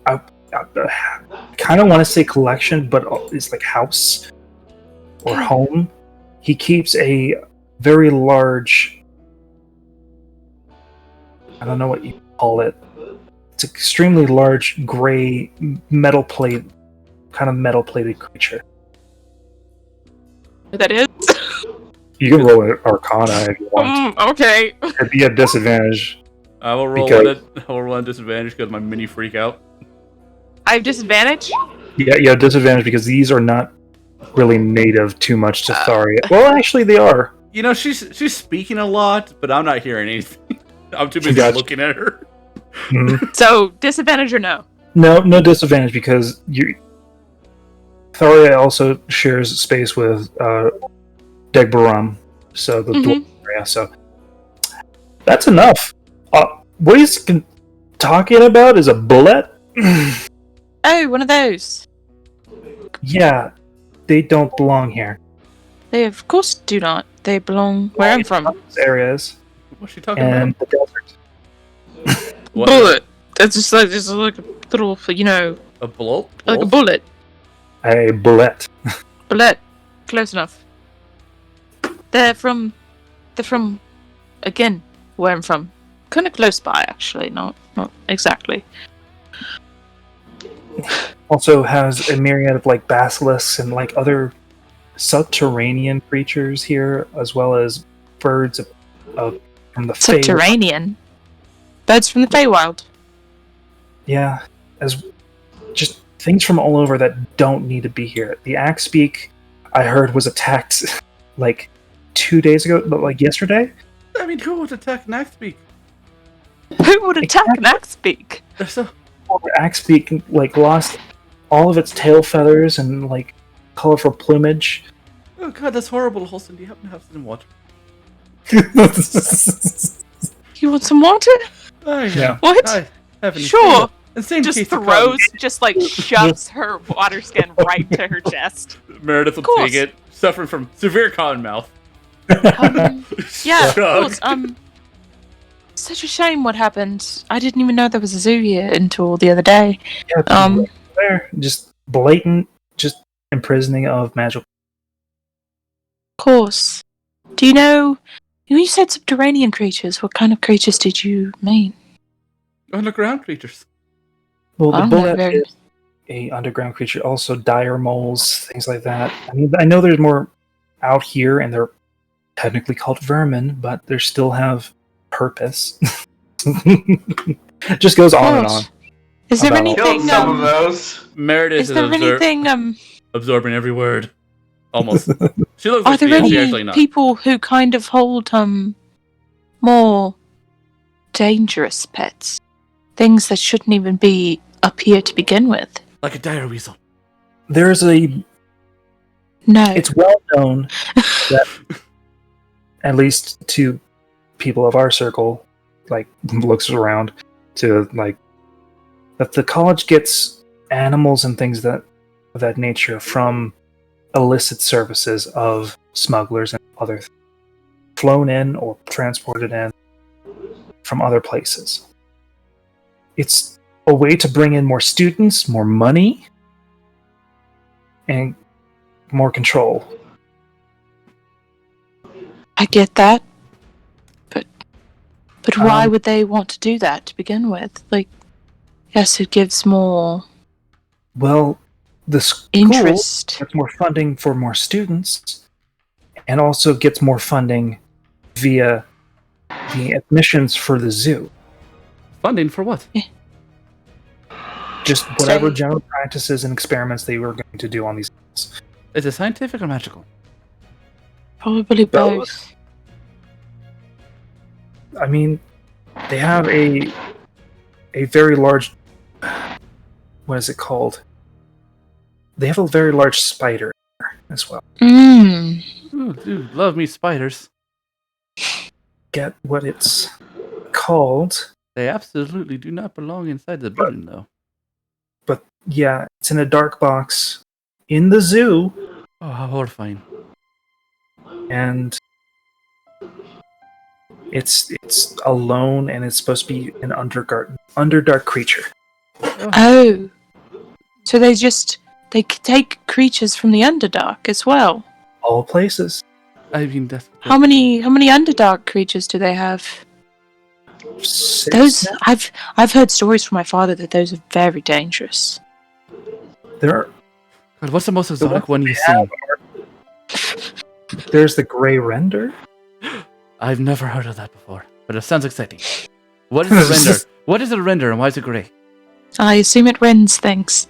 I kind of want to say collection, but it's like house or home. He keeps a very large. I don't know what you call it. It's an extremely large gray metal plated creature. What that is? You can roll an Arcana if you want. Okay. It'd be a disadvantage. I will roll one disadvantage because my mini freak out. I have disadvantage? Yeah, you have disadvantage because these are not really native too much to Tharia. Well, actually, they are. You know, she's speaking a lot, but I'm not hearing anything. I'm too busy looking at her. Mm-hmm. So, disadvantage or no? No disadvantage because Tharia also shares space with Degbaram, so the dwarf area. So that's enough. What he's talking about is a bullet. Oh, one of those. Yeah, they don't belong here. They of course do not. They belong where I'm from. Areas. What's she talking And about? the desert. What? Bullet. That's just like a little, A bullet? like a bullet. A bullet. Bullet. Close enough. They're from, again, where I'm from. Kind of close by, actually. Not exactly. Also has a myriad of like basilisks and like other subterranean creatures here, as well as birds from the Subterranean. Birds from the Feywild. Yeah, as just things from all over that don't need to be here. The Axebeak, I heard, was attacked like 2 days ago, but like yesterday. I mean, who would attack an Axebeak? Who would attack an Axebeak? They're so... Axebeak like lost all of its tail feathers and like colorful plumage. Oh god, that's horrible, Holson. Do you happen to have some water? You want some water? Yeah. What? I have an Sure. insane Just case of throws, just like shoves her water skin right to her chest. Meredith will take it, suffering from severe cotton mouth. Yeah, of course. Such a shame what happened. I didn't even know there was a zoo here until the other day. Yeah, there, just blatant, just imprisoning of magical. Of course. Do you know? When you said subterranean creatures, what kind of creatures did you mean? Underground creatures. Well, the bullet is a underground creature. Also, dire moles, things like that. I mean, I know there's more out here, and they're technically called vermin, but they still have purpose. Just goes on and on. Is there anything? Killed some of those. Meredith is there anything? Absorbing every word. Almost. She looks Are like there she is, any she's actually not. people who kind of hold more dangerous pets? Things that shouldn't even be up here to begin with. Like a dire weasel. There's a. No. It's well known that, at least to people of our circle, like looks around, to like that the college gets animals and things of that nature from illicit services of smugglers and other things, flown in or transported in from other places. It's a way to bring in more students, more money, and more control. I get that. But why would they want to do that to begin with? Like, yes, it gives more... Well, the school interest. gets more funding for more students, and also gets more funding via the admissions for the zoo. Funding for what? Just whatever general practices and experiments they were going to do on these animals. Is it scientific or magical? Probably both. I mean, they have a very large... What is it called? They have a very large spider as well. Ooh, dude, love me spiders. Get what it's called. They absolutely do not belong inside the building, though. But yeah, it's in a dark box in the zoo. Oh, how horrifying. And it's alone, and it's supposed to be an underdark creature. Oh. So they take creatures from the Underdark as well. All places. I mean, that's... How many Underdark creatures do they have? 6 Those now? I've heard stories from my father that those are very dangerous. There are, God, what's the most exotic one you've have seen? there's the Grey Render. I've never heard of that before, but it sounds exciting. What is a render? What is a render, and why is it grey? I assume it rends things,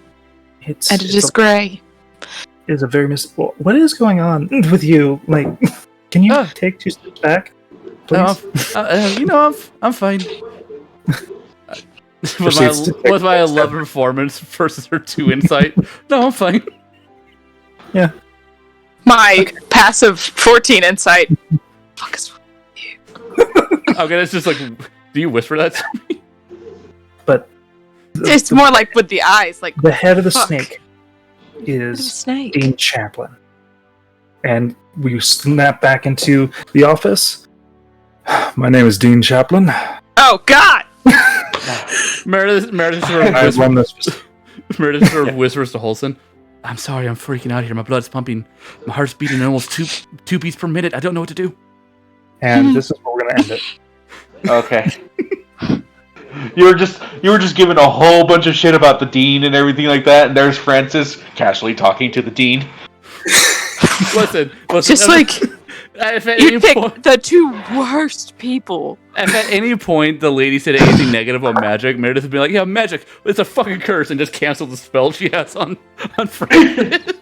and it It's is grey. a very what is going on with you? Like, can you take 2 steps back, please? No, I'm fine. with my 11 performance versus her 2 insight. No, I'm fine. Yeah. My passive 14 insight. Fuck is wrong with you? Okay, it's just like, do you whisper that to me? But It's more like with the eyes, like the head of the fuck. snake is Snake. Dean Chaplin. And we snap back into the office. My name is Dean Chaplin. Oh God! Meredith sort of I run this. Meredith sort of whispers to Holson, I'm sorry, I'm freaking out here. My blood's pumping. My heart's beating almost two beats per minute. I don't know what to do. And this is where we're gonna end it. Okay. You were just giving a whole bunch of shit about the dean and everything like that, and there's Francis casually talking to the dean. Listen. Just like If at You any picked point, the two worst people. if at any point the lady said anything negative about magic, Meredith would be like, "Yeah, magic, it's a fucking curse," and just cancel the spell she has on Francis.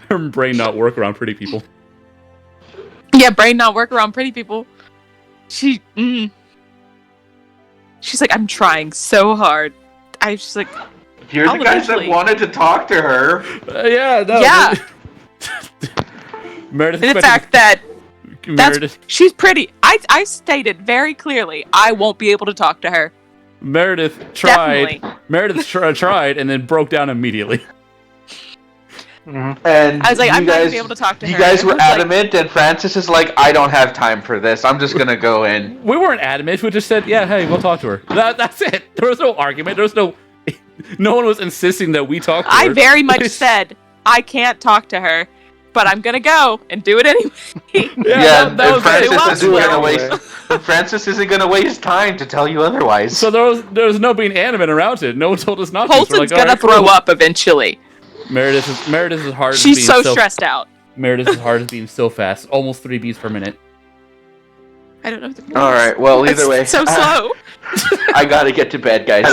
Her brain not work around pretty people. Yeah, brain not work around pretty people. She's like, I'm trying so hard. I was just like, You're the guys that wanted to talk to her. Yeah, no. yeah. Meredith. And the fact that Meredith. she's pretty. I stated very clearly, I won't be able to talk to her. Meredith tried. Definitely. Meredith tried and then broke down immediately. Mm-hmm. And I was like, you I'm guys, not gonna be able to talk to her. You guys were It was like- adamant, and Francis is like, I don't have time for this. I'm just gonna go in. We weren't adamant. We just said, "Yeah, hey, we'll talk to her." That's it. There was no argument. There was no. No one was insisting that we talk to her. I very much said, I can't talk to her, but I'm gonna go and do it anyway. Yeah, that was Francis isn't gonna waste time to tell you otherwise. So there was no being adamant around it. No one told us not to. Colton's So we're like, gonna "All right, throw cool." up eventually. Meredith is hard. as She's being so stressed out. Meredith is hard as being so fast, almost 3 beats per minute. I don't know. All right. Well, either way, so slow. I gotta get to bed, guys.